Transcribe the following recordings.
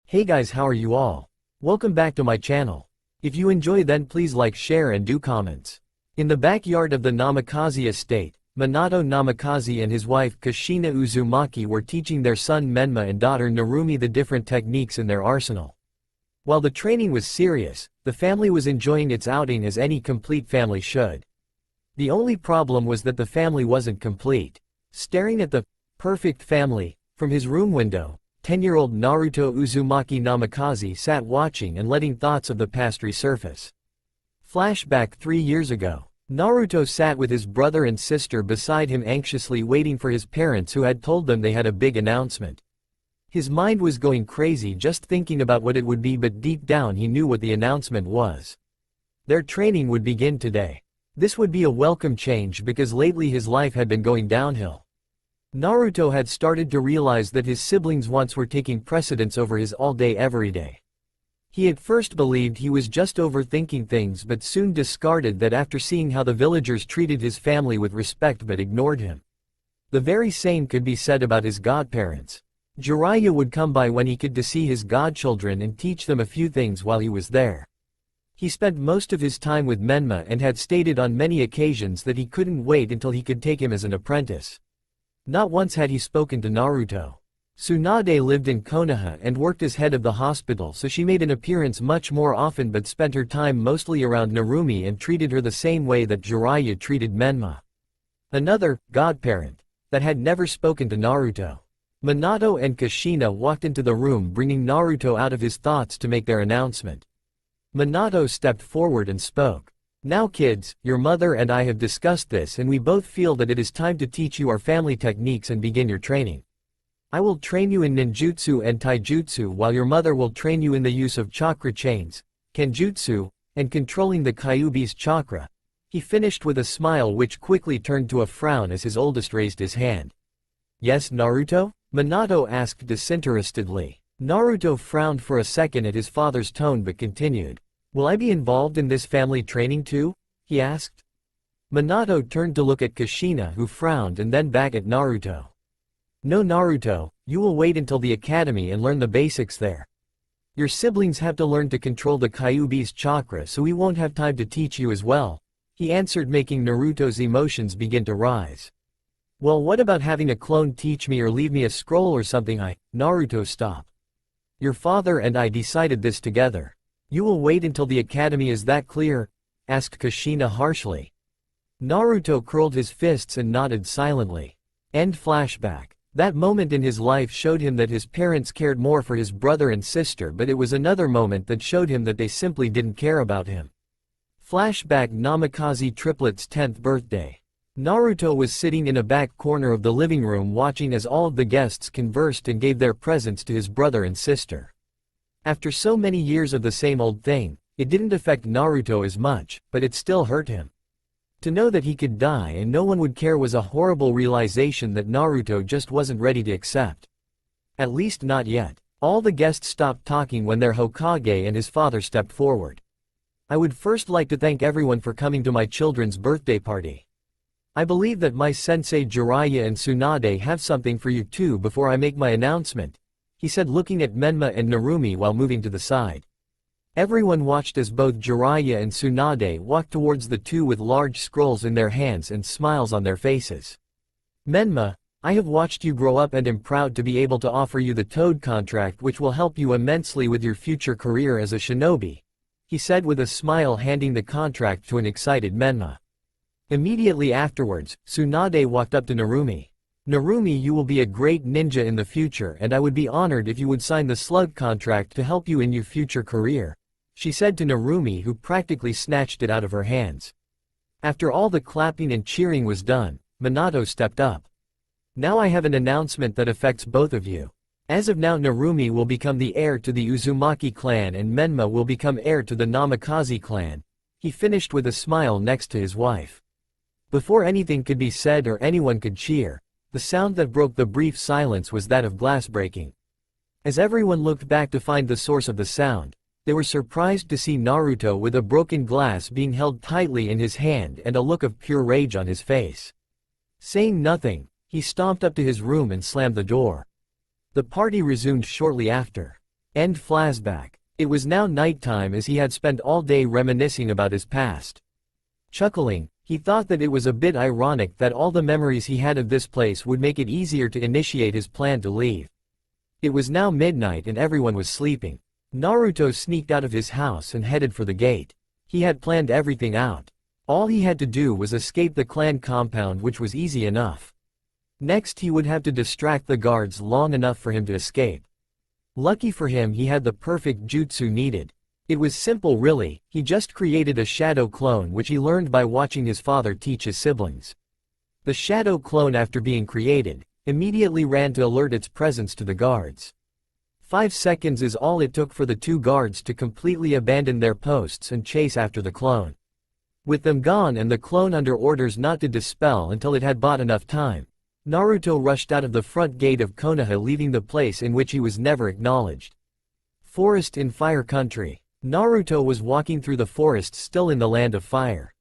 Hey guys, how are you all? Welcome back to my channel. If you enjoy, then please like, share and do comments. In the backyard of the Namikaze estate, Minato Namikaze and his wife Kushina Uzumaki were teaching their son Menma and daughter Narumi the different techniques in their arsenal. While the training was serious, the family was enjoying its outing as any complete family should. The only problem was that the family wasn't complete. Staring at the perfect family from his room window, 10-year-old Naruto Uzumaki Namikaze sat watching and letting thoughts of the past resurface. Flashback 3 years ago. Naruto sat with his brother and sister beside him, anxiously waiting for his parents who had told them they had a big announcement. His mind was going crazy just thinking about what it would be, but deep down he knew what the announcement was. Their training would begin today. This would be a welcome change because lately his life had been going downhill. Naruto had started to realize that his siblings' wants were taking precedence over his all-day everyday. He at first believed he was just overthinking things, but soon discarded that after seeing how the villagers treated his family with respect but ignored him. The very same could be said about his godparents. Jiraiya would come by when he could to see his godchildren and teach them a few things while he was there. He spent most of his time with Menma and had stated on many occasions that he couldn't wait until he could take him as an apprentice. Not once had he spoken to Naruto. Tsunade lived in Konoha and worked as head of the hospital, so she made an appearance much more often but spent her time mostly around Narumi and treated her the same way that Jiraiya treated Menma. Another godparent that had never spoken to Naruto. Minato and Kushina walked into the room, bringing Naruto out of his thoughts to make their announcement. Minato stepped forward and spoke. "Now kids, your mother and I have discussed this and we both feel that it is time to teach you our family techniques and begin your training. I will train you in ninjutsu and taijutsu while your mother will train you in the use of chakra chains, kenjutsu, and controlling the Kyuubi's chakra." He finished with a smile which quickly turned to a frown as his oldest raised his hand. "Yes, Naruto?" Minato asked disinterestedly. Naruto frowned for a second at his father's tone but continued. "Will I be involved in this family training too?" he asked. Minato turned to look at Kushina, who frowned, and then back at Naruto. "No, Naruto, you will wait until the academy and learn the basics there. Your siblings have to learn to control the Kyuubi's chakra, so we won't have time to teach you as well," he answered, making Naruto's emotions begin to rise. "Well, what about having a clone teach me or leave me a scroll or something?" Naruto, stop. "Your father and I decided this together. You will wait until the academy, is that clear?" asked Kushina harshly. Naruto curled his fists and nodded silently. End flashback. That moment in his life showed him that his parents cared more for his brother and sister, but it was another moment that showed him that they simply didn't care about him. Flashback Namikaze triplets' 10th birthday. Naruto was sitting in a back corner of the living room watching as all of the guests conversed and gave their presents to his brother and sister. After so many years of the same old thing, it didn't affect Naruto as much, but it still hurt him. To know that he could die and no one would care was a horrible realization that Naruto just wasn't ready to accept. At least not yet. All the guests stopped talking when their Hokage and his father stepped forward. "I would first like to thank everyone for coming to my children's birthday party. I believe that my sensei Jiraiya and Tsunade have something for you too before I make my announcement," he said, looking at Menma and Narumi while moving to the side. Everyone watched as both Jiraiya and Tsunade walked towards the two with large scrolls in their hands and smiles on their faces. "Menma, I have watched you grow up and am proud to be able to offer you the Toad contract, which will help you immensely with your future career as a shinobi," he said with a smile, handing the contract to an excited Menma. Immediately afterwards, Tsunade walked up to Narumi. "Narumi, you will be a great ninja in the future and I would be honored if you would sign the slug contract to help you in your future career," she said to Narumi, who practically snatched it out of her hands. After all the clapping and cheering was done, Minato stepped up. "Now I have an announcement that affects both of you. As of now, Narumi will become the heir to the Uzumaki clan and Menma will become heir to the Namikaze clan," he finished with a smile next to his wife. Before anything could be said or anyone could cheer, the sound that broke the brief silence was that of glass breaking. As everyone looked back to find the source of the sound, they were surprised to see Naruto with a broken glass being held tightly in his hand and a look of pure rage on his face. Saying nothing, he stomped up to his room and slammed the door. The party resumed shortly after. End flashback. It was now nighttime as he had spent all day reminiscing about his past. Chuckling, he thought that it was a bit ironic that all the memories he had of this place would make it easier to initiate his plan to leave. It was now midnight and everyone was sleeping. Naruto sneaked out of his house and headed for the gate. He had planned everything out. All he had to do was escape the clan compound, which was easy enough. Next he would have to distract the guards long enough for him to escape. Lucky for him, he had the perfect jutsu needed. It was simple really, he just created a shadow clone which he learned by watching his father teach his siblings. The shadow clone, after being created, immediately ran to alert its presence to the guards. 5 seconds is all it took for the 2 guards to completely abandon their posts and chase after the clone. With them gone and the clone under orders not to dispel until it had bought enough time, Naruto rushed out of the front gate of Konoha, leaving the place in which he was never acknowledged. Forest in Fire Country. Naruto was walking through the forest, still in the land of fire.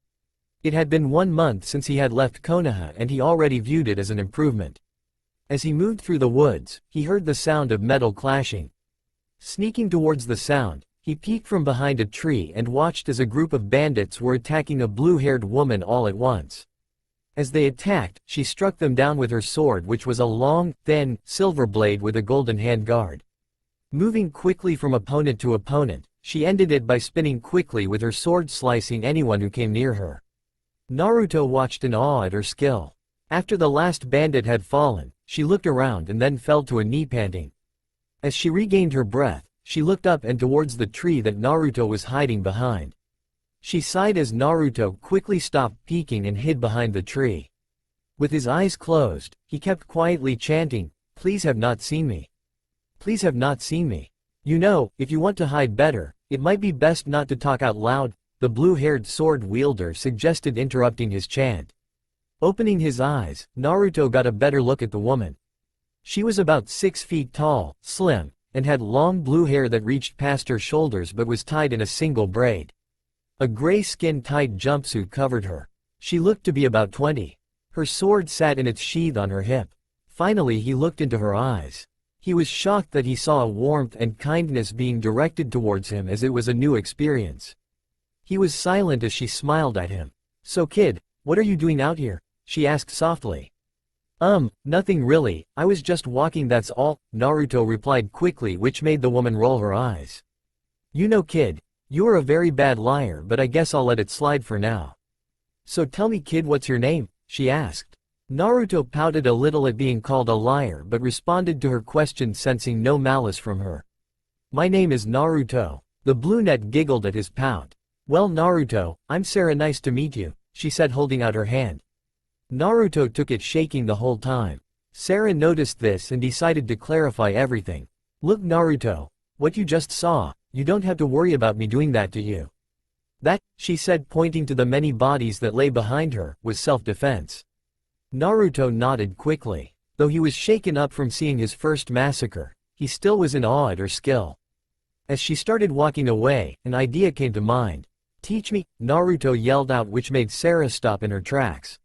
It had been 1 month since he had left Konoha and he already viewed it as an improvement. As he moved through the woods, he heard the sound of metal clashing. Sneaking towards the sound, he peeked from behind a tree and watched as a group of bandits were attacking a blue-haired woman all at once. As they attacked, she struck them down with her sword, which was a long, thin, silver blade with a golden handguard. Moving quickly from opponent to opponent, she ended it by spinning quickly with her sword, slicing anyone who came near her. Naruto watched in awe at her skill. After the last bandit had fallen, she looked around and then fell to a knee, panting. As she regained her breath, she looked up and towards the tree that Naruto was hiding behind. She sighed as Naruto quickly stopped peeking and hid behind the tree. With his eyes closed, he kept quietly chanting, "Please have not seen me. Please have not seen me. You know, if you want to hide better, it might be best not to talk out loud," the blue-haired sword wielder suggested, interrupting his chant. Opening his eyes, Naruto got a better look at the woman. She was about 6 feet tall, slim, and had long blue hair that reached past her shoulders but was tied in a single braid. A gray skin-tight jumpsuit covered her. She looked to be about 20. Her sword sat in its sheath on her hip. Finally he looked into her eyes. He was shocked that he saw a warmth and kindness being directed towards him, as it was a new experience. He was silent as she smiled at him. "So kid, what are you doing out here?" she asked softly. Nothing really, I was just walking, that's all," Naruto replied quickly, which made the woman roll her eyes. "You know kid, you are a very bad liar, but I guess I'll let it slide for now." "So tell me kid, what's your name?" she asked. Naruto pouted a little at being called a liar but responded to her question, sensing no malice from her. "My name is Naruto." The brunette giggled at his pout. "Well Naruto, I'm Sarah, nice to meet you," she said, holding out her hand. Naruto took it, shaking the whole time. Sarah noticed this and decided to clarify everything. "Look Naruto, what you just saw, you don't have to worry about me doing that to you. That," she said, pointing to the many bodies that lay behind her, "was self-defense." Naruto nodded quickly. Though he was shaken up from seeing his first massacre, he still was in awe at her skill. As she started walking away, an idea came to mind. "Teach me," Naruto yelled out, which made Sarah stop in her tracks.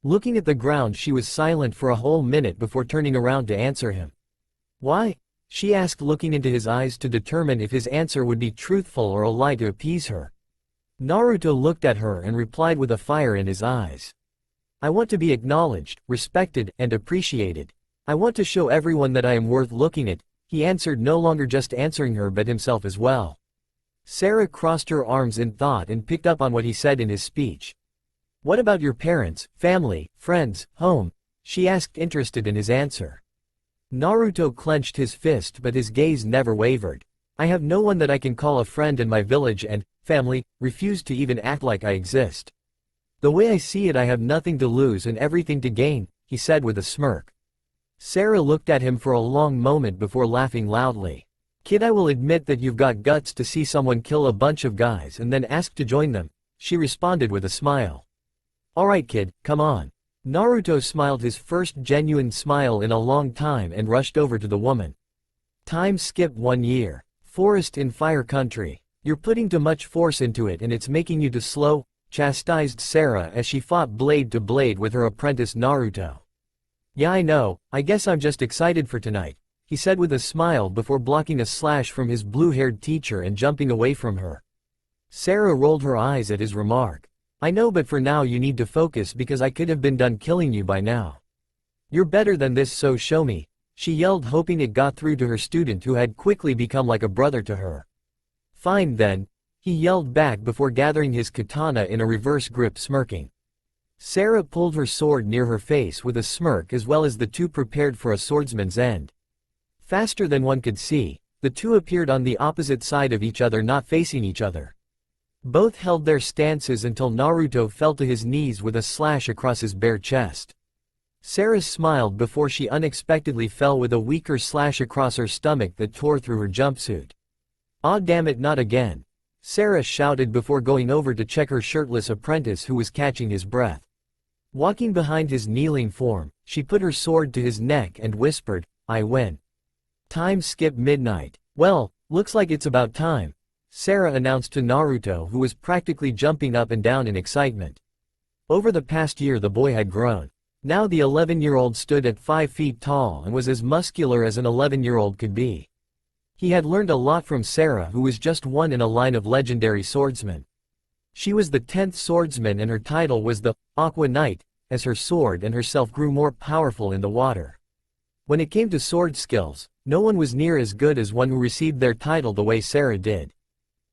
Looking at the ground, she was silent for a whole minute before turning around to answer him. "Why?" she asked, looking into his eyes to determine if his answer would be truthful or a lie to appease her. Naruto looked at her and replied with a fire in his eyes. "I want to be acknowledged, respected, and appreciated. I want to show everyone that I am worth looking at," he answered, no longer just answering her but himself as well. Sarah crossed her arms in thought and picked up on what he said in his speech. "What about your parents, family, friends, home?" she asked, interested in his answer. Naruto clenched his fist, but his gaze never wavered. "I have no one that I can call a friend, and my village and family refuse to even act like I exist. The way I see it, I have nothing to lose and everything to gain," he said with a smirk. Sarah looked at him for a long moment before laughing loudly. "Kid, I will admit that you've got guts to see someone kill a bunch of guys and then ask to join them," she responded with a smile. "Alright kid, come on." Naruto smiled, his first genuine smile in a long time, and rushed over to the woman. Time skipped 1 year. Forest in Fire Country. "You're putting too much force into it and it's making you too slow," chastised Sarah as she fought blade to blade with her apprentice Naruto. "Yeah I know, I guess I'm just excited for tonight," he said with a smile before blocking a slash from his blue-haired teacher and jumping away from her. Sarah rolled her eyes at his remark. I know, but for now you need to focus because I could have been done killing you by now. You're better than this, so show me, she yelled, hoping it got through to her student who had quickly become like a brother to her. Fine then, he yelled back before gathering his katana in a reverse grip, smirking. Sarah pulled her sword near her face with a smirk, as well as the two prepared for a swordsman's end. Faster than one could see, the two appeared on the opposite side of each other, not facing each other. Both held their stances until Naruto fell to his knees with a slash across his bare chest. Sarah smiled before she unexpectedly fell with a weaker slash across her stomach that tore through her jumpsuit. "Aw, damn it, not again," Sarah shouted before going over to check her shirtless apprentice who was catching his breath. Walking behind his kneeling form, she put her sword to his neck and whispered, "I win." Time skip midnight. Well, looks like it's about time, Sarah announced to Naruto, who was practically jumping up and down in excitement. Over the past year the boy had grown. Now the 11-year-old stood at 5 feet tall and was as muscular as an 11-year-old could be. He had learned a lot from Sarah, who was just one in a line of legendary swordsmen. She was the 10th swordsman and her title was the Aqua Knight, as her sword and herself grew more powerful in the water. When it came to sword skills, no one was near as good as one who received their title the way Sarah did.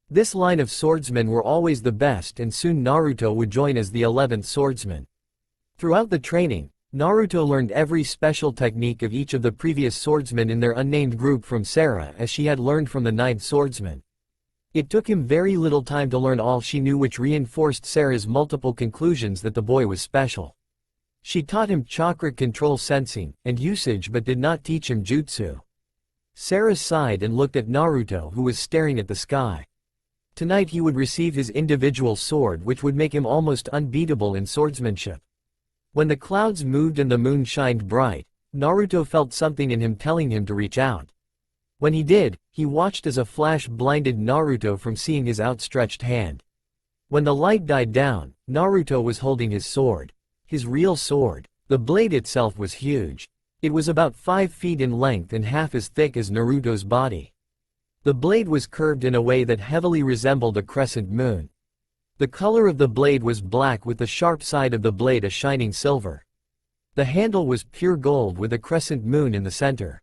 This line of swordsmen were always the best, and soon Naruto would join as the 11th swordsman. Throughout the training, Naruto learned every special technique of each of the previous swordsmen in their unnamed group from Sarah, as she had learned from the 9th swordsman. It took him very little time to learn all she knew, which reinforced Sarah's multiple conclusions that the boy was special. She taught him chakra control, sensing, and usage, but did not teach him jutsu. Sarah sighed and looked at Naruto, who was staring at the sky. Tonight he would receive his individual sword, which would make him almost unbeatable in swordsmanship. When the clouds moved and the moon shined bright, Naruto felt something in him telling him to reach out. When he did, he watched as a flash blinded Naruto from seeing his outstretched hand. When the light died down, Naruto was holding his sword. His real sword. The blade itself was huge. It was about 5 feet in length and half as thick as Naruto's body. The blade was curved in a way that heavily resembled a crescent moon. The color of the blade was black, with the sharp side of the blade a shining silver. The handle was pure gold with a crescent moon in the center.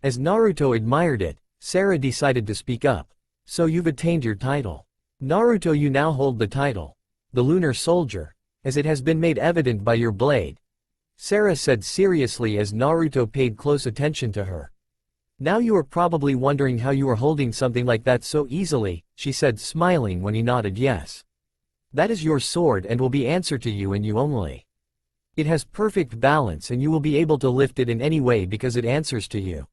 As Naruto admired it, Sarah decided to speak up. "So you've attained your title. Naruto, you now hold the title, the Lunar Soldier, as it has been made evident by your blade," Sarah said seriously as Naruto paid close attention to her. "Now you are probably wondering how you are holding something like that so easily," she said, smiling when he nodded yes. "That is your sword and will be answered to you and you only. It has perfect balance and you will be able to lift it in any way because it answers to you.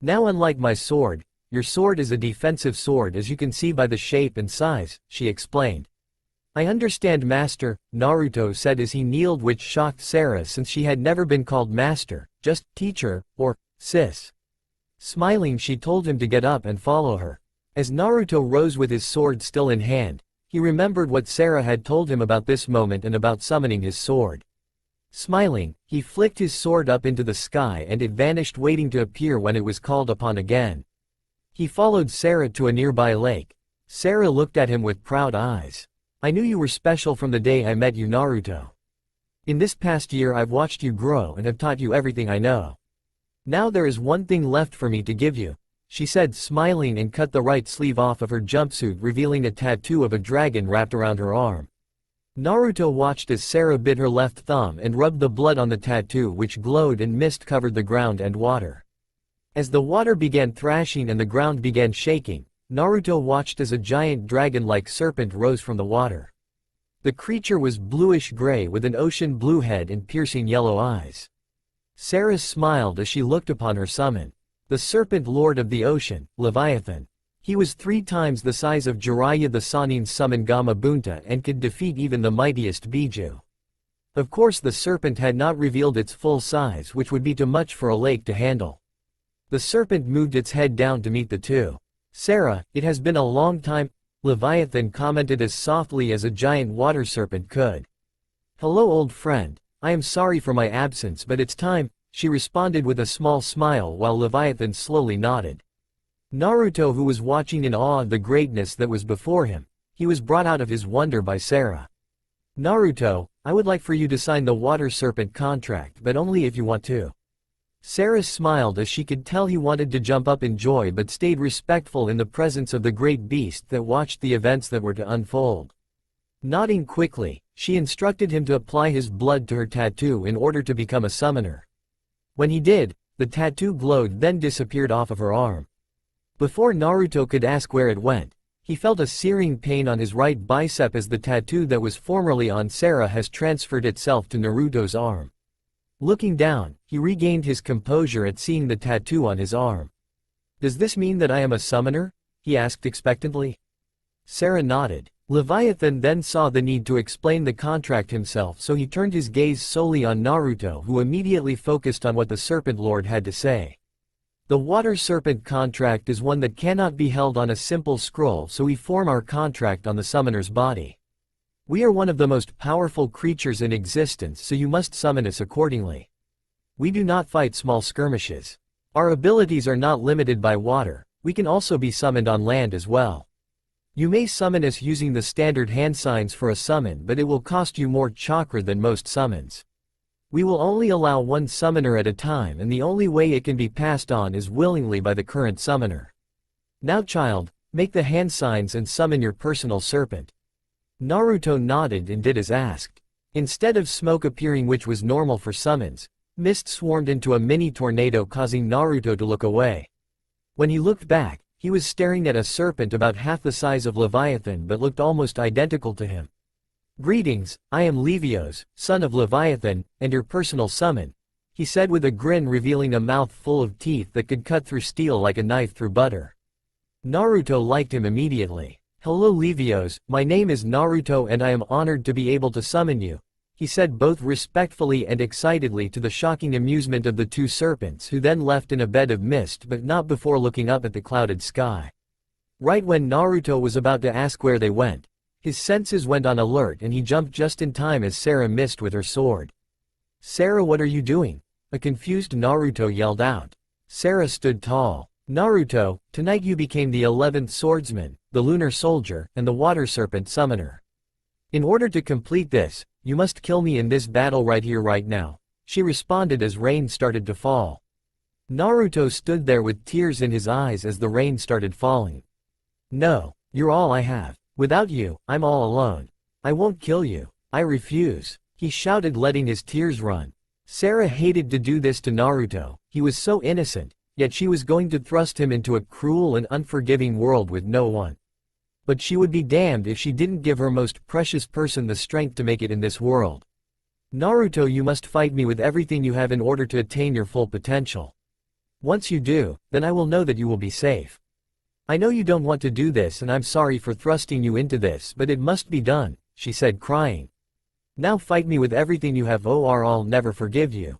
Now, unlike my sword, your sword is a defensive sword, as you can see by the shape and size," she explained. "I understand, Master," Naruto said as he kneeled, which shocked Sarah since she had never been called Master, just Teacher, or Sis. Smiling, she told him to get up and follow her. As Naruto rose with his sword still in hand, he remembered what Sarah had told him about this moment and about summoning his sword. Smiling, he flicked his sword up into the sky and it vanished, waiting to appear when it was called upon again. He followed Sarah to a nearby lake. Sarah looked at him with proud eyes. "I knew you were special from the day I met you, Naruto. In this past year I've watched you grow and have taught you everything I know. Now there is one thing left for me to give you," she said, smiling, and cut the right sleeve off of her jumpsuit, revealing a tattoo of a dragon wrapped around her arm. Naruto watched as Sarah bit her left thumb and rubbed the blood on the tattoo, which glowed and mist covered the ground and water. As the water began thrashing and the ground began shaking, Naruto watched as a giant dragon-like serpent rose from the water. The creature was bluish-gray with an ocean blue head and piercing yellow eyes. Sarah smiled as she looked upon her summon. The serpent lord of the ocean, Leviathan. He was 3 times the size of Jiraiya the Sannin's summon Gamabunta and could defeat even the mightiest Biju. Of course the serpent had not revealed its full size, which would be too much for a lake to handle. The serpent moved its head down to meet the two. "Sarah, it has been a long time," Leviathan commented as softly as a giant water serpent could. "Hello, old friend. I am sorry for my absence, but it's time," she responded with a small smile while Leviathan slowly nodded. Naruto, who was watching in awe of the greatness that was before him, he was brought out of his wonder by Sarah. Naruto, I would like for you to sign the water serpent contract, but only if you want to. Sarah smiled as she could tell he wanted to jump up in joy but stayed respectful in the presence of the great beast that watched the events that were to unfold. Nodding quickly, she instructed him to apply his blood to her tattoo in order to become a summoner. When he did, the tattoo glowed then disappeared off of her arm. Before Naruto could ask where it went, he felt a searing pain on his right bicep as the tattoo that was formerly on Sarah has transferred itself to Naruto's arm. Looking down, he regained his composure at seeing the tattoo on his arm. Does this mean that I am a summoner? He asked expectantly. Sarah nodded. Leviathan then saw the need to explain the contract himself, so he turned his gaze solely on Naruto, who immediately focused on what the Serpent Lord had to say. The water serpent contract is one that cannot be held on a simple scroll, so we form our contract on the summoner's body. We are one of the most powerful creatures in existence, so you must summon us accordingly. We do not fight small skirmishes. Our abilities are not limited by water, we can also be summoned on land as well. You may summon us using the standard hand signs for a summon, but it will cost you more chakra than most summons. We will only allow one summoner at a time, and the only way it can be passed on is willingly by the current summoner. Now child, make the hand signs and summon your personal serpent. Naruto nodded and did as asked. Instead of smoke appearing, which was normal for summons, mist swarmed into a mini tornado, causing Naruto to look away. When he looked back, he was staring at a serpent about half the size of Leviathan but looked almost identical to him. Greetings, I am Levios, son of Leviathan, and your personal summon, he said with a grin, revealing a mouth full of teeth that could cut through steel like a knife through butter. Naruto liked him immediately. Hello Levios, my name is Naruto and I am honored to be able to summon you, he said both respectfully and excitedly, to the shocking amusement of the two serpents, who then left in a bed of mist but not before looking up at the clouded sky. Right when Naruto was about to ask where they went, his senses went on alert and he jumped just in time as Sarah missed with her sword. Sarah, what are you doing? A confused Naruto yelled out. Sarah stood tall. Naruto, tonight you became the 11th swordsman, the lunar soldier, and the water serpent summoner. In order to complete this, you must kill me in this battle right here right now, she responded as rain started to fall. Naruto stood there with tears in his eyes as the rain started falling. No, you're all I have. Without you, I'm all alone. I won't kill you. I refuse, he shouted, letting his tears run. Sarah hated to do this to Naruto, he was so innocent, yet she was going to thrust him into a cruel and unforgiving world with no one. But she would be damned if she didn't give her most precious person the strength to make it in this world. Naruto, you must fight me with everything you have in order to attain your full potential. Once you do, then I will know that you will be safe. I know you don't want to do this and I'm sorry for thrusting you into this, but it must be done, she said, crying. Now fight me with everything you have or I'll never forgive you.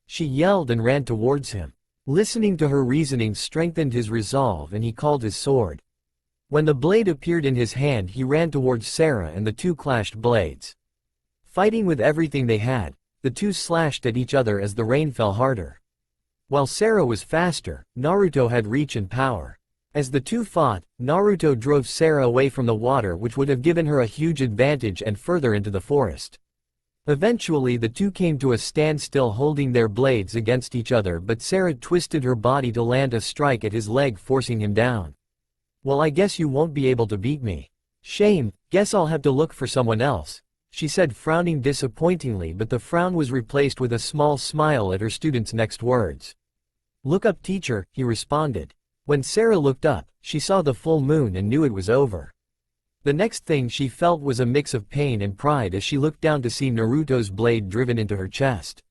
She yelled and ran towards him. Listening to her reasoning strengthened his resolve and he called his sword. When the blade appeared in his hand, he ran towards Sarah and the two clashed blades. Fighting with everything they had, the two slashed at each other as the rain fell harder. While Sarah was faster, Naruto had reach and power. As the two fought, Naruto drove Sarah away from the water, which would have given her a huge advantage, and further into the forest. Eventually the two came to a standstill, holding their blades against each other, but Sarah twisted her body to land a strike at his leg, forcing him down. Well, I guess you won't be able to beat me. Shame, guess I'll have to look for someone else, she said, frowning disappointingly, but the frown was replaced with a small smile at her student's next words. Look up, teacher, he responded. When Sarah looked up, she saw the full moon and knew it was over. The next thing she felt was a mix of pain and pride as she looked down to see Naruto's blade driven into her chest.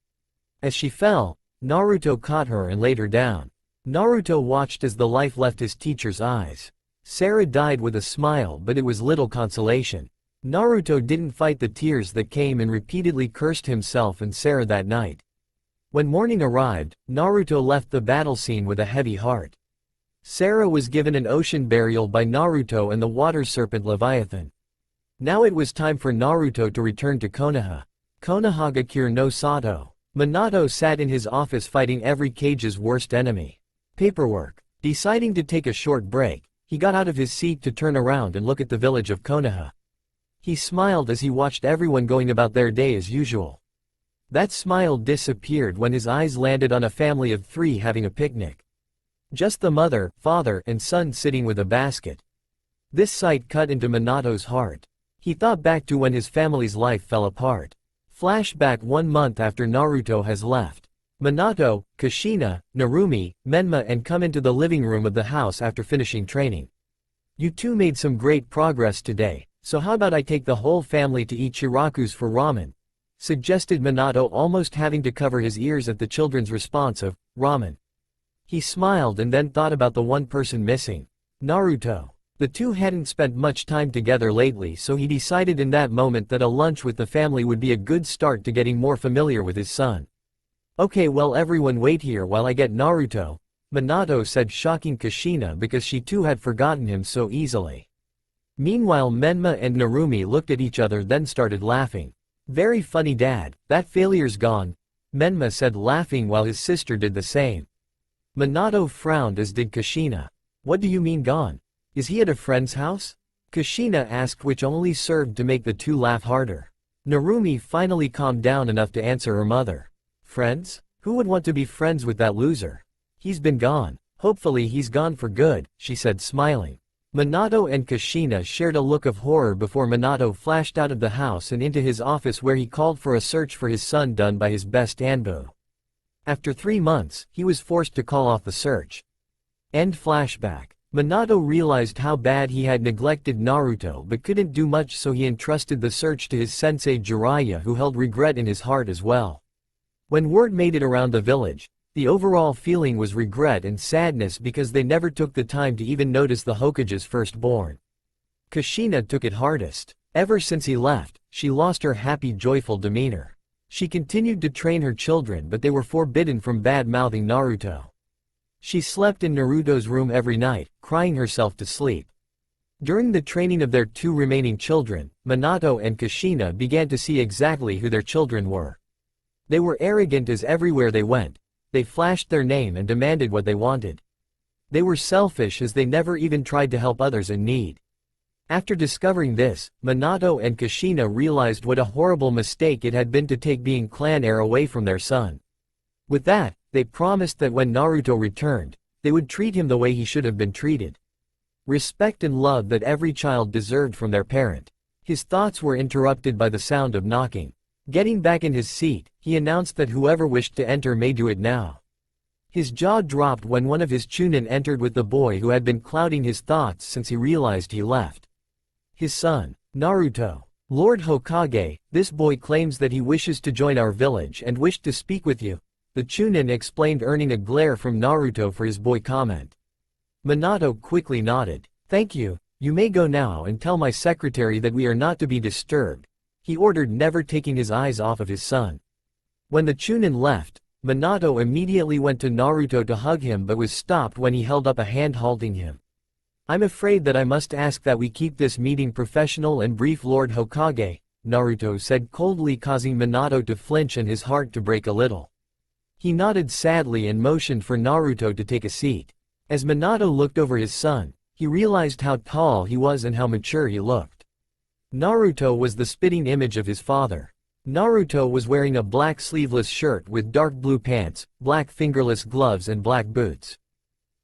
As she fell, Naruto caught her and laid her down. Naruto watched as the life left his teacher's eyes. Sarah died with a smile, but it was little consolation. Naruto didn't fight the tears that came and repeatedly cursed himself and Sarah that night. When morning arrived, Naruto left the battle scene with a heavy heart. Sarah was given an ocean burial by Naruto and the water serpent Leviathan. Now it was time for Naruto to return to Konoha. Konohagakure no Sato. Minato sat in his office fighting every cage's worst enemy. Paperwork. Deciding to take a short break, he got out of his seat to turn around and look at the village of Konoha. He smiled as he watched everyone going about their day as usual. That smile disappeared when his eyes landed on a family of 3 having a picnic. Just the mother, father, and son sitting with a basket. This sight cut into Minato's heart. He thought back to when his family's life fell apart. Flashback 1 month after Naruto has left. Minato, Kushina, Narumi, Menma and come into the living room of the house after finishing training. You two made some great progress today, so how about I take the whole family to eat Shiraku's for ramen? Suggested Minato, almost having to cover his ears at the children's response of, ramen. He smiled and then thought about the one person missing. Naruto. The two hadn't spent much time together lately, so he decided in that moment that a lunch with the family would be a good start to getting more familiar with his son. Okay, well, everyone wait here while I get Naruto, Minato said, shocking Kushina because she too had forgotten him so easily. Meanwhile, Menma and Narumi looked at each other then started laughing. Very funny, Dad, that failure's gone, Menma said, laughing while his sister did the same. Minato frowned, as did Kushina. What do you mean gone? Is he at a friend's house? Kushina asked, which only served to make the two laugh harder. Narumi finally calmed down enough to answer her mother. Friends? Who would want to be friends with that loser? He's been gone. Hopefully he's gone for good, she said, smiling. Minato and Kushina shared a look of horror before Minato flashed out of the house and into his office, where he called for a search for his son done by his best Anbu. After 3 months, he was forced to call off the search. End flashback. Minato realized how bad he had neglected Naruto but couldn't do much, so he entrusted the search to his sensei Jiraiya, who held regret in his heart as well. When word made it around the village, the overall feeling was regret and sadness because they never took the time to even notice the Hokage's firstborn. Kushina took it hardest. Ever since he left, she lost her happy, joyful demeanor. She continued to train her children, but they were forbidden from bad-mouthing Naruto. She slept in Naruto's room every night, crying herself to sleep. During the training of their 2 remaining children, Minato and Kushina began to see exactly who their children were. They were arrogant as everywhere they went. They flashed their name and demanded what they wanted. They were selfish as they never even tried to help others in need. After discovering this, Minato and Kushina realized what a horrible mistake it had been to take being clan heir away from their son. With that, they promised that when Naruto returned, they would treat him the way he should have been treated. Respect and love that every child deserved from their parent. His thoughts were interrupted by the sound of knocking. Getting back in his seat, he announced that whoever wished to enter may do it now. His jaw dropped when one of his chunin entered with the boy who had been clouding his thoughts since he realized he left. His son, Naruto. Lord Hokage, this boy claims that he wishes to join our village and wished to speak with you, the chunin explained, earning a glare from Naruto for his boy comment. Minato quickly nodded. Thank you, you may go now and tell my secretary that we are not to be disturbed, he ordered, never taking his eyes off of his son. When the chunin left, Minato immediately went to Naruto to hug him but was stopped when he held up a hand, halting him. I'm afraid that I must ask that we keep this meeting professional and brief, Lord Hokage, Naruto said coldly, causing Minato to flinch and his heart to break a little. He nodded sadly and motioned for Naruto to take a seat. As Minato looked over his son, he realized how tall he was and how mature he looked. Naruto was the spitting image of his father. Naruto was wearing a black sleeveless shirt with dark blue pants, black fingerless gloves and black boots.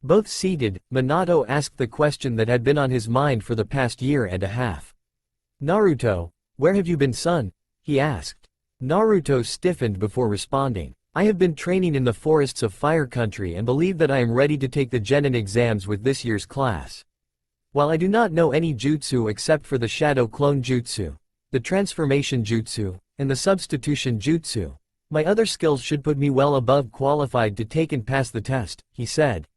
Both seated, Minato asked the question that had been on his mind for the past year and a half. Naruto, where have you been, son? He asked. Naruto stiffened before responding. I have been training in the forests of Fire Country and believe that I am ready to take the Genin exams with this year's class. While I do not know any jutsu except for the Shadow Clone Jutsu, the Transformation Jutsu, and the Substitution Jutsu, my other skills should put me well above qualified to take and pass the test, he said.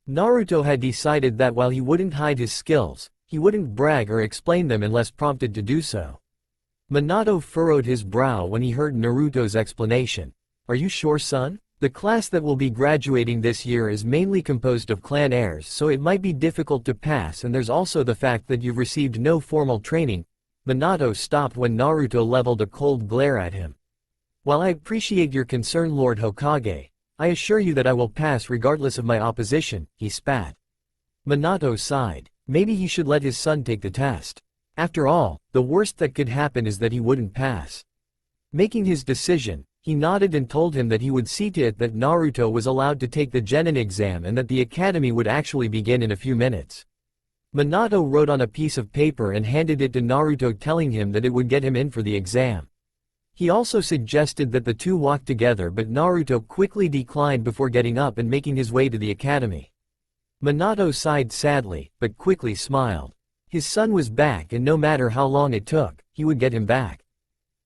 Naruto had decided that while he wouldn't hide his skills, he wouldn't brag or explain them unless prompted to do so. Minato furrowed his brow when he heard Naruto's explanation. Are you sure, son? The class that will be graduating this year is mainly composed of clan heirs, so it might be difficult to pass, and there's also the fact that you've received no formal training. Minato stopped when Naruto leveled a cold glare at him. While I appreciate your concern, Lord Hokage, I assure you that I will pass regardless of my opposition, he spat. Minato sighed. Maybe he should let his son take the test. After all, the worst that could happen is that he wouldn't pass. Making his decision, he nodded and told him that he would see to it that Naruto was allowed to take the Genin exam and that the academy would actually begin in a few minutes. Minato wrote on a piece of paper and handed it to Naruto, telling him that it would get him in for the exam. He also suggested that the two walk together, but Naruto quickly declined before getting up and making his way to the academy. Minato sighed sadly, but quickly smiled. His son was back, and no matter how long it took, he would get him back.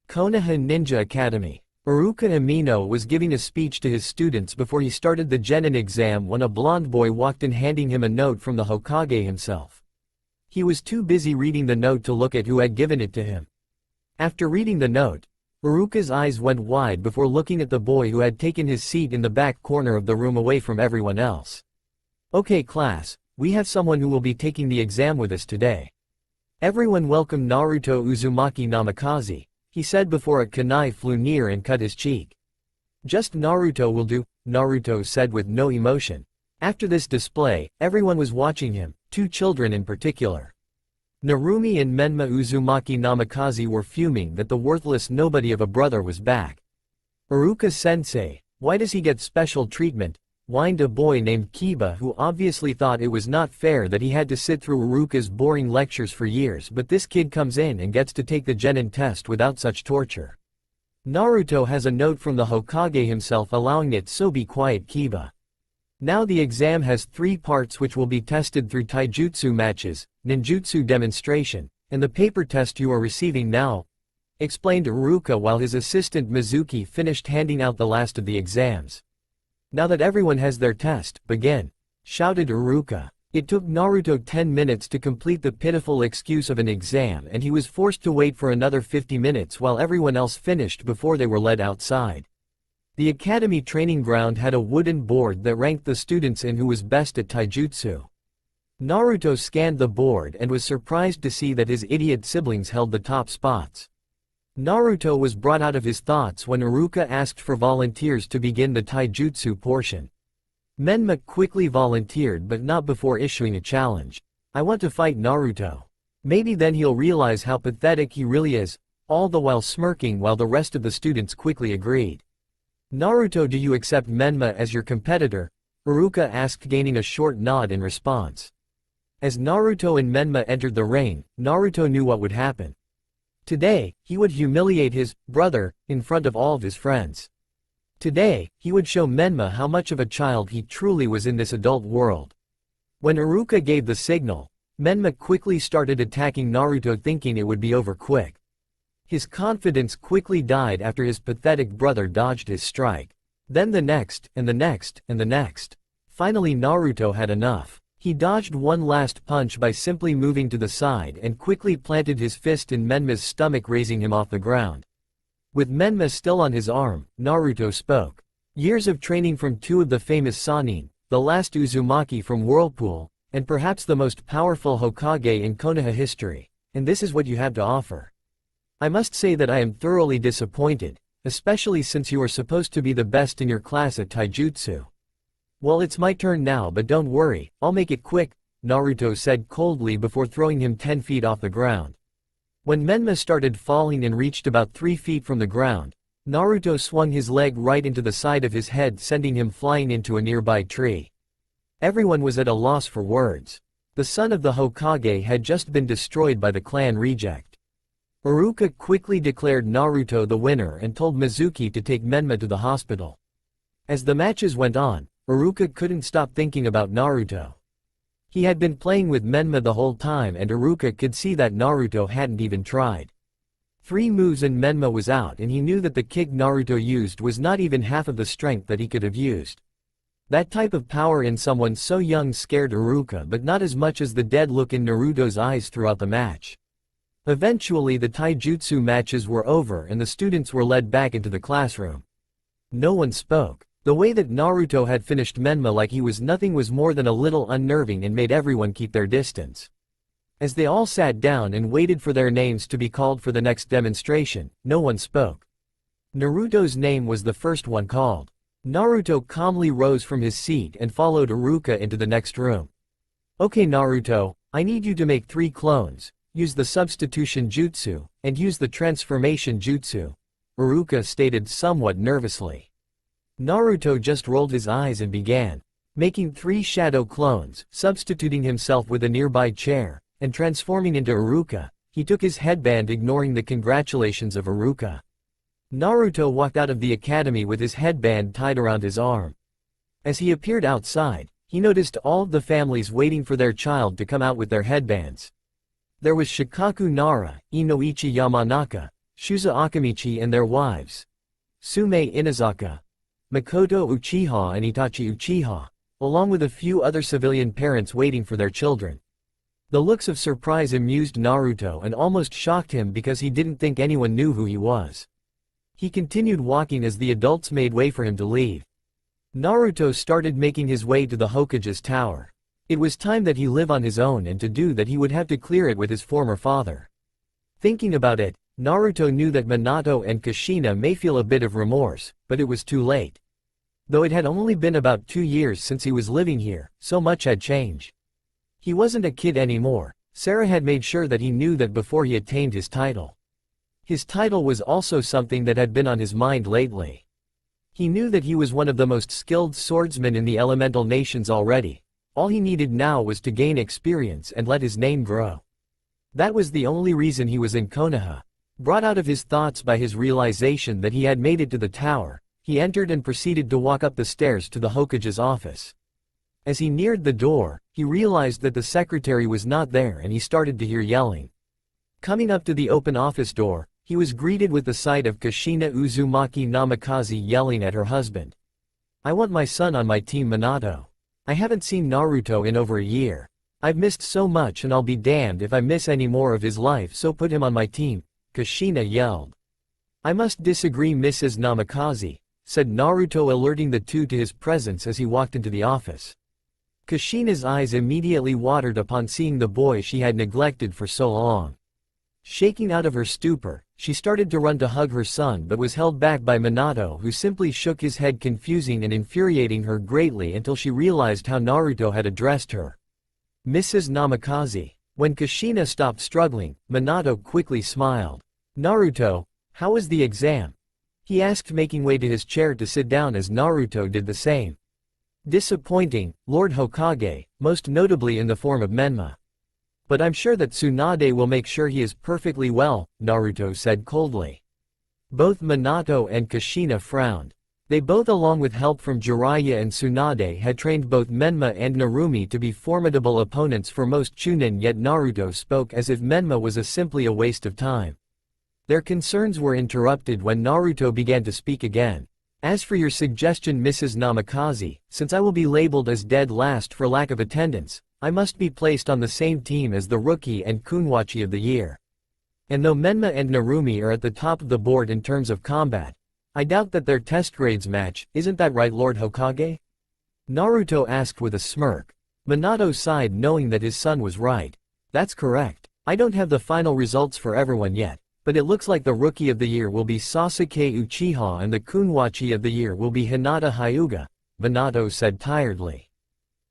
Konoha Ninja Academy. Iruka Amino was giving a speech to his students before he started the Genin exam when a blonde boy walked in handing him a note from the Hokage himself. He was too busy reading the note to look at who had given it to him. After reading the note, Iruka's eyes went wide before looking at the boy who had taken his seat in the back corner of the room away from everyone else. "Okay class, we have someone who will be taking the exam with us today." Everyone welcomed Naruto Uzumaki Namikaze, he said before a kunai flew near and cut his cheek. "Just Naruto will do," Naruto said with no emotion. After this display, everyone was watching him, two children in particular. Narumi and Menma Uzumaki Namikaze were fuming that the worthless nobody of a brother was back. "Iruka-sensei, why does he get special treatment?" whined a boy named Kiba, who obviously thought it was not fair that he had to sit through Iruka's boring lectures for years, but this kid comes in and gets to take the Genin test without such torture. "Naruto has a note from the Hokage himself allowing it, so be quiet, Kiba. Now the exam has 3 parts which will be tested through taijutsu matches, ninjutsu demonstration, and the paper test you are receiving now," explained Iruka while his assistant Mizuki finished handing out the last of the exams. "Now that everyone has their test, begin," shouted Iruka. It took Naruto 10 minutes to complete the pitiful excuse of an exam, and he was forced to wait for another 50 minutes while everyone else finished before they were led outside. The academy training ground had a wooden board that ranked the students in who was best at taijutsu. Naruto scanned the board and was surprised to see that his idiot siblings held the top spots. Naruto was brought out of his thoughts when Iruka asked for volunteers to begin the taijutsu portion. Menma quickly volunteered, but not before issuing a challenge. "I want to fight Naruto. Maybe then he'll realize how pathetic he really is," all the while smirking while the rest of the students quickly agreed. "Naruto, do you accept Menma as your competitor?" Iruka asked, gaining a short nod in response. As Naruto and Menma entered the ring, Naruto knew what would happen. Today, he would humiliate his brother in front of all of his friends. Today, he would show Menma how much of a child he truly was in this adult world. When Iruka gave the signal, Menma quickly started attacking Naruto, thinking it would be over quick. His confidence quickly died after his pathetic brother dodged his strike. Then the next, and the next, and the next. Finally Naruto had enough. He dodged one last punch by simply moving to the side and quickly planted his fist in Menma's stomach, raising him off the ground. With Menma still on his arm, Naruto spoke. "Years of training from 2 of the famous Sannin, the last Uzumaki from Whirlpool, and perhaps the most powerful Hokage in Konoha history, and this is what you have to offer. I must say that I am thoroughly disappointed, especially since you are supposed to be the best in your class at taijutsu." "Well, it's my turn now, but don't worry, I'll make it quick," Naruto said coldly before throwing him 10 feet off the ground. When Menma started falling and reached about 3 feet from the ground, Naruto swung his leg right into the side of his head, sending him flying into a nearby tree. Everyone was at a loss for words. The son of the Hokage had just been destroyed by the clan reject. Iruka quickly declared Naruto the winner and told Mizuki to take Menma to the hospital. As the matches went on, Iruka couldn't stop thinking about Naruto. He had been playing with Menma the whole time, and Iruka could see that Naruto hadn't even tried. 3 moves and Menma was out, and he knew that the kick Naruto used was not even half of the strength that he could have used. That type of power in someone so young scared Iruka, but not as much as the dead look in Naruto's eyes throughout the match. Eventually the taijutsu matches were over and the students were led back into the classroom. No one spoke. The way that Naruto had finished Menma like he was nothing was more than a little unnerving and made everyone keep their distance. As they all sat down and waited for their names to be called for the next demonstration, no one spoke. Naruto's name was the first one called. Naruto calmly rose from his seat and followed Iruka into the next room. Okay Naruto, I need you to make 3 clones, use the substitution jutsu, and use the transformation jutsu, Iruka stated somewhat nervously. Naruto just rolled his eyes and began making 3 shadow clones, substituting himself with a nearby chair, and transforming into Iruka. He took his headband, ignoring the congratulations of Iruka. Naruto walked out of the academy with his headband tied around his arm. As he appeared outside, he noticed all of the families waiting for their child to come out with their headbands. There was Shikaku Nara, Inoichi Yamanaka, Shusa Akamichi and their wives, Sume Inazaka, Makoto Uchiha and Itachi Uchiha, along with a few other civilian parents waiting for their children. The looks of surprise amused Naruto and almost shocked him because he didn't think anyone knew who he was. He continued walking as the adults made way for him to leave. Naruto started making his way to the Hokage's tower. It was time that he live on his own, and to do that he would have to clear it with his former father. Thinking about it, Naruto knew that Minato and Kushina may feel a bit of remorse, but it was too late. Though it had only been about 2 years since he was living here, so much had changed. He wasn't a kid anymore. Sarah had made sure that he knew that before he attained his title. His title was also something that had been on his mind lately. He knew that he was one of the most skilled swordsmen in the elemental nations already. All he needed now was to gain experience and let his name grow. That was the only reason he was in Konoha. Brought out of his thoughts by his realization that he had made it to the tower, he entered and proceeded to walk up the stairs to the Hokage's office. As he neared the door, he realized that the secretary was not there, and he started to hear yelling. Coming up to the open office door, he was greeted with the sight of Kushina Uzumaki Namikaze yelling at her husband. I want my son on my team Minato. I haven't seen Naruto in over a year. I've missed so much, and I'll be damned if I miss any more of his life, so put him on my team, Kushina yelled. I must disagree, Mrs. Namikaze, said Naruto, alerting the two to his presence as he walked into the office. Kushina's eyes immediately watered upon seeing the boy she had neglected for so long. Shaking out of her stupor, she started to run to hug her son, but was held back by Minato, who simply shook his head, confusing and infuriating her greatly until she realized how Naruto had addressed her. Mrs. Namikaze. When Kushina stopped struggling, Minato quickly smiled. Naruto, how was the exam? He asked, making way to his chair to sit down as Naruto did the same. Disappointing, Lord Hokage, most notably in the form of Menma. But I'm sure that Tsunade will make sure he is perfectly well, Naruto said coldly. Both Minato and Kushina frowned. They both, along with help from Jiraiya and Tsunade, had trained both Menma and Narumi to be formidable opponents for most Chunin, yet Naruto spoke as if Menma was simply a waste of time. Their concerns were interrupted when Naruto began to speak again. As for your suggestion, Mrs. Namikaze, since I will be labeled as dead last for lack of attendance, I must be placed on the same team as the Rookie and Kunwachi of the Year. And though Menma and Narumi are at the top of the board in terms of combat, I doubt that their test grades match, isn't that right, Lord Hokage? Naruto asked with a smirk. Minato sighed, knowing that his son was right. That's correct. I don't have the final results for everyone yet, but it looks like the Rookie of the Year will be Sasuke Uchiha and the Kunwachi of the Year will be Hinata Hyuga, Minato said tiredly.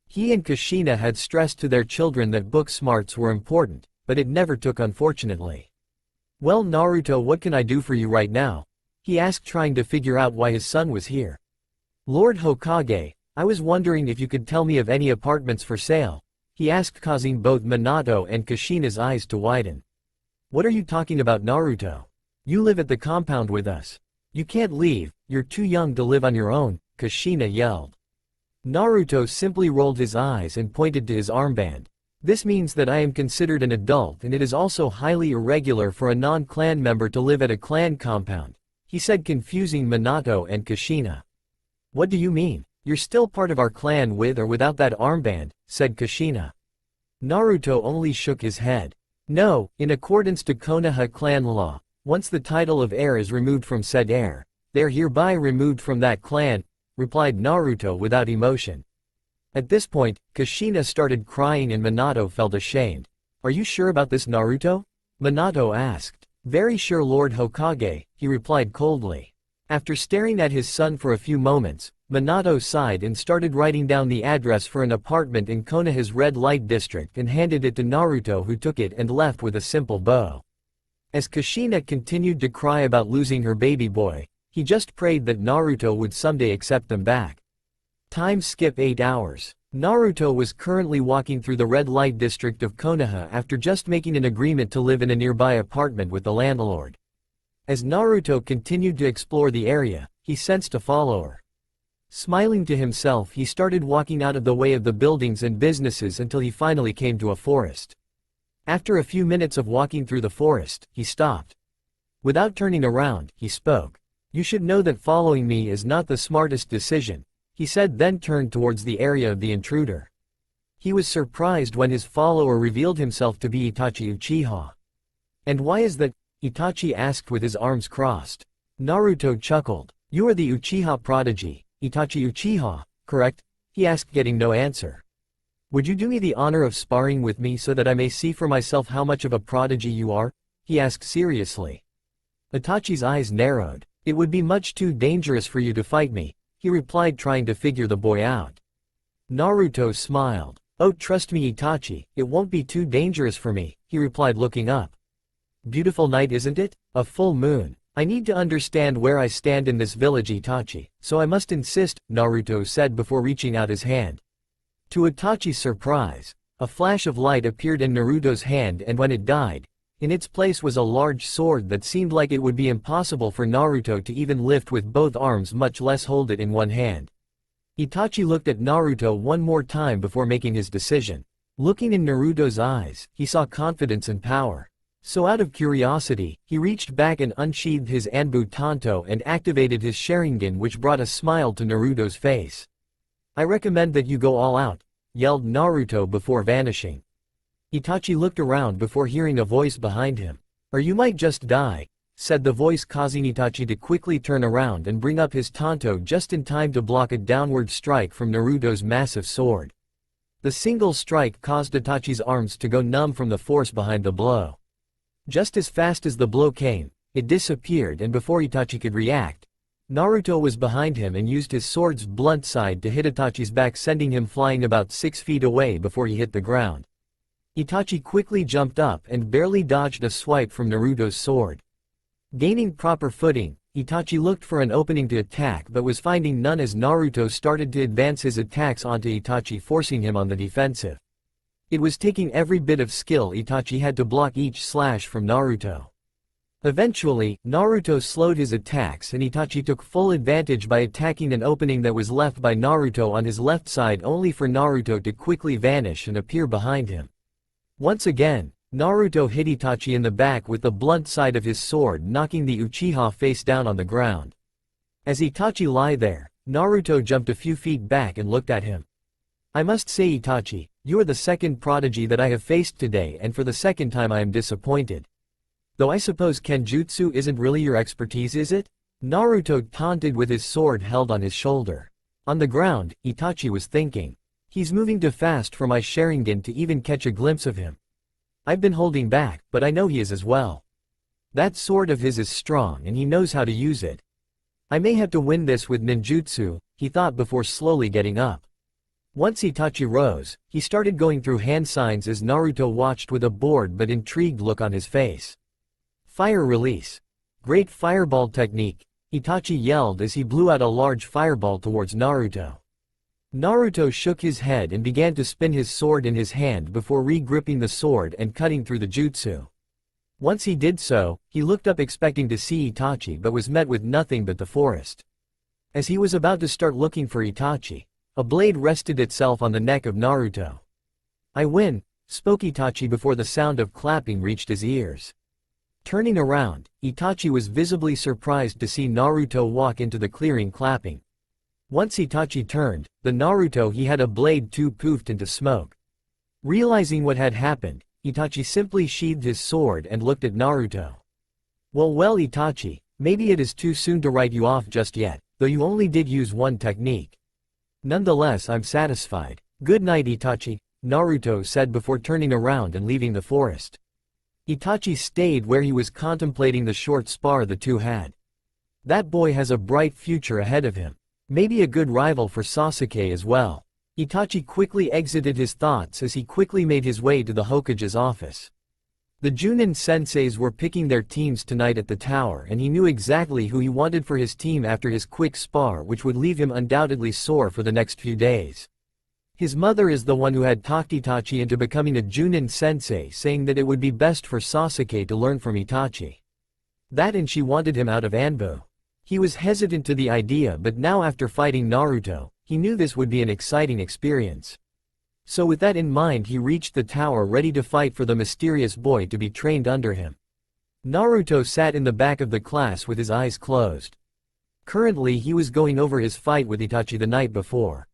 He and Kushina had stressed to their children that book smarts were important, but it never took, unfortunately. Well, Naruto, what can I do for you right now? He asked, trying to figure out why his son was here. Lord Hokage, I was wondering if you could tell me of any apartments for sale, he asked, causing both Minato and Kushina's eyes to widen. What are you talking about, Naruto? You live at the compound with us. You can't leave, you're too young to live on your own, Kushina yelled. Naruto simply rolled his eyes and pointed to his armband. This means that I am considered an adult, and it is also highly irregular for a non-clan member to live at a clan compound, he said, confusing Minato and Kushina. What do you mean? You're still part of our clan with or without that armband, said Kushina. Naruto only shook his head. No, in accordance to Konoha clan law, once the title of heir is removed from said heir, they are hereby removed from that clan, replied Naruto without emotion. At this point, Kushina started crying and Minato felt ashamed. Are you sure about this, Naruto? Minato asked. Very sure, Lord Hokage, he replied coldly. After staring at his son for a few moments, Minato sighed and started writing down the address for an apartment in Konoha's red light district and handed it to Naruto, who took it and left with a simple bow. As Kushina continued to cry about losing her baby boy, he just prayed that Naruto would someday accept them back. Time skip 8 hours. Naruto was currently walking through the red light district of Konoha after just making an agreement to live in a nearby apartment with the landlord. As Naruto continued to explore the area, he sensed a follower. Smiling to himself, he started walking out of the way of the buildings and businesses until he finally came to a forest. After a few minutes of walking through the forest, he stopped. Without turning around, he spoke. "You should know that following me is not the smartest decision," he said, then turned towards the area of the intruder. He was surprised when his follower revealed himself to be Itachi Uchiha. "And why is that?" Itachi asked with his arms crossed. Naruto chuckled. "You are the Uchiha prodigy, Itachi Uchiha, correct?" he asked, getting no answer. "Would you do me the honor of sparring with me so that I may see for myself how much of a prodigy you are?" he asked seriously. Itachi's eyes narrowed. "It would be much too dangerous for you to fight me," he replied, trying to figure the boy out. Naruto smiled. "Oh, trust me, Itachi, it won't be too dangerous for me," he replied, looking up. "Beautiful night, isn't it? A full moon. I need to understand where I stand in this village, Itachi, so I must insist," Naruto said before reaching out his hand. To Itachi's surprise, a flash of light appeared in Naruto's hand, and when it died, in its place was a large sword that seemed like it would be impossible for Naruto to even lift with both arms, much less hold it in one hand. Itachi looked at Naruto one more time before making his decision. Looking in Naruto's eyes, he saw confidence and power. So out of curiosity, he reached back and unsheathed his Anbu Tanto and activated his Sharingan, which brought a smile to Naruto's face. "I recommend that you go all out," yelled Naruto before vanishing. Itachi looked around before hearing a voice behind him. "Or you might just die," said the voice, causing Itachi to quickly turn around and bring up his Tanto just in time to block a downward strike from Naruto's massive sword. The single strike caused Itachi's arms to go numb from the force behind the blow. Just as fast as the blow came, it disappeared, and before Itachi could react, Naruto was behind him and used his sword's blunt side to hit Itachi's back, sending him flying about 6 feet away before he hit the ground. Itachi quickly jumped up and barely dodged a swipe from Naruto's sword. Gaining proper footing, Itachi looked for an opening to attack but was finding none as Naruto started to advance his attacks onto Itachi, forcing him on the defensive. It was taking every bit of skill Itachi had to block each slash from Naruto. Eventually, Naruto slowed his attacks and Itachi took full advantage by attacking an opening that was left by Naruto on his left side, only for Naruto to quickly vanish and appear behind him. Once again, Naruto hit Itachi in the back with the blunt side of his sword, knocking the Uchiha face down on the ground. As Itachi lay there, Naruto jumped a few feet back and looked at him. "I must say, Itachi, you are the second prodigy that I have faced today, and for the second time I am disappointed. Though I suppose Kenjutsu isn't really your expertise, is it?" Naruto taunted with his sword held on his shoulder. On the ground, Itachi was thinking. "He's moving too fast for my Sharingan to even catch a glimpse of him. I've been holding back, but I know he is as well. That sword of his is strong and he knows how to use it. I may have to win this with ninjutsu," he thought before slowly getting up. Once Itachi rose, he started going through hand signs as Naruto watched with a bored but intrigued look on his face. "Fire release. Great fireball technique," Itachi yelled as he blew out a large fireball towards Naruto. Naruto shook his head and began to spin his sword in his hand before re-gripping the sword and cutting through the jutsu. Once he did so, he looked up expecting to see Itachi but was met with nothing but the forest. As he was about to start looking for Itachi, a blade rested itself on the neck of Naruto. "I win," spoke Itachi before the sound of clapping reached his ears. Turning around, Itachi was visibly surprised to see Naruto walk into the clearing clapping. Once Itachi turned, the Naruto he had a blade too poofed into smoke. Realizing what had happened, Itachi simply sheathed his sword and looked at Naruto. Well, Itachi, maybe it is too soon to write you off just yet, though you only did use one technique. Nonetheless, I'm satisfied. Good night, Itachi," Naruto said before turning around and leaving the forest. Itachi stayed where he was contemplating the short spar the two had. That boy has a bright future ahead of him. Maybe a good rival for Sasuke as well. Itachi quickly exited his thoughts as he quickly made his way to the Hokage's office. The Junin senseis were picking their teams tonight at the tower, and he knew exactly who he wanted for his team after his quick spar, which would leave him undoubtedly sore for the next few days. His mother is the one who had talked Itachi into becoming a Junin sensei, saying that it would be best for Sasuke to learn from Itachi. That, and she wanted him out of Anbu. He was hesitant to the idea, but now after fighting Naruto, he knew this would be an exciting experience. So with that in mind, he reached the tower ready to fight for the mysterious boy to be trained under him. Naruto sat in the back of the class with his eyes closed. Currently he was going over his fight with Itachi the night before.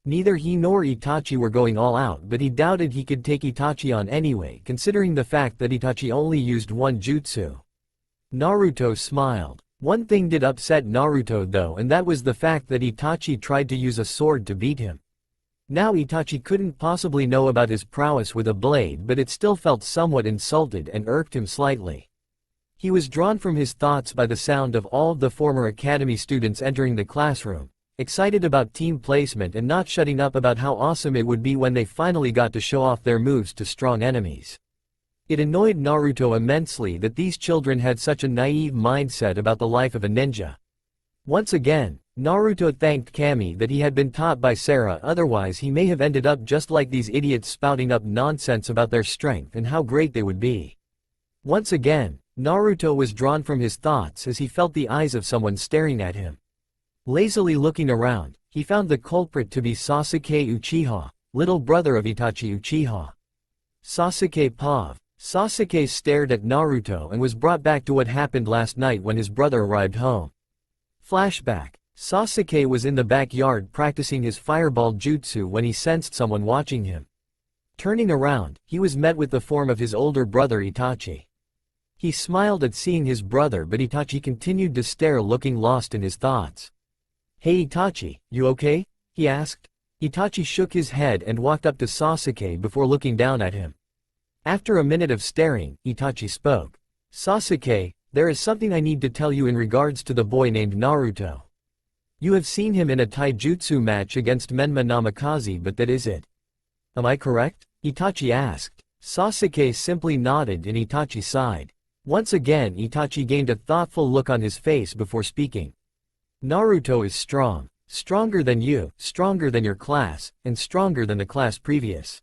Neither he nor Itachi were going all out, but he doubted he could take Itachi on anyway, considering the fact that Itachi only used one jutsu. Naruto smiled. One thing did upset Naruto though, and that was the fact that Itachi tried to use a sword to beat him. Now Itachi couldn't possibly know about his prowess with a blade, but it still felt somewhat insulted and irked him slightly. He was drawn from his thoughts by the sound of all of the former academy students entering the classroom, excited about team placement and not shutting up about how awesome it would be when they finally got to show off their moves to strong enemies. It annoyed Naruto immensely that these children had such a naive mindset about the life of a ninja. Once again, Naruto thanked Kami that he had been taught by Sarah, otherwise he may have ended up just like these idiots spouting up nonsense about their strength and how great they would be. Once again, Naruto was drawn from his thoughts as he felt the eyes of someone staring at him. Lazily looking around, he found the culprit to be Sasuke Uchiha, little brother of Itachi Uchiha. Sasuke Pav. Sasuke stared at Naruto and was brought back to what happened last night when his brother arrived home. Flashback. Sasuke was in the backyard practicing his fireball jutsu when he sensed someone watching him. Turning around, he was met with the form of his older brother Itachi. He smiled at seeing his brother, but Itachi continued to stare, looking lost in his thoughts. "Hey Itachi, you okay?" he asked. Itachi shook his head and walked up to Sasuke before looking down at him. After a minute of staring, Itachi spoke. "Sasuke, there is something I need to tell you in regards to the boy named Naruto. You have seen him in a taijutsu match against Menma Namikaze, but that is it. Am I correct?" Itachi asked. Sasuke simply nodded and Itachi sighed. Once again Itachi gained a thoughtful look on his face before speaking. "Naruto is strong. Stronger than you, stronger than your class, and stronger than the class previous.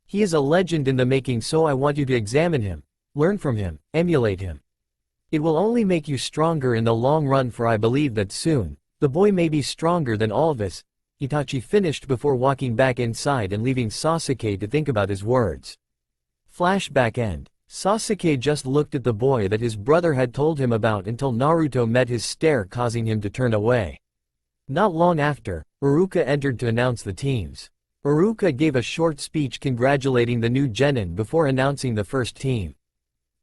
He is a legend in the making, so I want you to examine him, learn from him, emulate him. It will only make you stronger in the long run, for I believe that soon, the boy may be stronger than all of us." Itachi finished before walking back inside and leaving Sasuke to think about his words. Flashback end. Sasuke just looked at the boy that his brother had told him about until Naruto met his stare, causing him to turn away. Not long after, Iruka entered to announce the teams. Iruka gave a short speech congratulating the new genin before announcing the first team.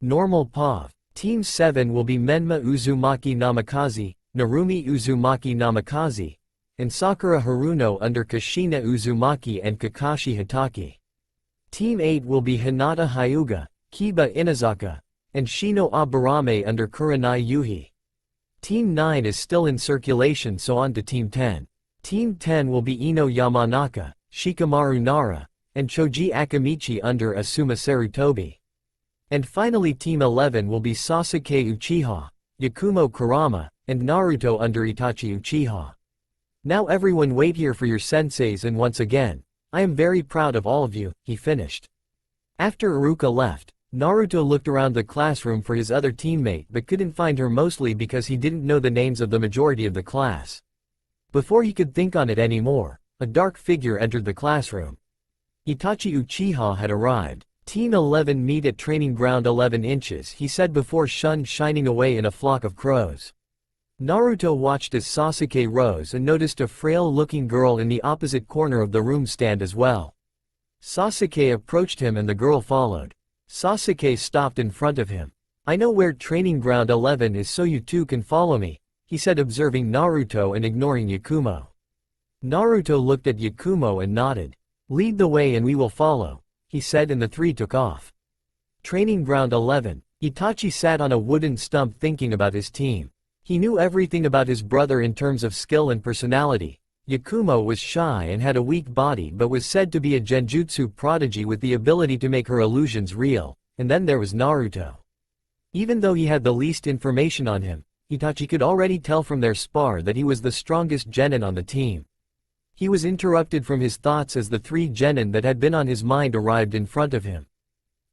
Normal Pav. Team 7 will be Menma Uzumaki Namikaze, Narumi Uzumaki Namikaze, and Sakura Haruno under Kushina Uzumaki and Kakashi Hitaki. Team 8 will be Hinata Hyuga, Kiba Inazaka, and Shino Aburame under Kurenai Yuhi. Team 9 is still in circulation, so on to Team 10. Team 10 will be Ino Yamanaka, Shikamaru Nara, and Choji Akamichi under Asuma Sarutobi. And finally Team 11 will be Sasuke Uchiha, Yakumo Kurama, and Naruto under Itachi Uchiha. Now everyone wait here for your senseis, and once again, I am very proud of all of you," he finished. After Iruka left, Naruto looked around the classroom for his other teammate but couldn't find her, mostly because he didn't know the names of the majority of the class. Before he could think on it anymore, a dark figure entered the classroom. Itachi Uchiha had arrived. "Team 11 meet at training ground 11 inches, he said before shining away in a flock of crows. Naruto watched as Sasuke rose and noticed a frail-looking girl in the opposite corner of the room stand as well. Sasuke approached him and the girl followed. Sasuke stopped in front of him. "I know where training ground 11 is, so you two can follow me," he said, observing Naruto and ignoring Yakumo. Naruto looked at Yakumo and nodded. "Lead the way and we will follow," he said, and the three took off. Training ground 11. Itachi sat on a wooden stump thinking about his team. He knew everything about his brother in terms of skill and personality. Yakumo was shy and had a weak body but was said to be a genjutsu prodigy with the ability to make her illusions real, and then there was Naruto. Even though he had the least information on him, Itachi could already tell from their spar that he was the strongest genin on the team. He was interrupted from his thoughts as the three genin that had been on his mind arrived in front of him.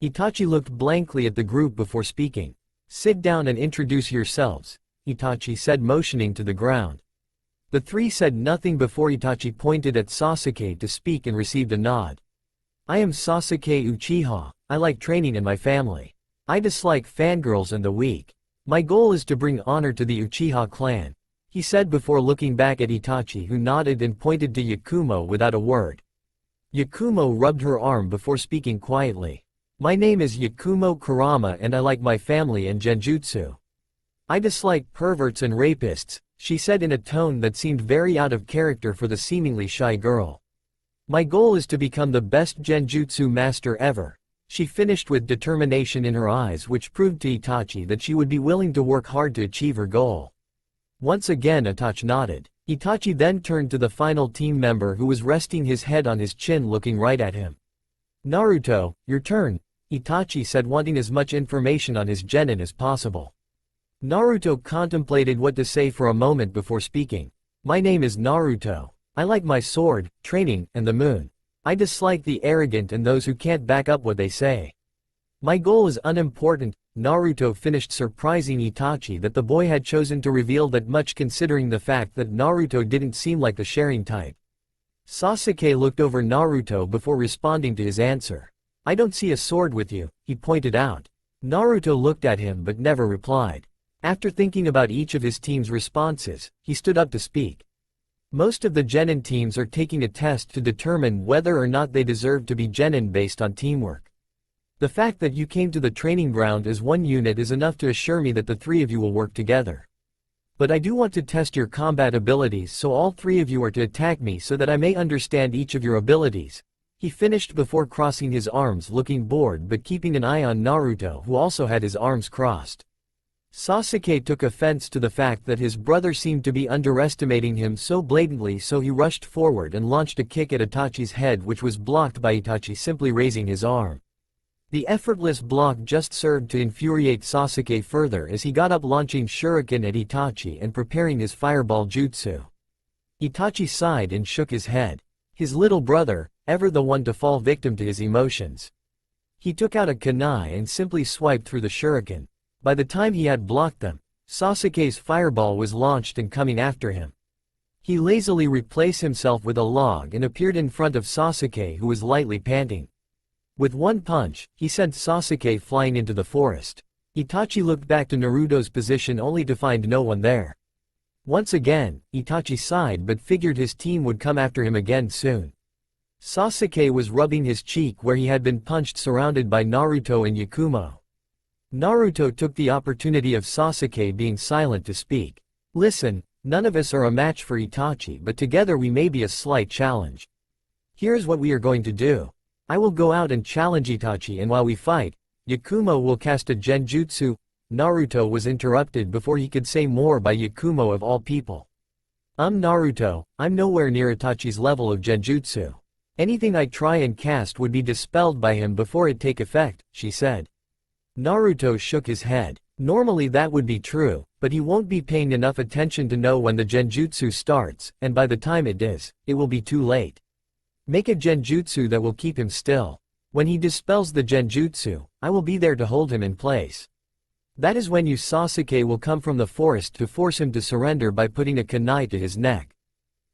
Itachi looked blankly at the group before speaking. "Sit down and introduce yourselves," Itachi said, motioning to the ground. The three said nothing before Itachi pointed at Sasuke to speak and received a nod. "I am Sasuke Uchiha. I like training and my family. I dislike fangirls and the weak. My goal is to bring honor to the Uchiha clan," he said before looking back at Itachi, who nodded and pointed to Yakumo without a word. Yakumo rubbed her arm before speaking quietly. "My name is Yakumo Kurama and I like my family and genjutsu. I dislike perverts and rapists," she said in a tone that seemed very out of character for the seemingly shy girl. "My goal is to become the best genjutsu master ever," she finished with determination in her eyes, which proved to Itachi that she would be willing to work hard to achieve her goal. Once again Itachi nodded. Itachi then turned to the final team member who was resting his head on his chin looking right at him. "Naruto, your turn," Itachi said, wanting as much information on his genin as possible. Naruto contemplated what to say for a moment before speaking. "My name is Naruto. I like my sword, training, and the moon. I dislike the arrogant and those who can't back up what they say. My goal is unimportant," Naruto finished, surprising Itachi that the boy had chosen to reveal that much considering the fact that Naruto didn't seem like the sharing type. Sasuke looked over Naruto before responding to his answer. "I don't see a sword with you," he pointed out. Naruto looked at him but never replied. After thinking about each of his team's responses, he stood up to speak. "Most of the genin teams are taking a test to determine whether or not they deserve to be genin based on teamwork. The fact that you came to the training ground as one unit is enough to assure me that the three of you will work together. But I do want to test your combat abilities, so all three of you are to attack me so that I may understand each of your abilities," he finished before crossing his arms, looking bored but keeping an eye on Naruto, who also had his arms crossed. Sasuke took offense to the fact that his brother seemed to be underestimating him so blatantly, so he rushed forward and launched a kick at Itachi's head, which was blocked by Itachi simply raising his arm. The effortless block just served to infuriate Sasuke further as he got up, launching shuriken at Itachi and preparing his fireball jutsu. Itachi sighed and shook his head. His little brother, ever the one to fall victim to his emotions. He took out a kunai and simply swiped through the shuriken. By the time he had blocked them, Sasuke's fireball was launched and coming after him. He lazily replaced himself with a log and appeared in front of Sasuke, who was lightly panting. With one punch, he sent Sasuke flying into the forest. Itachi looked back to Naruto's position only to find no one there. Once again, Itachi sighed but figured his team would come after him again soon. Sasuke was rubbing his cheek where he had been punched, surrounded by Naruto and Yakumo. Naruto took the opportunity of Sasuke being silent to speak. "Listen, none of us are a match for Itachi, but together we may be a slight challenge. Here's what we are going to do. I will go out and challenge Itachi, and while we fight, Yakumo will cast a genjutsu." Naruto was interrupted before he could say more by Yakumo of all people. Naruto, I'm nowhere near Itachi's level of genjutsu. Anything I try and cast would be dispelled by him before it take effect," she said. Naruto shook his head. Normally that would be true, but he won't be paying enough attention to know when the genjutsu starts, and by the time it is, it will be too late. Make a genjutsu that will keep him still. When he dispels the genjutsu, I will be there to hold him in place. That is when you Sasuke will come from the forest to force him to surrender by putting a kunai to his neck.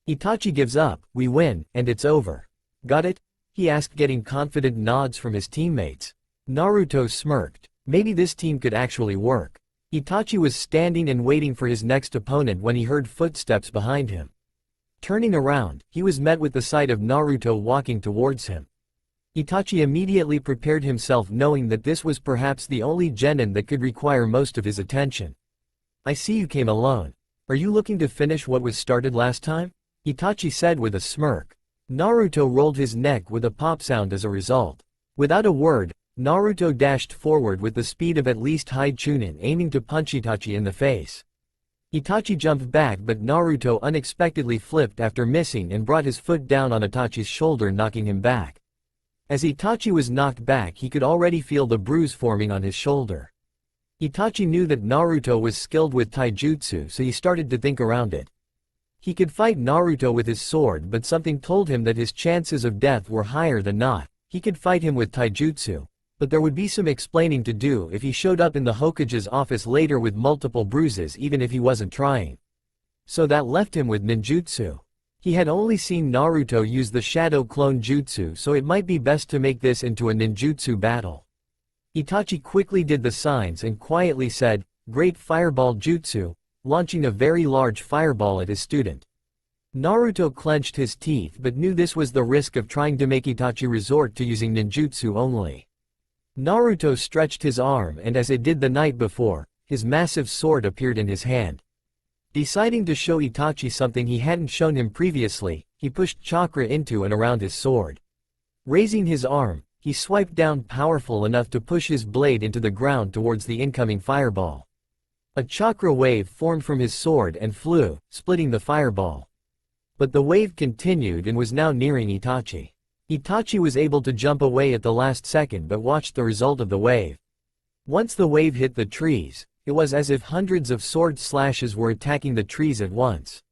Itachi gives up, we win, and it's over. Got it? He asked, getting confident nods from his teammates. Naruto smirked. Maybe this team could actually work. Itachi was standing and waiting for his next opponent when he heard footsteps behind him. Turning around, he was met with the sight of Naruto walking towards him. Itachi immediately prepared himself, knowing that this was perhaps the only genin that could require most of his attention. "I see you came alone. Are you looking to finish what was started last time?" Itachi said with a smirk. Naruto rolled his neck with a pop sound as a result. Without a word, Naruto dashed forward with the speed of at least high Chunin, aiming to punch Itachi in the face. Itachi jumped back but Naruto unexpectedly flipped after missing and brought his foot down on Itachi's shoulder, knocking him back. As Itachi was knocked back, he could already feel the bruise forming on his shoulder. Itachi knew that Naruto was skilled with taijutsu, so he started to think around it. He could fight Naruto with his sword, but something told him that his chances of death were higher than not. He could fight him with taijutsu, but there would be some explaining to do if he showed up in the Hokage's office later with multiple bruises, even if he wasn't trying. So that left him with ninjutsu. He had only seen Naruto use the shadow clone jutsu, so it might be best to make this into a ninjutsu battle. Itachi quickly did the signs and quietly said, "Great Fireball Jutsu," launching a very large fireball at his student. Naruto clenched his teeth but knew this was the risk of trying to make Itachi resort to using ninjutsu only. Naruto stretched his arm, and as it did the night before, his massive sword appeared in his hand. Deciding to show Itachi something he hadn't shown him previously, he pushed chakra into and around his sword. Raising his arm, he swiped down powerful enough to push his blade into the ground towards the incoming fireball. A chakra wave formed from his sword and flew, splitting the fireball. But the wave continued and was now nearing Itachi. Itachi was able to jump away at the last second but watched the result of the wave. Once the wave hit the trees, it was as if hundreds of sword slashes were attacking the trees at once.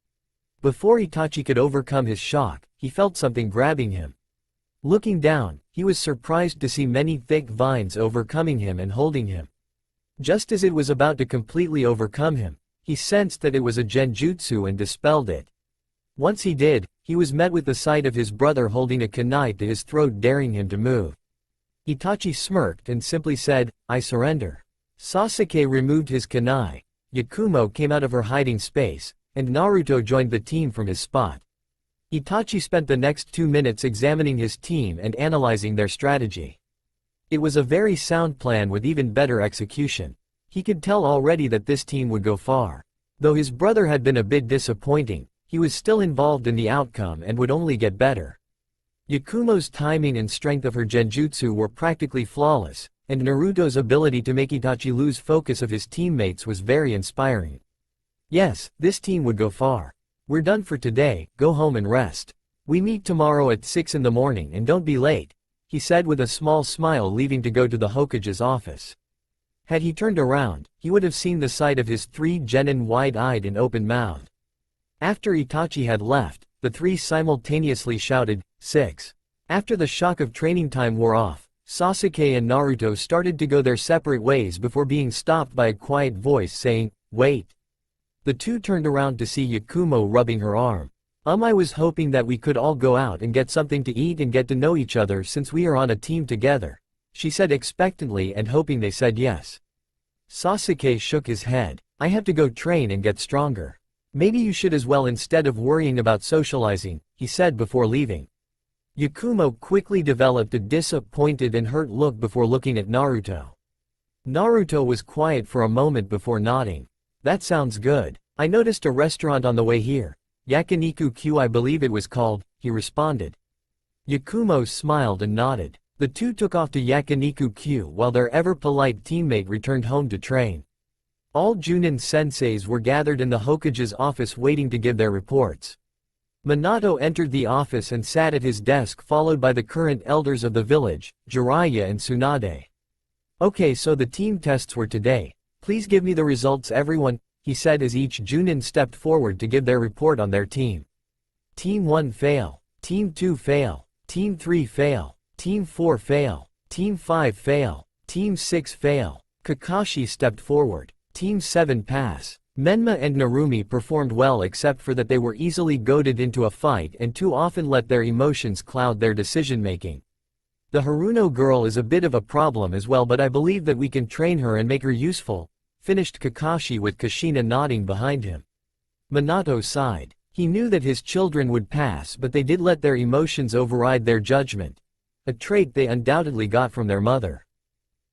Before Itachi could overcome his shock, he felt something grabbing him. Looking down, he was surprised to see many thick vines overcoming him and holding him. Just as it was about to completely overcome him, he sensed that it was a genjutsu and dispelled it. Once he did, he was met with the sight of his brother holding a kunai to his throat, daring him to move. Itachi smirked and simply said, "I surrender." Sasuke removed his kunai, Yakumo came out of her hiding space, and Naruto joined the team from his spot. Itachi spent the next 2 minutes examining his team and analyzing their strategy. It was a very sound plan with even better execution. He could tell already that this team would go far. Though his brother had been a bit disappointing, he was still involved in the outcome and would only get better. Yakumo's timing and strength of her genjutsu were practically flawless, and Naruto's ability to make Itachi lose focus of his teammates was very inspiring. Yes, this team would go far. We're done for today, go home and rest. We meet tomorrow at 6 in the morning and don't be late, he said with a small smile, leaving to go to the Hokage's office. Had he turned around, he would have seen the sight of his 3 genin wide-eyed and open-mouthed. After Itachi had left, the 3 simultaneously shouted, "6." After the shock of training time wore off, Sasuke and Naruto started to go their separate ways before being stopped by a quiet voice saying, "Wait." The two turned around to see Yakumo rubbing her arm. I was hoping that we could all go out and get something to eat and get to know each other since we are on a team together," she said expectantly and hoping they said yes. Sasuke shook his head. "I have to go train and get stronger. Maybe you should as well instead of worrying about socializing," he said before leaving. Yakumo quickly developed a disappointed and hurt look before looking at Naruto. Naruto was quiet for a moment before nodding. "That sounds good. I noticed a restaurant on the way here. Yakiniku Q I believe it was called," he responded. Yakumo smiled and nodded. The two took off to Yakiniku Q while their ever-polite teammate returned home to train. All Junin senseis were gathered in the Hokage's office waiting to give their reports. Minato entered the office and sat at his desk, followed by the current elders of the village, Jiraiya and Tsunade. "Okay, so the team tests were today. Please give me the results everyone," he said as each Junin stepped forward to give their report on their team. Team 1 fail, Team 2 fail, Team 3 fail, Team 4 fail, Team 5 fail, Team 6 fail. Kakashi stepped forward. Team 7 pass. Menma and Narumi performed well except for that they were easily goaded into a fight and too often let their emotions cloud their decision-making. The Haruno girl is a bit of a problem as well, but I believe that we can train her and make her useful," finished Kakashi with Kushina nodding behind him. Minato sighed. He knew that his children would pass, but they did let their emotions override their judgment. A trait they undoubtedly got from their mother.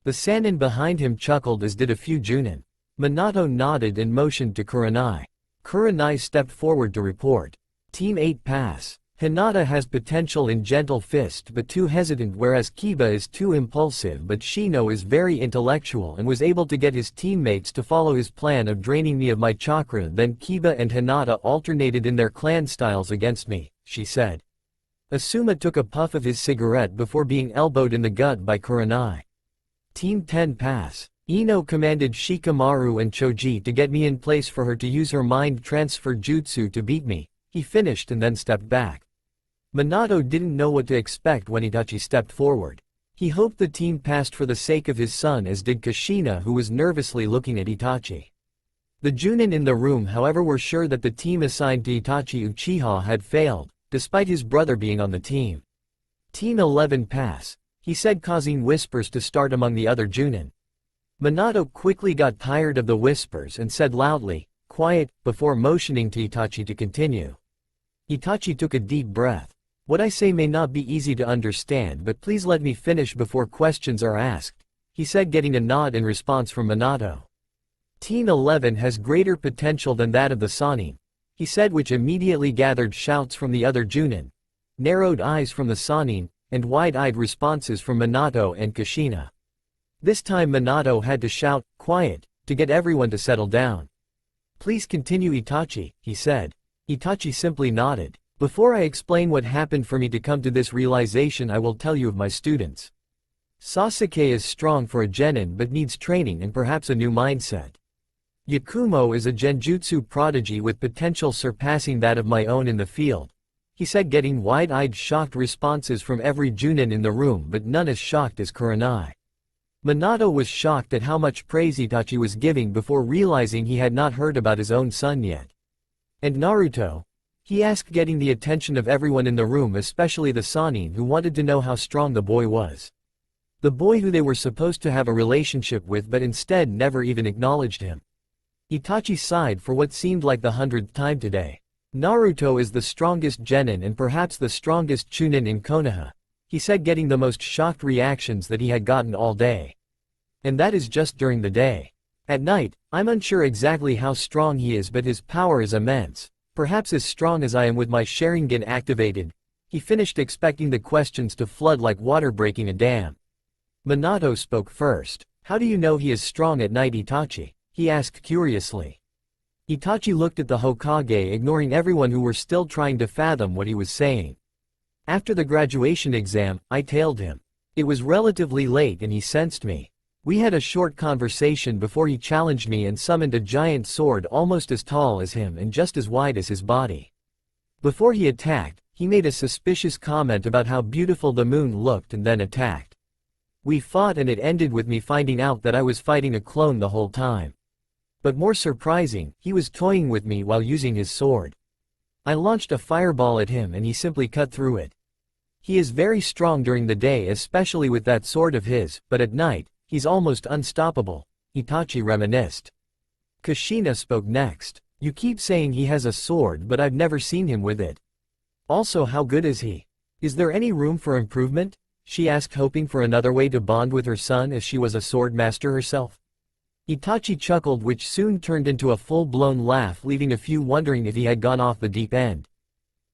The Sannin behind him chuckled, as did a few Junin. Minato nodded and motioned to Kurenai. Kurenai stepped forward to report. Team 8 pass. Hinata has potential in gentle fist but too hesitant, whereas Kiba is too impulsive, but Shino is very intellectual and was able to get his teammates to follow his plan of draining me of my chakra. Then Kiba and Hinata alternated in their clan styles against me, she said. Asuma took a puff of his cigarette before being elbowed in the gut by Kurenai. Team 10 pass. Ino commanded Shikamaru and Choji to get me in place for her to use her mind transfer jutsu to beat me. He finished and then stepped back. Minato didn't know what to expect when Itachi stepped forward. He hoped the team passed for the sake of his son, as did Kushina, who was nervously looking at Itachi. The Junin in the room, however, were sure that the team assigned to Itachi Uchiha had failed, despite his brother being on the team. Team 11 pass, he said, causing whispers to start among the other Junin. Minato quickly got tired of the whispers and said loudly, "Quiet," before motioning to Itachi to continue. Itachi took a deep breath. "What I say may not be easy to understand, but please let me finish before questions are asked," he said, getting a nod in response from Minato. Team 11 has greater potential than that of the Sannin, he said, which immediately gathered shouts from the other Junin, narrowed eyes from the Sannin, and wide-eyed responses from Minato and Kushina. This time Minato had to shout, "Quiet," to get everyone to settle down. "Please continue, Itachi," he said. Itachi simply nodded. "Before I explain what happened for me to come to this realization, I will tell you of my students. Sasuke is strong for a genin but needs training and perhaps a new mindset. Yakumo is a genjutsu prodigy with potential surpassing that of my own in the field," he said, getting wide-eyed shocked responses from every Junin in the room, but none as shocked as Kurenai. Minato was shocked at how much praise Itachi was giving before realizing he had not heard about his own son yet. "And Naruto?" he asked, getting the attention of everyone in the room, especially the Sannin, who wanted to know how strong the boy was. The boy who they were supposed to have a relationship with but instead never even acknowledged him. Itachi sighed for what seemed like the 100th time today. "Naruto is the strongest genin and perhaps the strongest chunin in Konoha," he said, getting the most shocked reactions that he had gotten all day. "And that is just during the day. At night, I'm unsure exactly how strong he is, but his power is immense. Perhaps as strong as I am with my Sharingan activated," he finished, expecting the questions to flood like water breaking a dam. Minato spoke first. "How do you know he is strong at night, Itachi?" he asked curiously. Itachi looked at the Hokage, ignoring everyone who were still trying to fathom what he was saying. "After the graduation exam, I tailed him. It was relatively late and he sensed me. We had a short conversation before he challenged me and summoned a giant sword almost as tall as him and just as wide as his body. Before he attacked, he made a suspicious comment about how beautiful the moon looked and then attacked. We fought and it ended with me finding out that I was fighting a clone the whole time. But more surprising, he was toying with me while using his sword. I launched a fireball at him and he simply cut through it. He is very strong during the day, especially with that sword of his, but at night, he's almost unstoppable," Itachi reminisced. Kushina spoke next. "You keep saying he has a sword, but I've never seen him with it. Also, how good is he? Is there any room for improvement?" she asked, hoping for another way to bond with her son as she was a sword master herself. Itachi chuckled, which soon turned into a full-blown laugh, leaving a few wondering if he had gone off the deep end.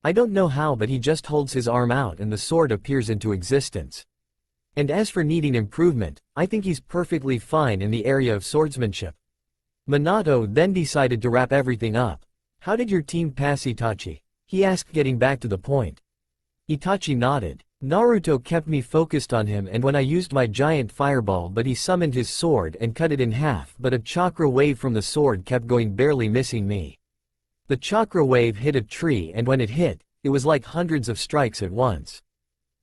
"I don't know how, but he just holds his arm out and the sword appears into existence. And as for needing improvement, I think he's perfectly fine in the area of swordsmanship." Minato then decided to wrap everything up. "How did your team pass, Itachi?" he asked, getting back to the point. Itachi nodded. "Naruto kept me focused on him, and when I used my giant fireball, but he summoned his sword and cut it in half, but a chakra wave from the sword kept going, barely missing me. The chakra wave hit a tree, and when it hit, it was like hundreds of strikes at once.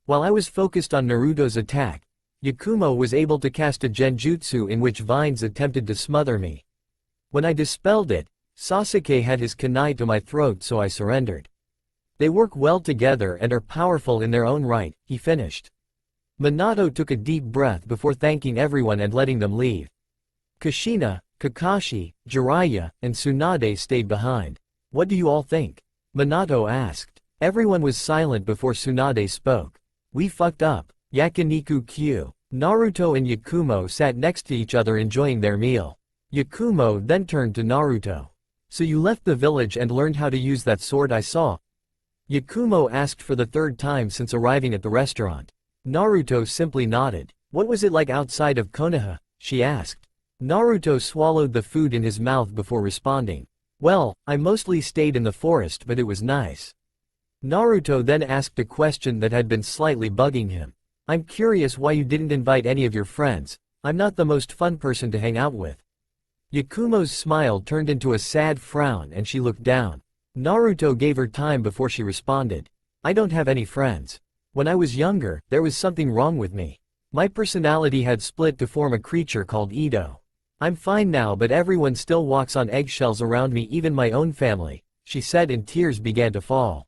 While I was focused on Naruto's attack, Yakumo was able to cast a genjutsu in which vines attempted to smother me. When I dispelled it, Sasuke had his kunai to my throat, so I surrendered. They work well together and are powerful in their own right," he finished. Minato took a deep breath before thanking everyone and letting them leave. Kushina, Kakashi, Jiraiya, and Tsunade stayed behind. "What do you all think?" Minato asked. Everyone was silent before Tsunade spoke. "We fucked up. Yakiniku Q." Naruto and Yakumo sat next to each other enjoying their meal. Yakumo then turned to Naruto. "So you left the village and learned how to use that sword I saw?" Yakumo asked for the third time since arriving at the restaurant. Naruto simply nodded. What was it like outside of Konoha? She asked. Naruto swallowed the food in his mouth before responding. Well, I mostly stayed in the forest but it was nice. Naruto then asked a question that had been slightly bugging him. I'm curious why you didn't invite any of your friends. I'm not the most fun person to hang out with. Yakumo's smile turned into a sad frown and she looked down. Naruto gave her time before she responded. I don't have any friends. When I was younger, there was something wrong with me. My personality had split to form a creature called Ito. I'm fine now but everyone still walks on eggshells around me, even my own family, she said, and tears began to fall.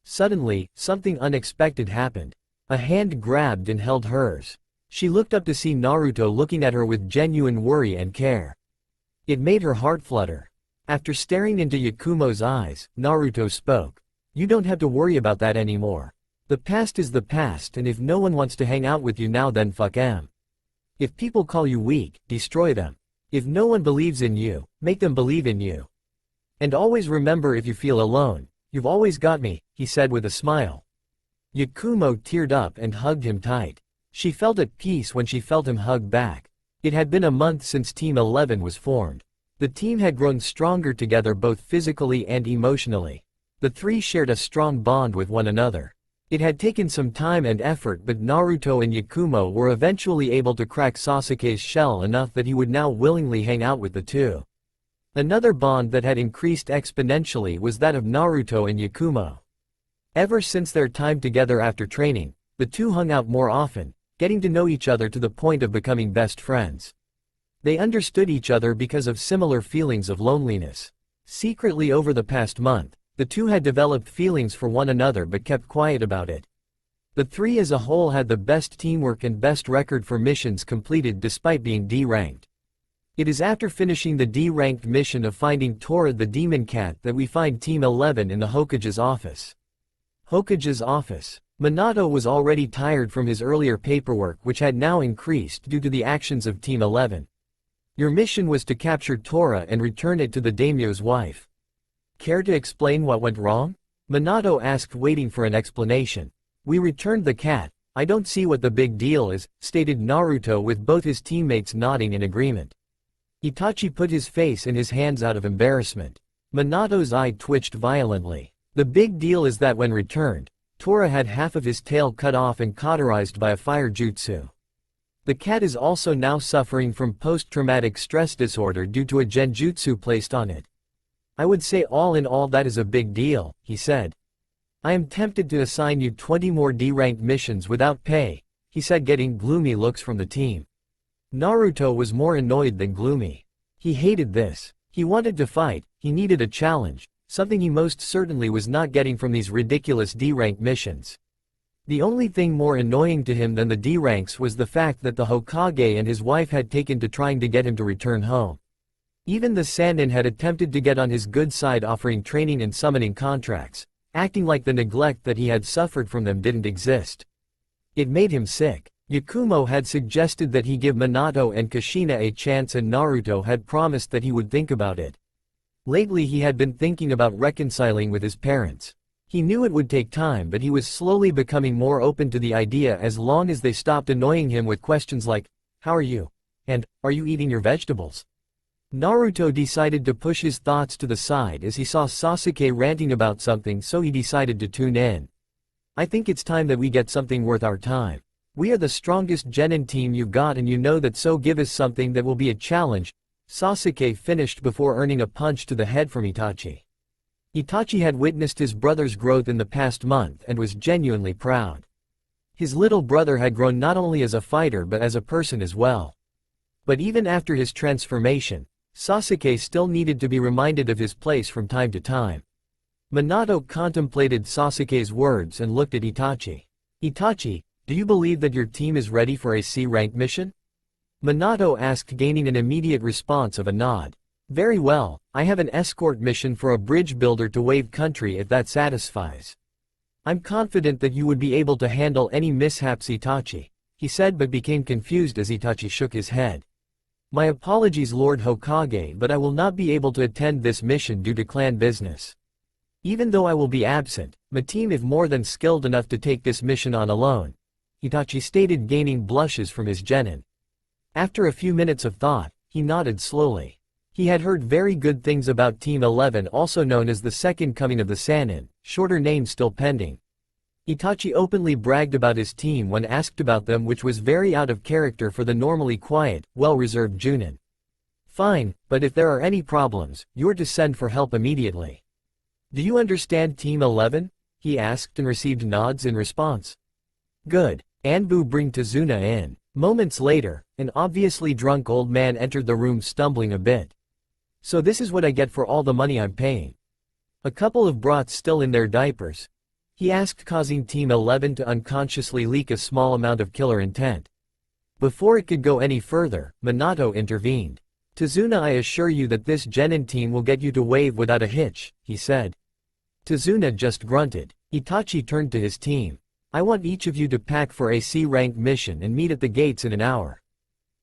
Suddenly, something unexpected happened. A hand grabbed and held hers. She looked up to see Naruto looking at her with genuine worry and care. It made her heart flutter. After staring into Yakumo's eyes, Naruto spoke. You don't have to worry about that anymore. The past is the past, and if no one wants to hang out with you now, then fuck 'em. If people call you weak, destroy them. If no one believes in you, make them believe in you. And always remember, if you feel alone, you've always got me, he said with a smile. Yakumo teared up and hugged him tight. She felt at peace when she felt him hug back. It had been a month since Team 11 was formed. The team had grown stronger together both physically and emotionally. The three shared a strong bond with one another. It had taken some time and effort, but Naruto and Yakumo were eventually able to crack Sasuke's shell enough that he would now willingly hang out with the two. Another bond that had increased exponentially was that of Naruto and Yakumo. Ever since their time together after training, the two hung out more often, getting to know each other to the point of becoming best friends. They understood each other because of similar feelings of loneliness. Secretly over the past month, the two had developed feelings for one another but kept quiet about it. The three as a whole had the best teamwork and best record for missions completed despite being D-ranked. It is after finishing the D-ranked mission of finding Tora the demon cat that we find Team 11 in the Hokage's office. Hokage's office. Minato was already tired from his earlier paperwork, which had now increased due to the actions of Team 11. Your mission was to capture Tora and return it to the daimyo's wife. Care to explain what went wrong? Minato asked, waiting for an explanation. We returned the cat. I don't see what the big deal is, stated Naruto, with both his teammates nodding in agreement. Itachi put his face in his hands out of embarrassment. Minato's eye twitched violently. The big deal is that when returned, Tora had half of his tail cut off and cauterized by a fire jutsu. The cat is also now suffering from post-traumatic stress disorder due to a genjutsu placed on it. I would say all in all that is a big deal, he said. I am tempted to assign you 20 more D-ranked missions without pay, he said, getting gloomy looks from the team. Naruto was more annoyed than gloomy. He hated this. He wanted to fight, he needed a challenge, something he most certainly was not getting from these ridiculous D-rank missions. The only thing more annoying to him than the D-ranks was the fact that the Hokage and his wife had taken to trying to get him to return home. Even the Sannin had attempted to get on his good side, offering training and summoning contracts, acting like the neglect that he had suffered from them didn't exist. It made him sick. Yakumo had suggested that he give Minato and Kushina a chance, and Naruto had promised that he would think about it. Lately he had been thinking about reconciling with his parents. He knew it would take time, but he was slowly becoming more open to the idea as long as they stopped annoying him with questions like, "How are you?" and "Are you eating your vegetables?" Naruto decided to push his thoughts to the side as he saw Sasuke ranting about something, so he decided to tune in. I think it's time that we get something worth our time. We are the strongest genin team you've got, and you know that, so give us something that will be a challenge, Sasuke finished before earning a punch to the head from Itachi. Itachi had witnessed his brother's growth in the past month and was genuinely proud. His little brother had grown not only as a fighter but as a person as well. But even after his transformation, Sasuke still needed to be reminded of his place from time to time. Minato contemplated Sasuke's words and looked at Itachi. Itachi, do you believe that your team is ready for a C-rank mission? Minato asked, gaining an immediate response of a nod. Very well, I have an escort mission for a bridge builder to Wave Country if that satisfies. I'm confident that you would be able to handle any mishaps, Itachi, he said, but became confused as Itachi shook his head. My apologies, Lord Hokage, but I will not be able to attend this mission due to clan business. Even though I will be absent, my team is more than skilled enough to take this mission on alone, Itachi stated, gaining blushes from his genin. After a few minutes of thought, he nodded slowly. He had heard very good things about Team 11, also known as the Second Coming of the Sannin, shorter name still pending. Itachi openly bragged about his team when asked about them, which was very out of character for the normally quiet, well-reserved Junin. Fine, but if there are any problems, you're to send for help immediately. Do you understand Team 11? He asked and received nods in response. Good. Anbu, bring Tazuna in. Moments later, an obviously drunk old man entered the room, stumbling a bit. So this is what I get for all the money I'm paying. A couple of brats still in their diapers? He asked, causing Team 11 to unconsciously leak a small amount of killer intent. Before it could go any further, Minato intervened. Tazuna, I assure you that this genin team will get you to wave without a hitch, he said. Tazuna just grunted. Itachi turned to his team. I want each of you to pack for a C-rank mission and meet at the gates in an hour.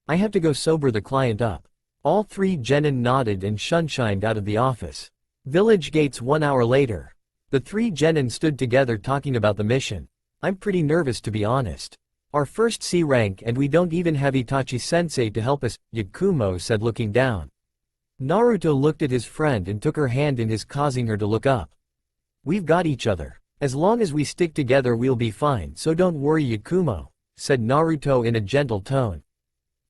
I have to go sober the client up. All three genin nodded and shunshined out of the office. Village gates 1 hour later. The three genin stood together talking about the mission. I'm pretty nervous, to be honest. Our first C rank and we don't even have Itachi-sensei to help us, Yakumo said, looking down. Naruto looked at his friend and took her hand in his, causing her to look up. We've got each other. As long as we stick together we'll be fine, so don't worry, Yakumo, said Naruto in a gentle tone.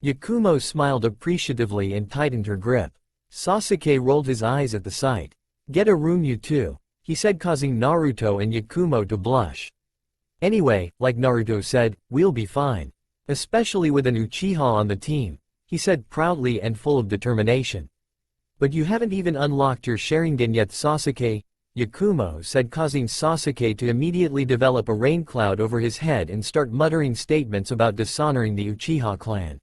Yakumo smiled appreciatively and tightened her grip. Sasuke rolled his eyes at the sight. Get a room, you two, he said, causing Naruto and Yakumo to blush. Anyway, like Naruto said, we'll be fine. Especially with an Uchiha on the team, he said proudly and full of determination. But you haven't even unlocked your Sharingan yet, Sasuke, Yakumo said, causing Sasuke to immediately develop a rain cloud over his head and start muttering statements about dishonoring the Uchiha clan.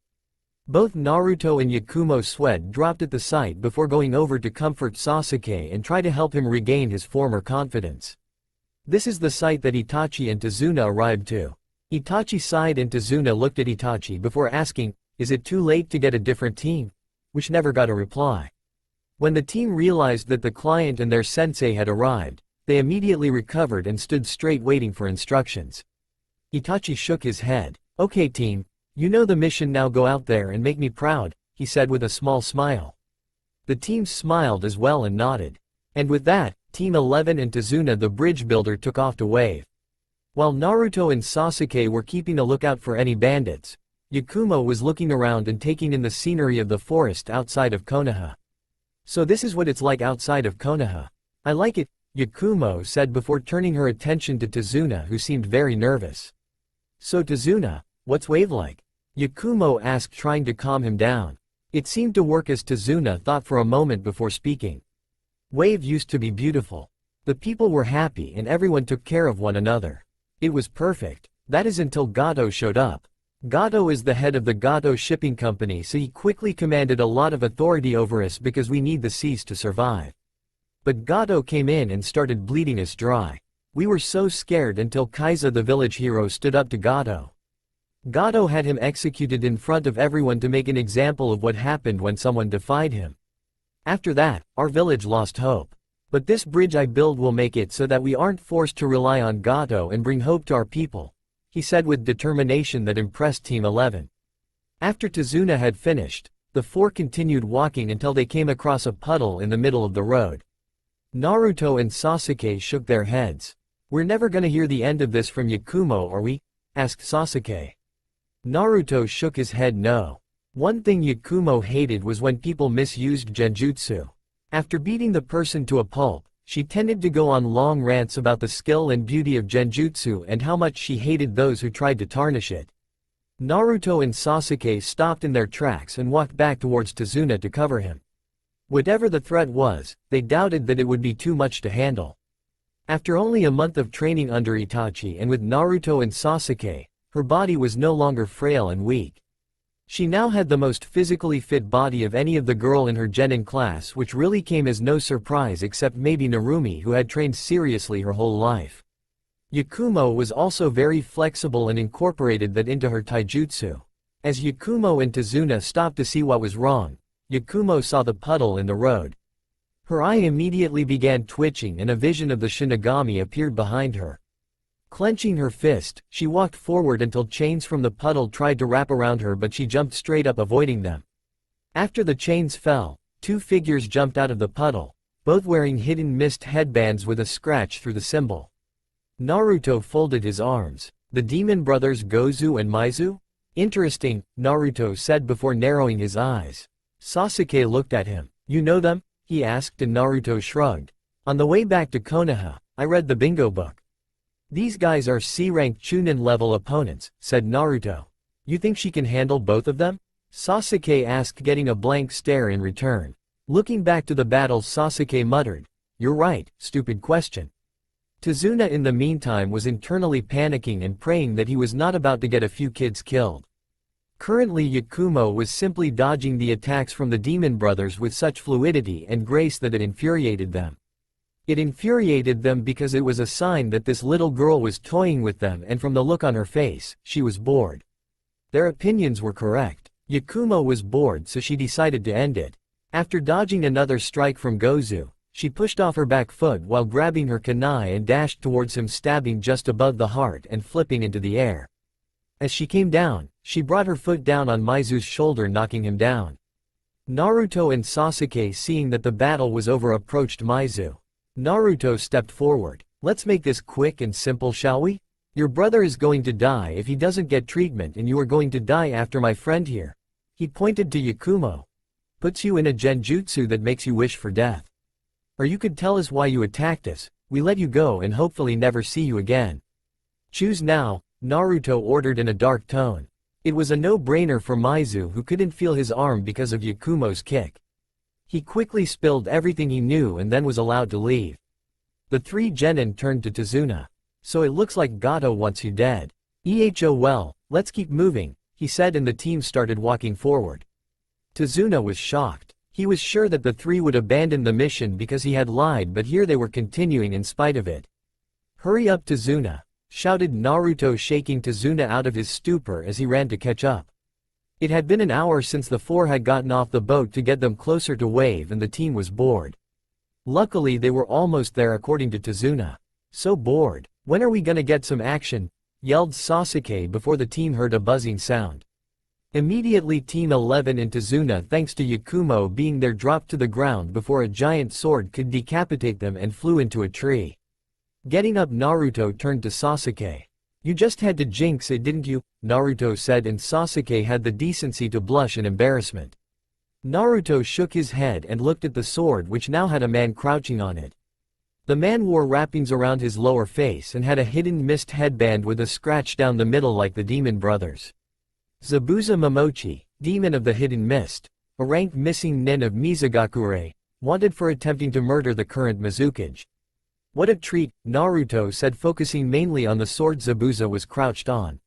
Both Naruto and Yakumo's sweat dropped at the sight before going over to comfort Sasuke and try to help him regain his former confidence. This is the site that Itachi and Tazuna arrived to. Itachi sighed and Tazuna looked at Itachi before asking, is it too late to get a different team? Which never got a reply. When the team realized that the client and their sensei had arrived, they immediately recovered and stood straight waiting for instructions. Itachi shook his head. Okay team, you know the mission, now go out there and make me proud, he said with a small smile. The team smiled as well and nodded. And with that, Team 11 and Tazuna the bridge builder took off to wave. While Naruto and Sasuke were keeping a lookout for any bandits, Yakumo was looking around and taking in the scenery of the forest outside of Konoha. So this is what it's like outside of Konoha. I like it, Yakumo said before turning her attention to Tazuna, who seemed very nervous. So Tazuna, what's wave like? Yakumo asked, trying to calm him down. It seemed to work as Tazuna thought for a moment before speaking. Wave used to be beautiful. The people were happy and everyone took care of one another. It was perfect. That is until Gato showed up. Gato is the head of the Gato shipping company, so he quickly commanded a lot of authority over us because we need the seas to survive. But Gato came in and started bleeding us dry. We were so scared until Kaiza the village hero stood up to Gato. Gato had him executed in front of everyone to make an example of what happened when someone defied him. After that, our village lost hope. But this bridge I build will make it so that we aren't forced to rely on Gato and bring hope to our people, he said with determination that impressed Team 11. After Tazuna had finished, the four continued walking until they came across a puddle in the middle of the road. Naruto and Sasuke shook their heads. We're never gonna hear the end of this from Yakumo, are we? Asked Sasuke. Naruto shook his head no. One thing Yakumo hated was when people misused genjutsu. After beating the person to a pulp, she tended to go on long rants about the skill and beauty of genjutsu and how much she hated those who tried to tarnish it. Naruto and Sasuke stopped in their tracks and walked back towards Tazuna to cover him. Whatever the threat was, they doubted that it would be too much to handle. After only a month of training under Itachi and with Naruto and Sasuke, her body was no longer frail and weak. She now had the most physically fit body of any of the girl in her genin class, which really came as no surprise except maybe Narumi, who had trained seriously her whole life. Yakumo was also very flexible and incorporated that into her taijutsu. As Yakumo and Tazuna stopped to see what was wrong, Yakumo saw the puddle in the road. Her eye immediately began twitching and a vision of the Shinigami appeared behind her. Clenching her fist, she walked forward until chains from the puddle tried to wrap around her, but she jumped straight up, avoiding them. After the chains fell, two figures jumped out of the puddle, both wearing hidden mist headbands with a scratch through the symbol. Naruto folded his arms. The demon brothers Gozu and Maizu? Interesting, Naruto said before narrowing his eyes. Sasuke looked at him. You know them? He asked, and Naruto shrugged. On the way back to Konoha, I read the bingo book. These guys are C-rank Chunin level opponents, said Naruto. You think she can handle both of them? Sasuke asked, getting a blank stare in return. Looking back to the battle, Sasuke muttered, "You're right, stupid question." Tazuna in the meantime was internally panicking and praying that he was not about to get a few kids killed. Currently Yakumo was simply dodging the attacks from the demon brothers with such fluidity and grace that it infuriated them. It infuriated them because it was a sign that this little girl was toying with them, and from the look on her face, she was bored. Their opinions were correct. Yakumo was bored, so she decided to end it. After dodging another strike from Gozu, she pushed off her back foot while grabbing her kunai and dashed towards him, stabbing just above the heart and flipping into the air. As she came down, she brought her foot down on Maizu's shoulder, knocking him down. Naruto and Sasuke, seeing that the battle was over, approached Maizu. Naruto stepped forward. Let's make this quick and simple, shall we? Your brother is going to die if he doesn't get treatment, and you are going to die after my friend here. He pointed to Yakumo. Puts you in a genjutsu that makes you wish for death. Or you could tell us why you attacked us, we let you go and hopefully never see you again. Choose now, Naruto ordered in a dark tone. It was a no-brainer for Maizu, who couldn't feel his arm because of Yakumo's kick. He quickly spilled everything he knew and then was allowed to leave. The three genin turned to Tazuna. So it looks like Gato wants you dead. Well, let's keep moving, he said, and the team started walking forward. Tazuna was shocked. He was sure that the three would abandon the mission because he had lied, but here they were continuing in spite of it. Hurry up, Tazuna, shouted Naruto, shaking Tazuna out of his stupor as he ran to catch up. It had been an hour since the four had gotten off the boat to get them closer to Wave, and the team was bored. Luckily they were almost there, according to Tazuna. So bored. When are we gonna get some action? Yelled Sasuke before the team heard a buzzing sound. Immediately Team 11 and Tazuna, thanks to Yakumo being there, dropped to the ground before a giant sword could decapitate them and flew into a tree. Getting up, Naruto turned to Sasuke. You just had to jinx it, didn't you? Naruto said, and Sasuke had the decency to blush in embarrassment. Naruto shook his head and looked at the sword, which now had a man crouching on it. The man wore wrappings around his lower face and had a hidden mist headband with a scratch down the middle like the demon brothers. Zabuza Momochi, demon of the hidden mist, a rank missing nin of Mizugakure, wanted for attempting to murder the current Mizukage. What a treat, Naruto said, focusing mainly on the sword Zabuza was crouched on.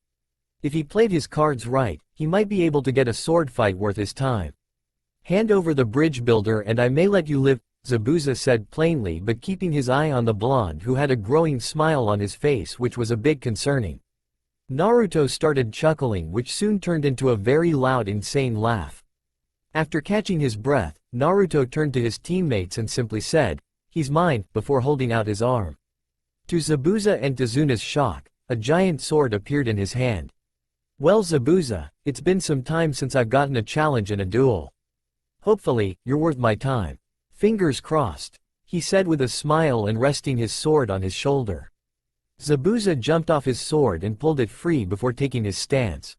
If he played his cards right, he might be able to get a sword fight worth his time. Hand over the bridge builder and I may let you live, Zabuza said plainly, but keeping his eye on the blonde, who had a growing smile on his face, which was a bit concerning. Naruto started chuckling, which soon turned into a very loud, insane laugh. After catching his breath, Naruto turned to his teammates and simply said, "He's mine," before holding out his arm. To Zabuza and Tazuna's shock, a giant sword appeared in his hand. Well, Zabuza, it's been some time since I've gotten a challenge in a duel. Hopefully, you're worth my time. Fingers crossed, he said with a smile and resting his sword on his shoulder. Zabuza jumped off his sword and pulled it free before taking his stance.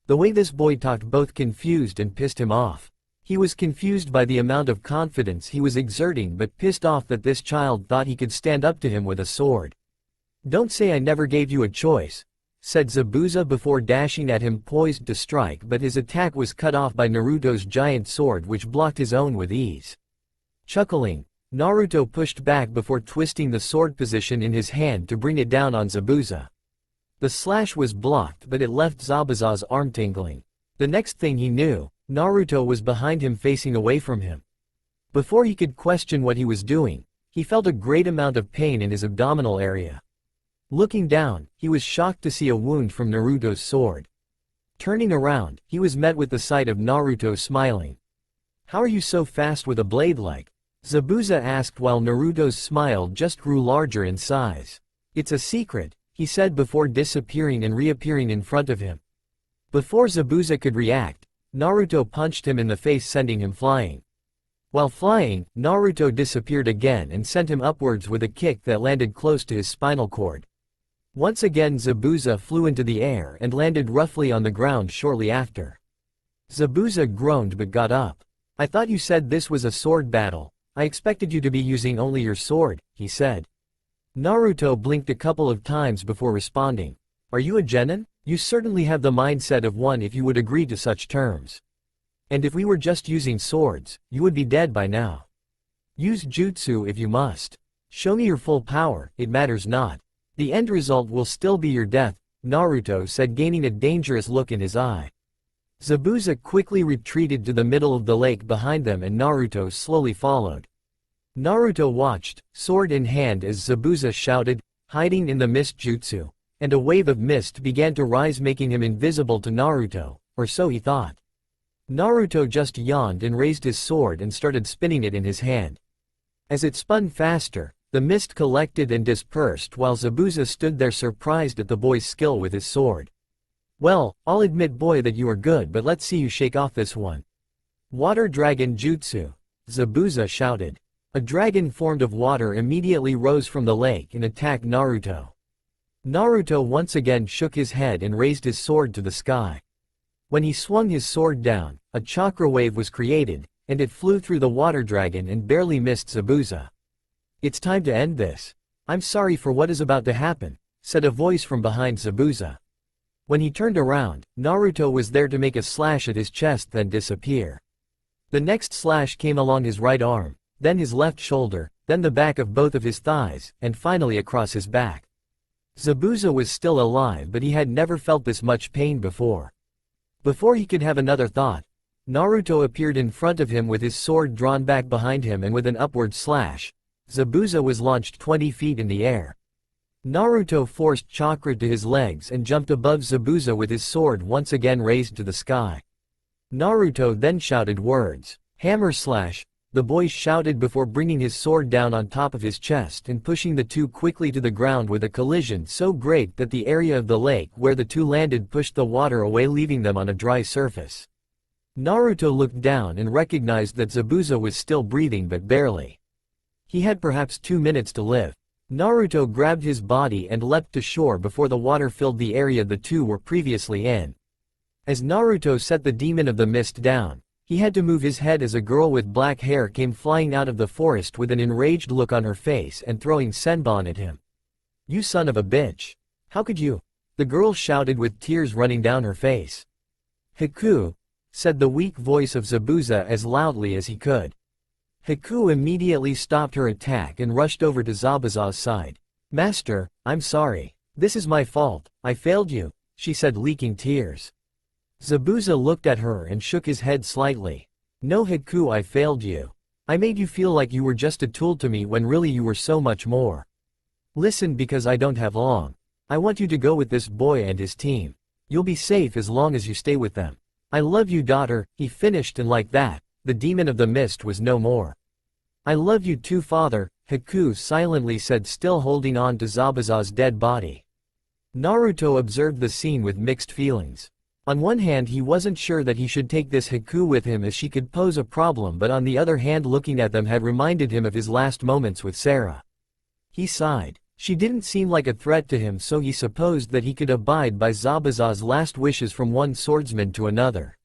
The way this boy talked both confused and pissed him off. He was confused by the amount of confidence he was exerting, but pissed off that this child thought he could stand up to him with a sword. Don't say I never gave you a choice, said Zabuza before dashing at him, poised to strike, but his attack was cut off by Naruto's giant sword, which blocked his own with ease. Chuckling, Naruto pushed back before twisting the sword position in his hand to bring it down on Zabuza. The slash was blocked, but it left Zabuza's arm tingling. The next thing he knew, Naruto was behind him, facing away from him. Before he could question what he was doing, he felt a great amount of pain in his abdominal area. Looking down, he was shocked to see a wound from Naruto's sword. Turning around, he was met with the sight of Naruto smiling. "How are you so fast with a blade like?" Zabuza asked while Naruto's smile just grew larger in size. It's a secret, he said before disappearing and reappearing in front of him. Before Zabuza could react, Naruto punched him in the face, sending him flying. While flying, Naruto disappeared again and sent him upwards with a kick that landed close to his spinal cord. Once again Zabuza flew into the air and landed roughly on the ground shortly after. Zabuza groaned but got up. I thought you said this was a sword battle. I expected you to be using only your sword, he said. Naruto blinked a couple of times before responding. Are you a genin? You certainly have the mindset of one if you would agree to such terms. And if we were just using swords, you would be dead by now. Use jutsu if you must. Show me your full power, it matters not. The end result will still be your death, Naruto said, gaining a dangerous look in his eye. Zabuza quickly retreated to the middle of the lake behind them and Naruto slowly followed. Naruto watched, sword in hand, as Zabuza shouted, hiding in the mist jutsu, and a wave of mist began to rise, making him invisible to Naruto, or so he thought. Naruto just yawned and raised his sword and started spinning it in his hand. As it spun faster, the mist collected and dispersed while Zabuza stood there surprised at the boy's skill with his sword. Well, I'll admit, boy, that you are good, but let's see you shake off this one. Water Dragon Jutsu, Zabuza shouted. A dragon formed of water immediately rose from the lake and attacked Naruto. Naruto once again shook his head and raised his sword to the sky. When he swung his sword down, a chakra wave was created, and it flew through the water dragon and barely missed Zabuza. It's time to end this. I'm sorry for what is about to happen, said a voice from behind Zabuza. When he turned around, Naruto was there to make a slash at his chest then disappear. The next slash came along his right arm, then his left shoulder, then the back of both of his thighs, and finally across his back. Zabuza was still alive, but he had never felt this much pain before. Before he could have another thought, Naruto appeared in front of him with his sword drawn back behind him, and with an upward slash, Zabuza was launched 20 feet in the air. Naruto forced chakra to his legs and jumped above Zabuza with his sword once again raised to the sky. Naruto then shouted words, "Hammer slash," the boy shouted before bringing his sword down on top of his chest and pushing the two quickly to the ground with a collision so great that the area of the lake where the two landed pushed the water away, leaving them on a dry surface. Naruto looked down and recognized that Zabuza was still breathing, but barely. He had perhaps 2 minutes to live. Naruto grabbed his body and leapt to shore before the water filled the area the two were previously in. As Naruto set the demon of the mist down, he had to move his head as a girl with black hair came flying out of the forest with an enraged look on her face and throwing senbon at him. "You son of a bitch! How could you?" the girl shouted with tears running down her face. "Haku," said the weak voice of Zabuza as loudly as he could. Haku immediately stopped her attack and rushed over to Zabuza's side. "Master, I'm sorry. This is my fault, I failed you," she said, leaking tears. Zabuza looked at her and shook his head slightly. "No Haku, I failed you. I made you feel like you were just a tool to me when really you were so much more. Listen, because I don't have long. I want you to go with this boy and his team. You'll be safe as long as you stay with them. I love you, daughter," he finished, and like that, the demon of the mist was no more. "I love you too, father," Haku silently said, still holding on to Zabuza's dead body. Naruto observed the scene with mixed feelings. On one hand, he wasn't sure that he should take this Haku with him as she could pose a problem, but on the other hand, looking at them had reminded him of his last moments with Sarah. He sighed. She didn't seem like a threat to him, so he supposed that he could abide by Zabuza's last wishes from one swordsman to another.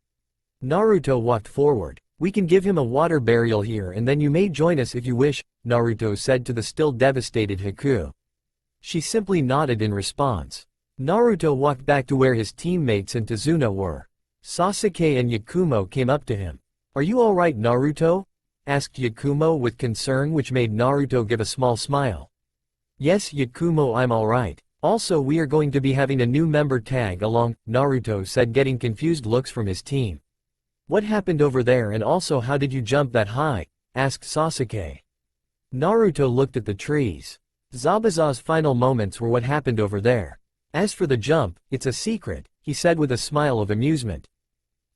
Naruto walked forward. "We can give him a water burial here and then you may join us if you wish," Naruto said to the still devastated Haku. She simply nodded in response. Naruto walked back to where his teammates and Tazuna were. Sasuke and Yakumo came up to him. "Are you alright, Naruto?" asked Yakumo with concern, which made Naruto give a small smile. "Yes, Yakumo, I'm alright. Also, we are going to be having a new member tag along," Naruto said, getting confused looks from his team. "What happened over there, and also how did you jump that high?" asked Sasuke. Naruto looked at the trees. Zabuza's final moments were what happened over there. "As for the jump, it's a secret," he said with a smile of amusement.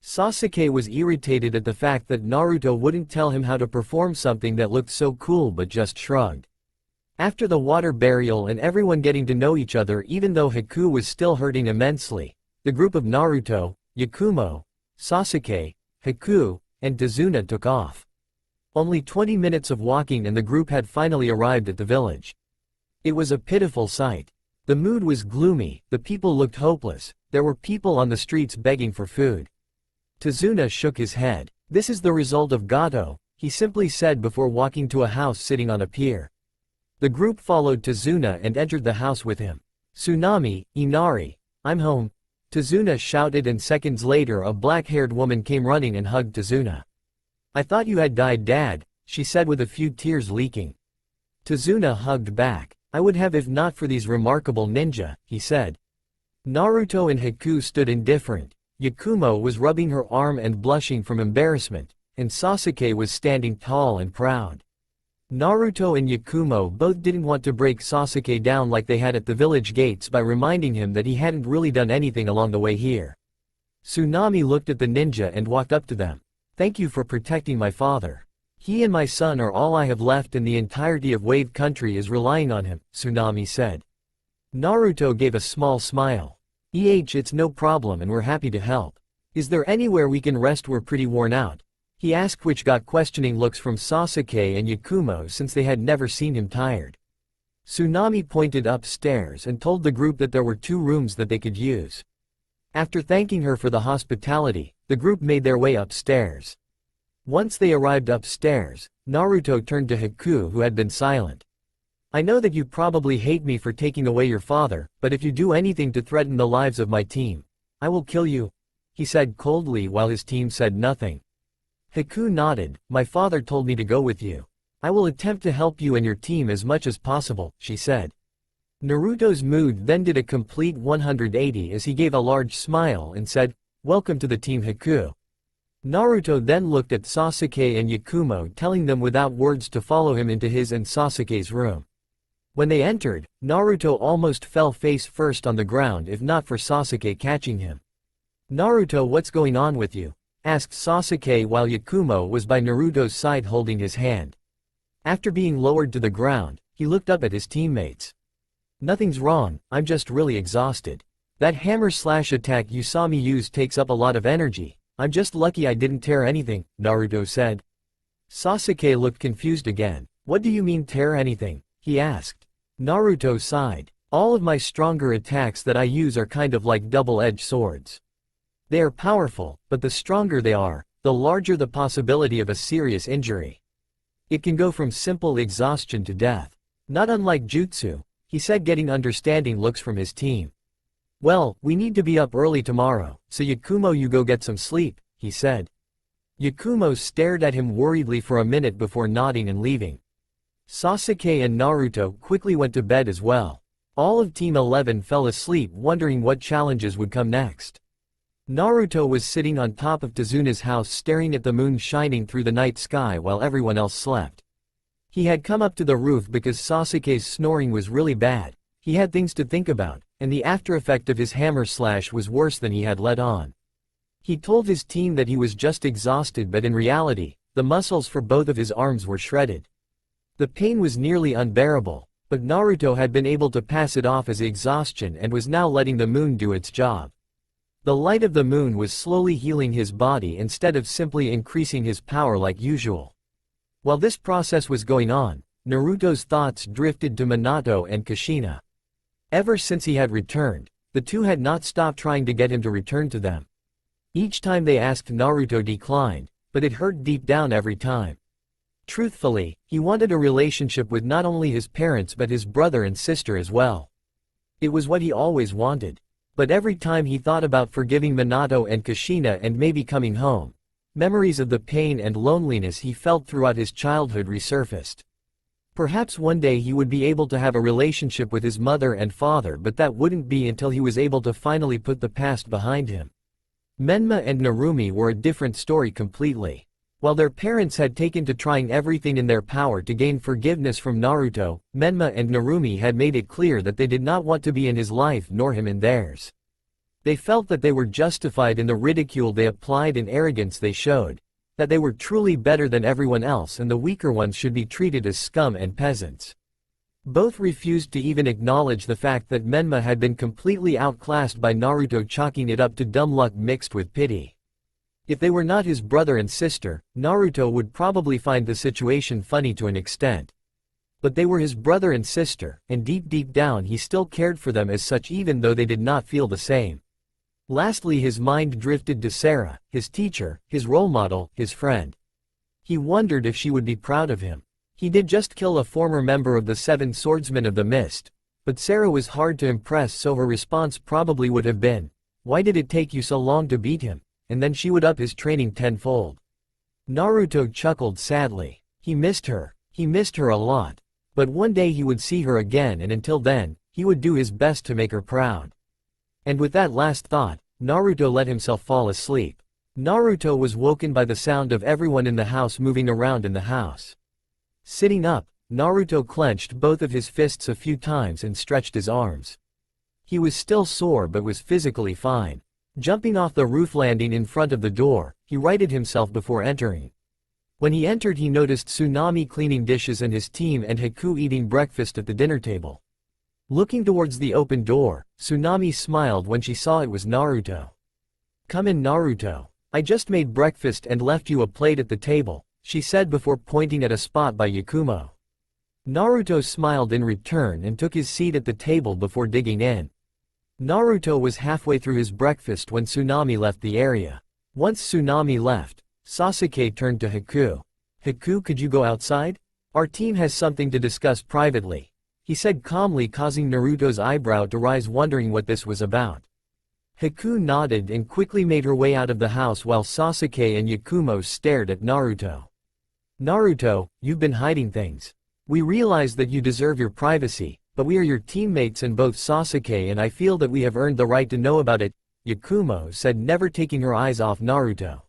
Sasuke was irritated at the fact that Naruto wouldn't tell him how to perform something that looked so cool but just shrugged. After the water burial and everyone getting to know each other even though Haku was still hurting immensely, the group of Naruto, Yakumo, Sasuke, Haku, and Tazuna took off. Only 20 minutes of walking and the group had finally arrived at the village. It was a pitiful sight. The mood was gloomy, the people looked hopeless, there were people on the streets begging for food. Tazuna shook his head. This is the result of Gato, he simply said before walking to a house sitting on a pier. The group followed Tazuna and entered the house with him. Tsunami, Inari, I'm home, Tazuna shouted, and seconds later a black-haired woman came running and hugged Tazuna. I thought you had died, Dad, she said with a few tears leaking. Tazuna hugged back. I would have if not for these remarkable ninja, he said. Naruto and Haku stood indifferent. Yakumo was rubbing her arm and blushing from embarrassment, and Sasuke was standing tall and proud. Naruto and Yakumo both didn't want to break Sasuke down like they had at the village gates by reminding him that he hadn't really done anything along the way here. Tsunami looked at the ninja and walked up to them. Thank you for protecting my father. He and my son are all I have left and the entirety of Wave Country is relying on him, Tsunami said. Naruto gave a small smile. It's no problem and we're happy to help. Is there anywhere we can rest? We're pretty worn out, he asked, which got questioning looks from Sasuke and Yakumo since they had never seen him tired. Tsunami pointed upstairs and told the group that there were 2 rooms that they could use. After thanking her for the hospitality, the group made their way upstairs. Once they arrived upstairs, Naruto turned to Haku, who had been silent. I know that you probably hate me for taking away your father, but if you do anything to threaten the lives of my team, I will kill you, he said coldly while his team said nothing. Haku nodded. My father told me to go with you. I will attempt to help you and your team as much as possible, she said. Naruto's mood then did a complete 180 as he gave a large smile and said, Welcome to the team, Haku. Naruto then looked at Sasuke and Yakumo, telling them without words to follow him into his and Sasuke's room. When they entered, Naruto almost fell face first on the ground if not for Sasuke catching him. Naruto, what's going on with you? Asked Sasuke while Yakumo was by Naruto's side holding his hand. After being lowered to the ground, he looked up at his teammates. Nothing's wrong, I'm just really exhausted. That hammer/slash attack you saw me use takes up a lot of energy. I'm just lucky I didn't tear anything, Naruto said. Sasuke looked confused again. What do you mean tear anything? He asked. Naruto sighed. All of my stronger attacks that I use are kind of like double-edged swords. They are powerful, but the stronger they are, the larger the possibility of a serious injury. It can go from simple exhaustion to death. Not unlike jutsu, he said, getting understanding looks from his team. Well, we need to be up early tomorrow, so Yakumo, you go get some sleep, he said. Yakumo stared at him worriedly for a minute before nodding and leaving. Sasuke and Naruto quickly went to bed as well. All of Team 11 fell asleep wondering what challenges would come next. Naruto was sitting on top of Tazuna's house staring at the moon shining through the night sky while everyone else slept. He had come up to the roof because Sasuke's snoring was really bad. He had things to think about, and the after effect of his hammer/slash was worse than he had let on. He told his team that he was just exhausted, but in reality, the muscles for both of his arms were shredded. The pain was nearly unbearable, but Naruto had been able to pass it off as exhaustion and was now letting the moon do its job. The light of the moon was slowly healing his body instead of simply increasing his power like usual. While this process was going on, Naruto's thoughts drifted to Minato and Kushina. Ever since he had returned, the two had not stopped trying to get him to return to them. Each time they asked, Naruto declined, but it hurt deep down every time. Truthfully, he wanted a relationship with not only his parents but his brother and sister as well. It was what he always wanted. But every time he thought about forgiving Minato and Kushina and maybe coming home, memories of the pain and loneliness he felt throughout his childhood resurfaced. Perhaps one day he would be able to have a relationship with his mother and father, but that wouldn't be until he was able to finally put the past behind him. Menma and Narumi were a different story completely. While their parents had taken to trying everything in their power to gain forgiveness from Naruto, Menma and Narumi had made it clear that they did not want to be in his life nor him in theirs. They felt that they were justified in the ridicule they applied and arrogance they showed, that they were truly better than everyone else and the weaker ones should be treated as scum and peasants. Both refused to even acknowledge the fact that Menma had been completely outclassed by Naruto, chalking it up to dumb luck mixed with pity. If they were not his brother and sister, Naruto would probably find the situation funny to an extent. But they were his brother and sister, and deep down he still cared for them as such even though they did not feel the same. Lastly, his mind drifted to Sarah, his teacher, his role model, his friend. He wondered if she would be proud of him. He did just kill a former member of the 7 Swordsmen of the Mist, but Sarah was hard to impress, so her response probably would have been, "Why did it take you so long to beat him?" And then she would up his training tenfold. Naruto chuckled sadly. He missed her a lot. But one day he would see her again, and until then, he would do his best to make her proud. And with that last thought, Naruto let himself fall asleep. Naruto was woken by the sound of everyone in the house moving around in the house. Sitting up, Naruto clenched both of his fists a few times and stretched his arms. He was still sore but was physically fine. Jumping off the roof landing in front of the door, he righted himself before entering. When he entered, he noticed Tsunami cleaning dishes and his team and Haku eating breakfast at the dinner table. Looking towards the open door, Tsunami smiled when she saw it was Naruto. "Come in, Naruto. I just made breakfast and left you a plate at the table," she said before pointing at a spot by Yakumo. Naruto smiled in return and took his seat at the table before digging in. Naruto was halfway through his breakfast when Tsunami left the area. Once Tsunami left, Sasuke turned to Haku. "Haku, could you go outside? Our team has something to discuss privately," he said calmly, causing Naruto's eyebrow to rise, wondering what this was about. Haku nodded and quickly made her way out of the house while Sasuke and Yakumo stared at Naruto. "Naruto, you've been hiding things. We realize that you deserve your privacy, but we are your teammates and both Sasuke and I feel that we have earned the right to know about it," Yakumo said, never taking her eyes off Naruto.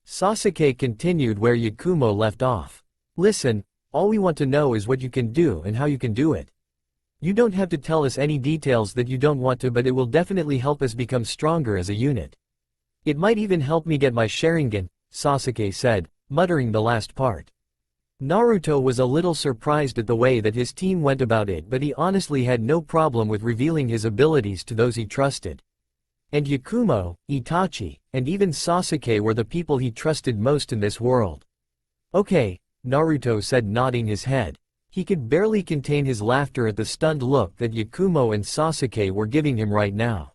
Sasuke continued where Yakumo left off. "Listen, all we want to know is what you can do and how you can do it. You don't have to tell us any details that you don't want to, but it will definitely help us become stronger as a unit. It might even help me get my Sharingan," Sasuke said, muttering the last part. Naruto was a little surprised at the way that his team went about it, but he honestly had no problem with revealing his abilities to those he trusted. And Yakumo, Itachi, and even Sasuke were the people he trusted most in this world. "Okay," Naruto said, nodding his head. He could barely contain his laughter at the stunned look that Yakumo and Sasuke were giving him right now.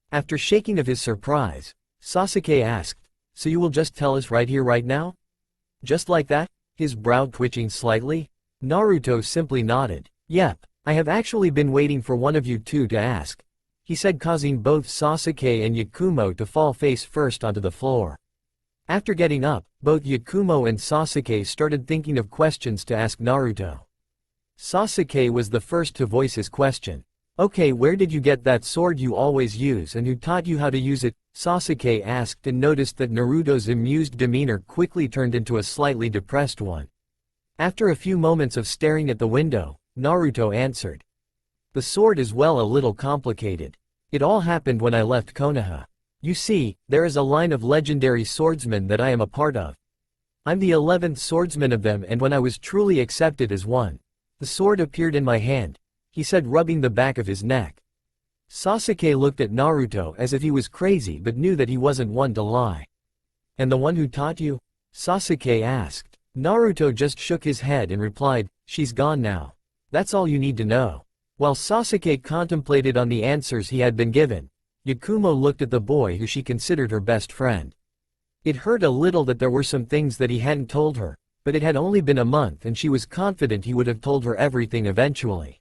After shaking of his surprise, Sasuke asked, "So you will just tell us right here right now? Just like that?" his brow twitching slightly. Naruto simply nodded. "Yep, I have actually been waiting for one of you two to ask," he said, causing both Sasuke and Yakumo to fall face first onto the floor. After getting up, both Yakumo and Sasuke started thinking of questions to ask Naruto. Sasuke was the first to voice his question. "Okay, where did you get that sword you always use and who taught you how to use it?" Sasuke asked, and noticed that Naruto's amused demeanor quickly turned into a slightly depressed one. After a few moments of staring at the window, Naruto answered. "The sword is a little complicated. It all happened when I left Konoha. You see, there is a line of legendary swordsmen that I am a part of. I'm the 11th swordsman of them, and when I was truly accepted as one, the sword appeared in my hand," he said, rubbing the back of his neck. Sasuke looked at Naruto as if he was crazy but knew that he wasn't one to lie. "And the one who taught you?" Sasuke asked. Naruto just shook his head and replied, "She's gone now. That's all you need to know." While Sasuke contemplated on the answers he had been given, Yakumo looked at the boy who she considered her best friend. It hurt a little that there were some things that he hadn't told her, but it had only been a month and she was confident he would have told her everything eventually.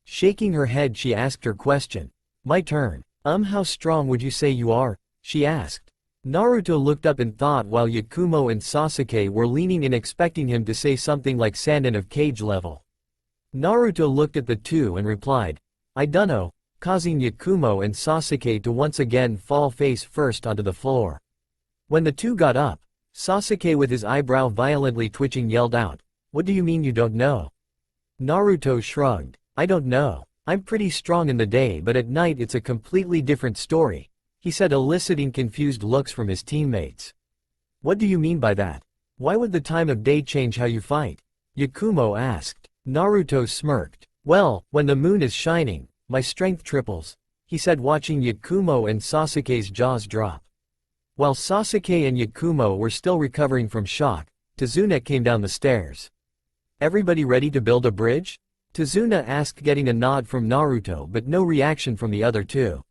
Shaking her head, she asked her question. "My turn. How strong would you say you are?" she asked. Naruto looked up in thought while Yakumo and Sasuke were leaning in, expecting him to say something like Sannin of cage level. Naruto looked at the two and replied, "I dunno," causing Yakumo and Sasuke to once again fall face first onto the floor. When the two got up, Sasuke, with his eyebrow violently twitching, yelled out, "What do you mean you don't know?" Naruto shrugged. "I don't know. I'm pretty strong in the day but at night it's a completely different story, he said, eliciting confused looks from his teammates. What do you mean by that? Why would the time of day change how you fight? Yakumo asked. Naruto smirked. Well, when the moon is shining, my strength triples, he said, watching Yakumo and Sasuke's jaws drop. While Sasuke and Yakumo were still recovering from shock, Tazuna came down the stairs. Everybody ready to build a bridge? Tazuna asked, getting a nod from Naruto but no reaction from the other two.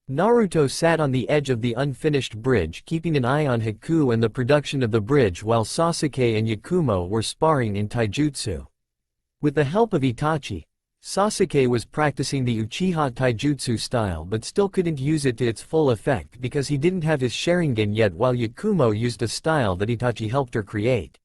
Naruto sat on the edge of the unfinished bridge, keeping an eye on Haku and the production of the bridge while Sasuke and Yakumo were sparring in taijutsu. With the help of Itachi, Sasuke was practicing the Uchiha taijutsu style but still couldn't use it to its full effect because he didn't have his Sharingan yet, while Yakumo used a style that Itachi helped her create.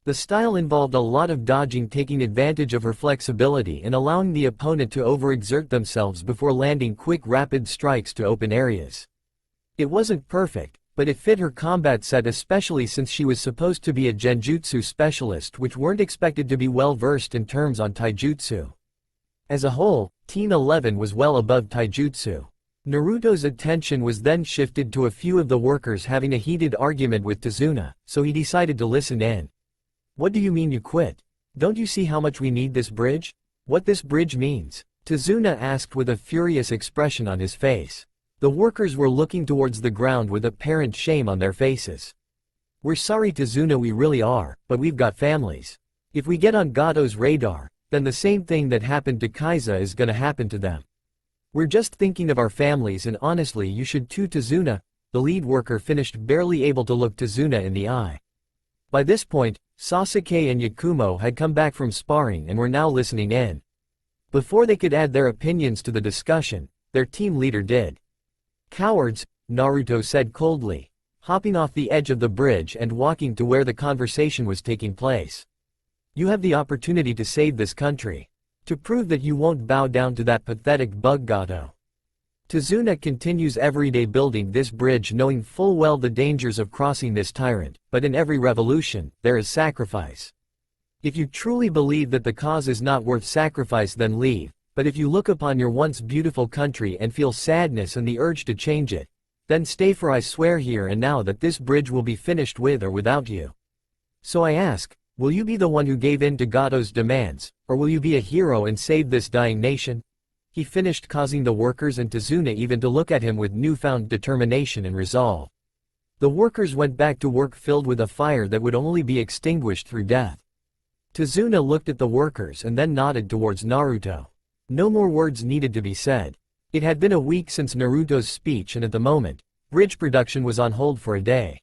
The style involved a lot of dodging, taking advantage of her flexibility and allowing the opponent to overexert themselves before landing quick rapid strikes to open areas. It wasn't perfect, but it fit her combat set, especially since she was supposed to be a genjutsu specialist, which weren't expected to be well versed in terms on taijutsu. As a whole, Team 11 was well above taijutsu. Naruto's attention was then shifted to a few of the workers having a heated argument with Tazuna, so he decided to listen in. What do you mean you quit? Don't you see how much we need this bridge? What this bridge means? Tazuna asked with a furious expression on his face. The workers were looking towards the ground with apparent shame on their faces. We're sorry Tazuna, we really are, but we've got families. If we get on Gato's radar, then the same thing that happened to Kaiza is gonna happen to them. We're just thinking of our families, and honestly you should too, Tazuna, the lead worker finished, barely able to look Tazuna in the eye. By this point, Sasuke and Yakumo had come back from sparring and were now listening in. Before they could add their opinions to the discussion, their team leader did. Cowards, Naruto said coldly, hopping off the edge of the bridge and walking to where the conversation was taking place. You have the opportunity to save this country. To prove that you won't bow down to that pathetic bug Gato. Tazuna continues every day building this bridge, knowing full well the dangers of crossing this tyrant, but in every revolution, there is sacrifice. If you truly believe that the cause is not worth sacrifice, then leave, but if you look upon your once beautiful country and feel sadness and the urge to change it, then stay, for I swear here and now that this bridge will be finished with or without you. So I ask, will you be the one who gave in to Gato's demands, or will you be a hero and save this dying nation? He finished, causing the workers and Tazuna even to look at him with newfound determination and resolve. The workers went back to work filled with a fire that would only be extinguished through death. Tazuna looked at the workers and then nodded towards Naruto. No more words needed to be said. It had been a week since Naruto's speech, and at the moment, bridge production was on hold for a day.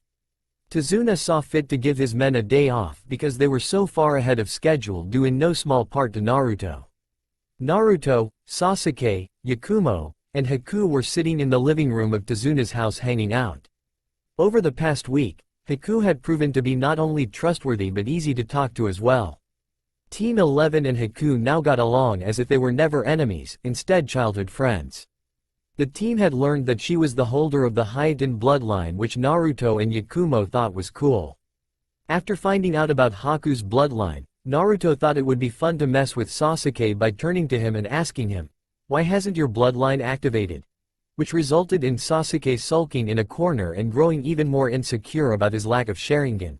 Tazuna saw fit to give his men a day off because they were so far ahead of schedule, due in no small part to Naruto. Naruto, Sasuke, Yakumo, and Haku were sitting in the living room of Tazuna's house hanging out. Over the past week, Haku had proven to be not only trustworthy but easy to talk to as well. Team 11 and Haku now got along as if they were never enemies, instead childhood friends. The team had learned that she was the holder of the Hyutin bloodline, which Naruto and Yakumo thought was cool. After finding out about Haku's bloodline, Naruto thought it would be fun to mess with Sasuke by turning to him and asking him, "Why hasn't your bloodline activated?" Which resulted in Sasuke sulking in a corner and growing even more insecure about his lack of Sharingan.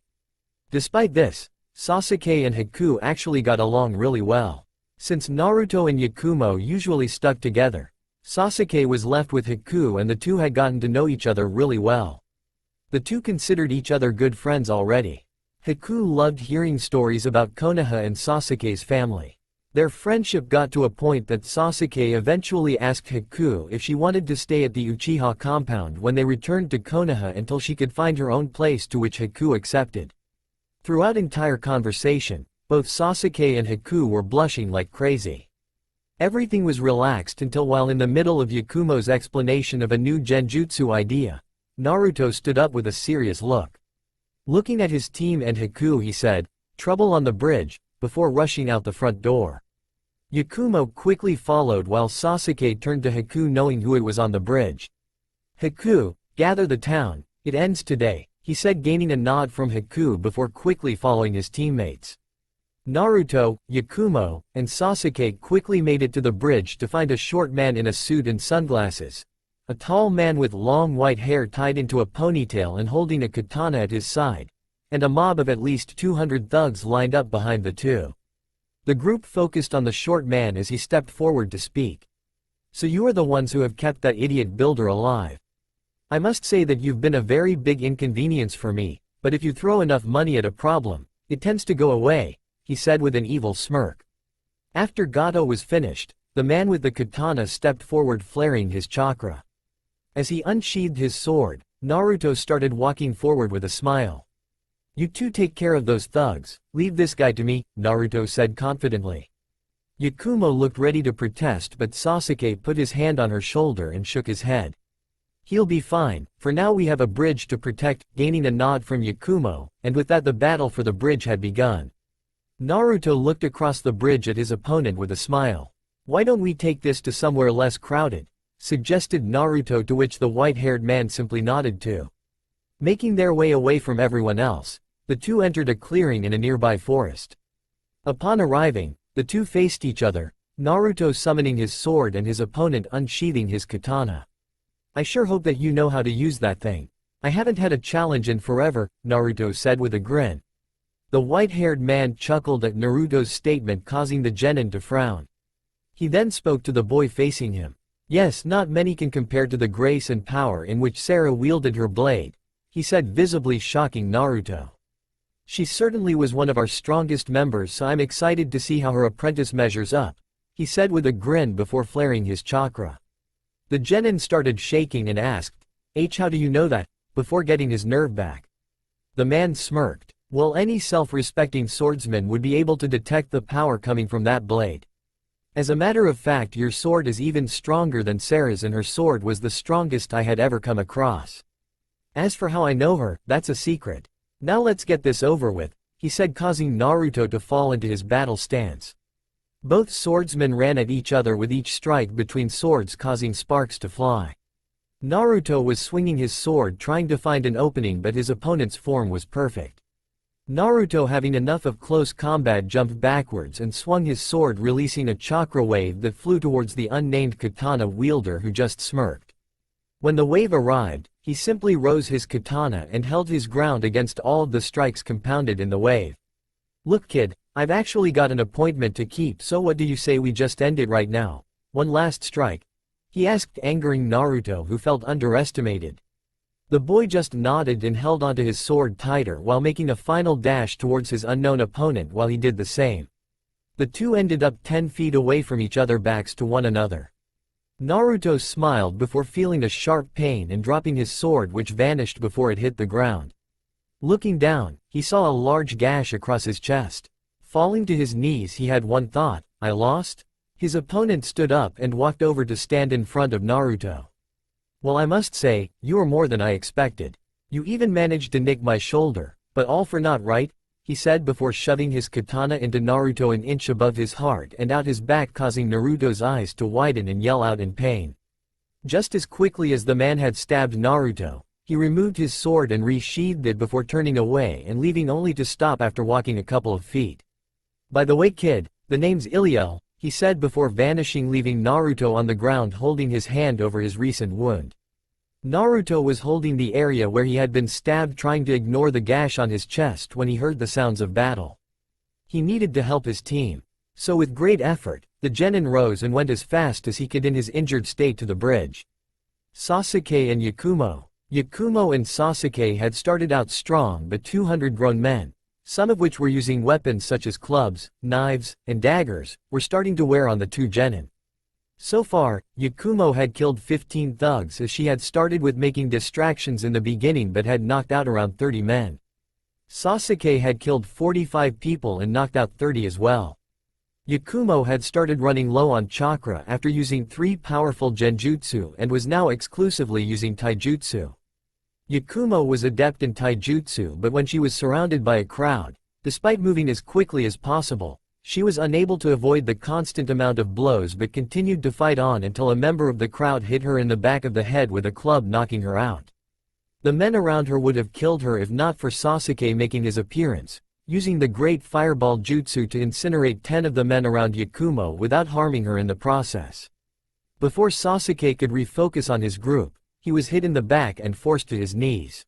Despite this, Sasuke and Haku actually got along really well. Since Naruto and Yakumo usually stuck together, Sasuke was left with Haku and the two had gotten to know each other really well. The two considered each other good friends already. Haku loved hearing stories about Konoha and Sasuke's family. Their friendship got to a point that Sasuke eventually asked Haku if she wanted to stay at the Uchiha compound when they returned to Konoha until she could find her own place, to which Haku accepted. Throughout entire conversation, both Sasuke and Haku were blushing like crazy. Everything was relaxed until, while in the middle of Yakumo's explanation of a new genjutsu idea, Naruto stood up with a serious look. Looking at his team and Haku, he said, "Trouble on the bridge," before rushing out the front door. Yakumo quickly followed while Sasuke turned to Haku, knowing who it was on the bridge. "Haku, gather the town, it ends today," he said, gaining a nod from Haku before quickly following his teammates. Naruto, Yakumo, and Sasuke quickly made it to the bridge to find a short man in a suit and sunglasses. A tall man with long white hair tied into a ponytail and holding a katana at his side. And a mob of at least 200 thugs lined up behind the two. The group focused on the short man as he stepped forward to speak. So you are the ones who have kept that idiot builder alive. I must say that you've been a very big inconvenience for me, but if you throw enough money at a problem, it tends to go away, he said with an evil smirk. After Gato was finished, the man with the katana stepped forward flaring his chakra. As he unsheathed his sword, Naruto started walking forward with a smile. You two take care of those thugs, leave this guy to me, Naruto said confidently. Yakumo looked ready to protest but Sasuke put his hand on her shoulder and shook his head. He'll be fine, for now we have a bridge to protect, gaining a nod from Yakumo, and with that the battle for the bridge had begun. Naruto looked across the bridge at his opponent with a smile. Why don't we take this to somewhere less crowded? Suggested Naruto, to which the white-haired man simply nodded too. Making their way away from everyone else, the two entered a clearing in a nearby forest. Upon arriving, the two faced each other, Naruto summoning his sword and his opponent unsheathing his katana. I sure hope that you know how to use that thing. I haven't had a challenge in forever, Naruto said with a grin. The white-haired man chuckled at Naruto's statement, causing the genin to frown. He then spoke to the boy facing him. Yes, not many can compare to the grace and power in which Sarah wielded her blade, he said, visibly shocking Naruto. She certainly was one of our strongest members, so I'm excited to see how her apprentice measures up, he said with a grin before flaring his chakra. The genin started shaking and asked, how do you know that, before getting his nerve back. The man smirked. Well, any self-respecting swordsman would be able to detect the power coming from that blade. As a matter of fact, your sword is even stronger than Sarah's, and her sword was the strongest I had ever come across. As for how I know her, that's a secret. Now let's get this over with, he said, causing Naruto to fall into his battle stance. Both swordsmen ran at each other with each strike between swords causing sparks to fly. Naruto was swinging his sword trying to find an opening, but his opponent's form was perfect. Naruto, having enough of close combat, jumped backwards and swung his sword, releasing a chakra wave that flew towards the unnamed katana wielder, who just smirked. When the wave arrived, he simply rose his katana and held his ground against all of the strikes compounded in the wave. Look kid, I've actually got an appointment to keep, so what do you say we just end it right now? One last strike? He asked, angering Naruto, who felt underestimated. The boy just nodded and held onto his sword tighter while making a final dash towards his unknown opponent while he did the same. The two ended up 10 feet away from each other, backs to one another. Naruto smiled before feeling a sharp pain and dropping his sword, which vanished before it hit the ground. Looking down, he saw a large gash across his chest. Falling to his knees, he had one thought: I lost? His opponent stood up and walked over to stand in front of Naruto. Well, I must say, you are more than I expected. You even managed to nick my shoulder, but all for naught, right? He said before shoving his katana into Naruto an inch above his heart and out his back, causing Naruto's eyes to widen and yell out in pain. Just as quickly as the man had stabbed Naruto, he removed his sword and resheathed it before turning away and leaving, only to stop after walking a couple of feet. By the way kid, the name's Iliel, he said before vanishing, leaving Naruto on the ground holding his hand over his recent wound. Naruto was holding the area where he had been stabbed, trying to ignore the gash on his chest when he heard the sounds of battle. He needed to help his team. So with great effort, the genin rose and went as fast as he could in his injured state to the bridge. Sasuke and Yakumo. Yakumo and Sasuke had started out strong, but 200 grown men, some of which were using weapons such as clubs, knives, and daggers, were starting to wear on the two genin. So far, Yakumo had killed 15 thugs, as she had started with making distractions in the beginning but had knocked out around 30 men. Sasuke had killed 45 people and knocked out 30 as well. Yakumo had started running low on chakra after using 3 powerful genjutsu and was now exclusively using taijutsu. Yakumo was adept in taijutsu, but when she was surrounded by a crowd, despite moving as quickly as possible, she was unable to avoid the constant amount of blows but continued to fight on until a member of the crowd hit her in the back of the head with a club, knocking her out. The men around her would have killed her if not for Sasuke making his appearance, using the great fireball jutsu to incinerate 10 of the men around Yakumo without harming her in the process. Before Sasuke could refocus on his group, he was hit in the back and forced to his knees.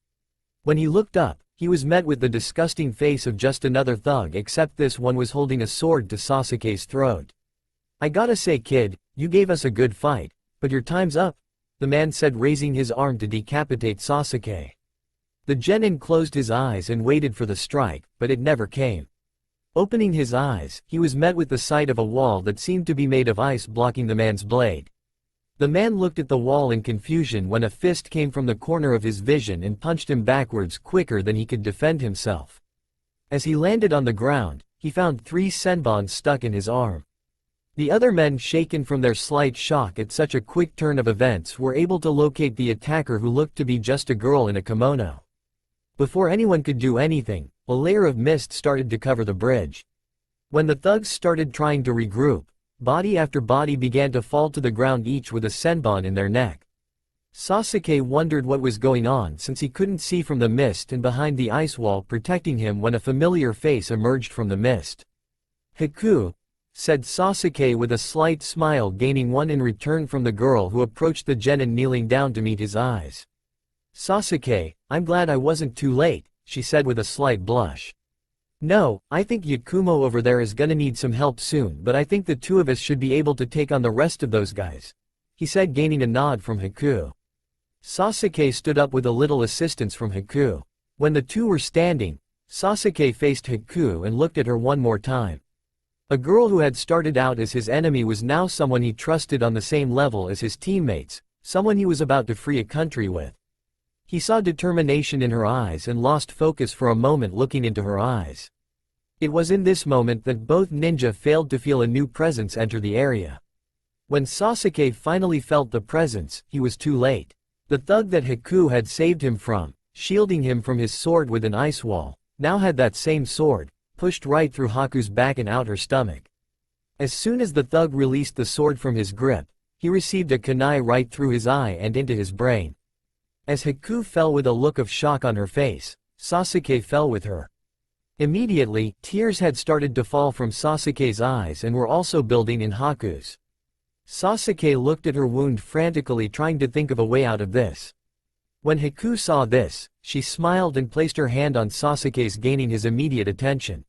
When he looked up, he was met with the disgusting face of just another thug, except this one was holding a sword to Sasuke's throat. "I gotta say, kid, you gave us a good fight, but your time's up," the man said, raising his arm to decapitate Sasuke. The genin closed his eyes and waited for the strike, but it never came. Opening his eyes, he was met with the sight of a wall that seemed to be made of ice blocking the man's blade. The man looked at the wall in confusion when a fist came from the corner of his vision and punched him backwards quicker than he could defend himself. As he landed on the ground, he found 3 senbons stuck in his arm. The other men, shaken from their slight shock at such a quick turn of events, were able to locate the attacker, who looked to be just a girl in a kimono. Before anyone could do anything, a layer of mist started to cover the bridge. When the thugs started trying to regroup, body after body began to fall to the ground, each with a senbon in their neck. Sasuke wondered what was going on, since he couldn't see from the mist and behind the ice wall protecting him, when a familiar face emerged from the mist. "Haku," said Sasuke with a slight smile, gaining one in return from the girl who approached the genin, kneeling down to meet his eyes. "Sasuke, I'm glad I wasn't too late," she said with a slight blush. "No, I think Yakumo over there is gonna need some help soon, but I think the two of us should be able to take on the rest of those guys," he said, gaining a nod from Haku. Sasuke stood up with a little assistance from Haku. When the two were standing, Sasuke faced Haku and looked at her one more time. A girl who had started out as his enemy was now someone he trusted on the same level as his teammates, someone he was about to free a country with. He saw determination in her eyes and lost focus for a moment, looking into her eyes. It was in this moment that both ninja failed to feel a new presence enter the area. When Sasuke finally felt the presence, he was too late. The thug that Haku had saved him from, shielding him from his sword with an ice wall, now had that same sword, pushed right through Haku's back and out her stomach. As soon as the thug released the sword from his grip, he received a kunai right through his eye and into his brain. As Haku fell with a look of shock on her face, Sasuke fell with her. Immediately, tears had started to fall from Sasuke's eyes and were also building in Haku's. Sasuke looked at her wound frantically, trying to think of a way out of this. When Haku saw this, she smiled and placed her hand on Sasuke's, gaining his immediate attention.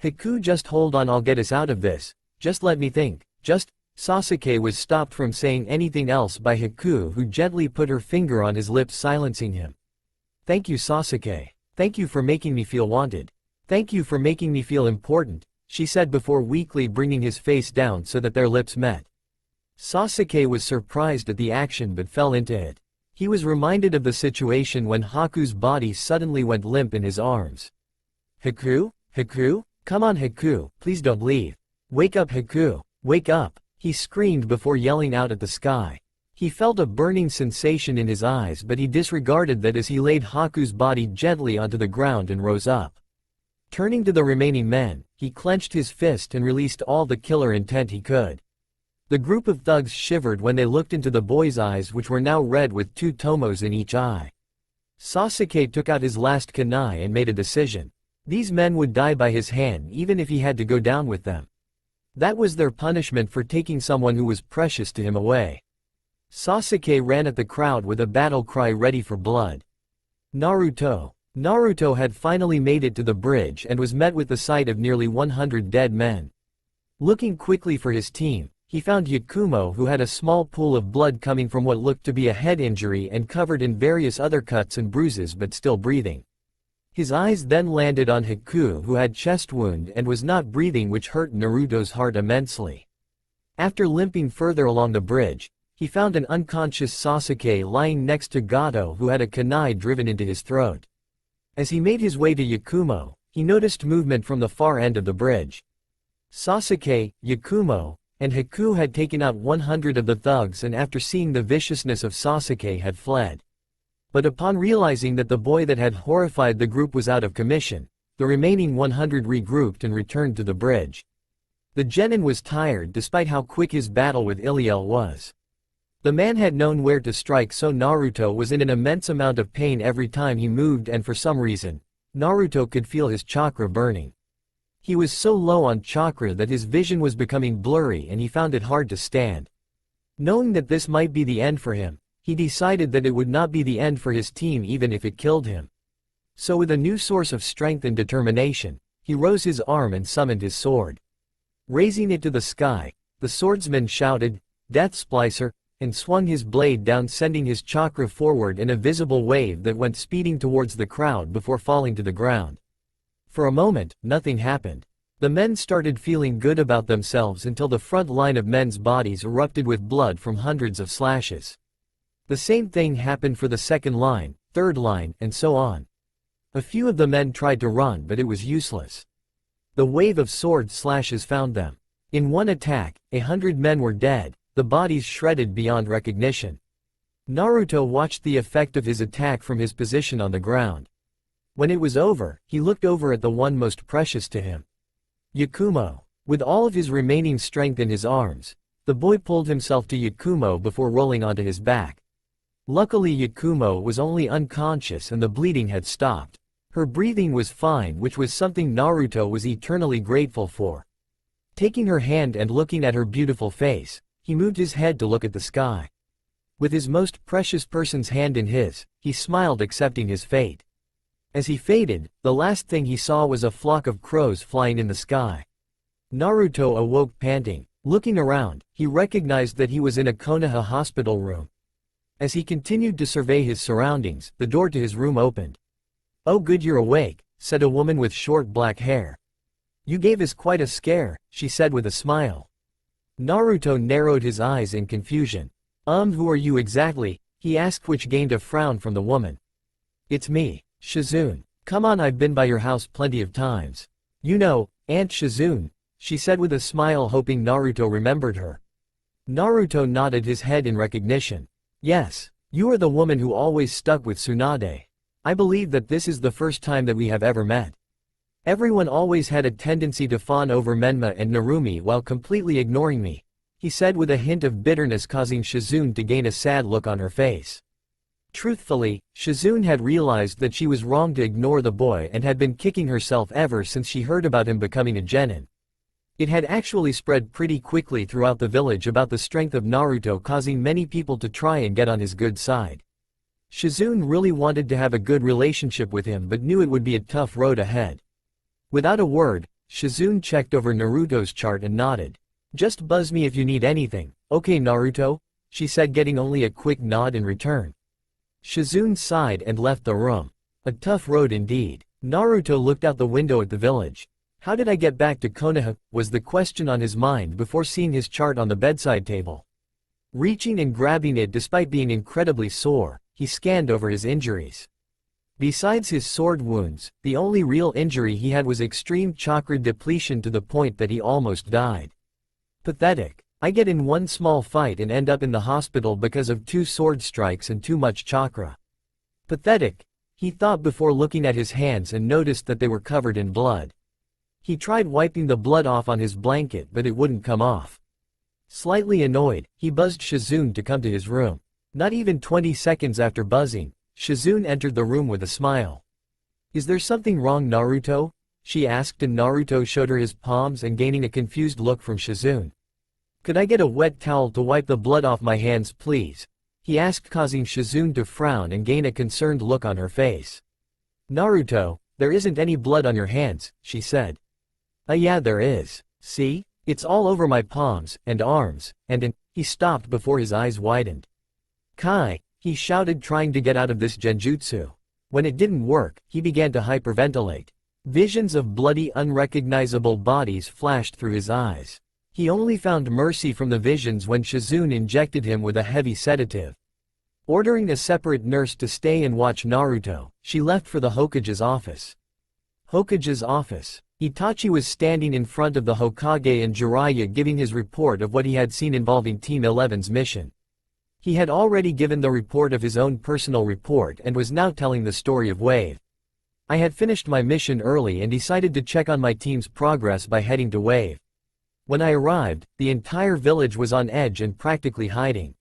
"Haku, just hold on, I'll get us out of this, just let me think, just..." Sasuke was stopped from saying anything else by Haku, who gently put her finger on his lips, silencing him. "Thank you, Sasuke. Thank you for making me feel wanted. Thank you for making me feel important," she said before weakly bringing his face down so that their lips met. Sasuke was surprised at the action but fell into it. He was reminded of the situation when Haku's body suddenly went limp in his arms. "Haku? Haku? Come on, Haku, please don't leave. Wake up, Haku, wake up," he screamed before yelling out at the sky. He felt a burning sensation in his eyes, but he disregarded that as he laid Haku's body gently onto the ground and rose up. Turning to the remaining men, he clenched his fist and released all the killer intent he could. The group of thugs shivered when they looked into the boy's eyes, which were now red with 2 tomos in each eye. Sasuke took out his last kunai and made a decision. These men would die by his hand even if he had to go down with them. That was their punishment for taking someone who was precious to him away. Sasuke ran at the crowd with a battle cry ready for blood. Naruto. Naruto had finally made it to the bridge and was met with the sight of nearly 100 dead men. Looking quickly for his team, he found Yakumo, who had a small pool of blood coming from what looked to be a head injury and covered in various other cuts and bruises but still breathing. His eyes then landed on Haku, who had chest wound and was not breathing, which hurt Naruto's heart immensely. After limping further along the bridge, he found an unconscious Sasuke lying next to Gato, who had a kunai driven into his throat. As he made his way to Yakumo, he noticed movement from the far end of the bridge. Sasuke, Yakumo, and Haku had taken out 100 of the thugs, and after seeing the viciousness of Sasuke had fled. But upon realizing that the boy that had horrified the group was out of commission, the remaining 100 regrouped and returned to the bridge. The genin was tired despite how quick his battle with Iliel was. The man had known where to strike, so Naruto was in an immense amount of pain every time he moved, and for some reason, Naruto could feel his chakra burning. He was so low on chakra that his vision was becoming blurry and he found it hard to stand. Knowing that this might be the end for him, he decided that it would not be the end for his team even if it killed him. So with a new source of strength and determination, he rose his arm and summoned his sword. Raising it to the sky, the swordsman shouted, "Death Splicer," and swung his blade down, sending his chakra forward in a visible wave that went speeding towards the crowd before falling to the ground. For a moment, nothing happened. The men started feeling good about themselves until the front line of men's bodies erupted with blood from hundreds of slashes. The same thing happened for the second line, third line, and so on. A few of the men tried to run, but it was useless. The wave of sword slashes found them. In one attack, 100 men were dead, the bodies shredded beyond recognition. Naruto watched the effect of his attack from his position on the ground. When it was over, he looked over at the one most precious to him. Yakumo. With all of his remaining strength in his arms, the boy pulled himself to Yakumo before rolling onto his back. Luckily Yakumo was only unconscious and the bleeding had stopped. Her breathing was fine, which was something Naruto was eternally grateful for. Taking her hand and looking at her beautiful face, he moved his head to look at the sky. With his most precious person's hand in his, he smiled, accepting his fate. As he faded, the last thing he saw was a flock of crows flying in the sky. Naruto awoke panting. Looking around, he recognized that he was in a Konoha hospital room. As he continued to survey his surroundings, the door to his room opened. "Oh, good, you're awake," said a woman with short black hair. "You gave us quite a scare," she said with a smile. Naruto narrowed his eyes in confusion. Who are you exactly?" he asked, which gained a frown from the woman. "It's me, Shizune. Come on, I've been by your house plenty of times. You know, Aunt Shizune," she said with a smile, hoping Naruto remembered her. Naruto nodded his head in recognition. "Yes, you are the woman who always stuck with Tsunade. I believe that this is the first time that we have ever met. Everyone always had a tendency to fawn over Menma and Narumi while completely ignoring me," he said with a hint of bitterness, causing Shizune to gain a sad look on her face. Truthfully, Shizune had realized that she was wrong to ignore the boy and had been kicking herself ever since she heard about him becoming a genin. It had actually spread pretty quickly throughout the village about the strength of Naruto, causing many people to try and get on his good side. Shizune really wanted to have a good relationship with him but knew it would be a tough road ahead. Without a word, Shizune checked over Naruto's chart and nodded. "Just buzz me if you need anything, okay Naruto?" she said, getting only a quick nod in return. Shizune sighed and left the room. A tough road indeed. Naruto looked out the window at the village. How did I get back to Konoha, was the question on his mind before seeing his chart on the bedside table. Reaching and grabbing it despite being incredibly sore, he scanned over his injuries. Besides his sword wounds, the only real injury he had was extreme chakra depletion to the point that he almost died. Pathetic. I get in one small fight and end up in the hospital because of 2 sword strikes and too much chakra. Pathetic, he thought before looking at his hands and noticed that they were covered in blood. He tried wiping the blood off on his blanket but it wouldn't come off. Slightly annoyed, he buzzed Shizune to come to his room. Not even 20 seconds after buzzing, Shizune entered the room with a smile. "Is there something wrong, Naruto?" she asked, and Naruto showed her his palms and gaining a confused look from Shizune. "Could I get a wet towel to wipe the blood off my hands, please?" he asked, causing Shizune to frown and gain a concerned look on her face. "Naruto, there isn't any blood on your hands," she said. Yeah, there is. See? It's all over my palms, and arms, and he stopped before his eyes widened. "Kai," he shouted, trying to get out of this genjutsu. When it didn't work, he began to hyperventilate. Visions of bloody, unrecognizable bodies flashed through his eyes. He only found mercy from the visions when Shizune injected him with a heavy sedative. Ordering a separate nurse to stay and watch Naruto, she left for the Hokage's office. Hokage's office. Itachi was standing in front of the Hokage and Jiraiya giving his report of what he had seen involving Team 11's mission. He had already given the report of his own personal report and was now telling the story of Wave. "I had finished my mission early and decided to check on my team's progress by heading to Wave. When I arrived, the entire village was on edge and practically hiding.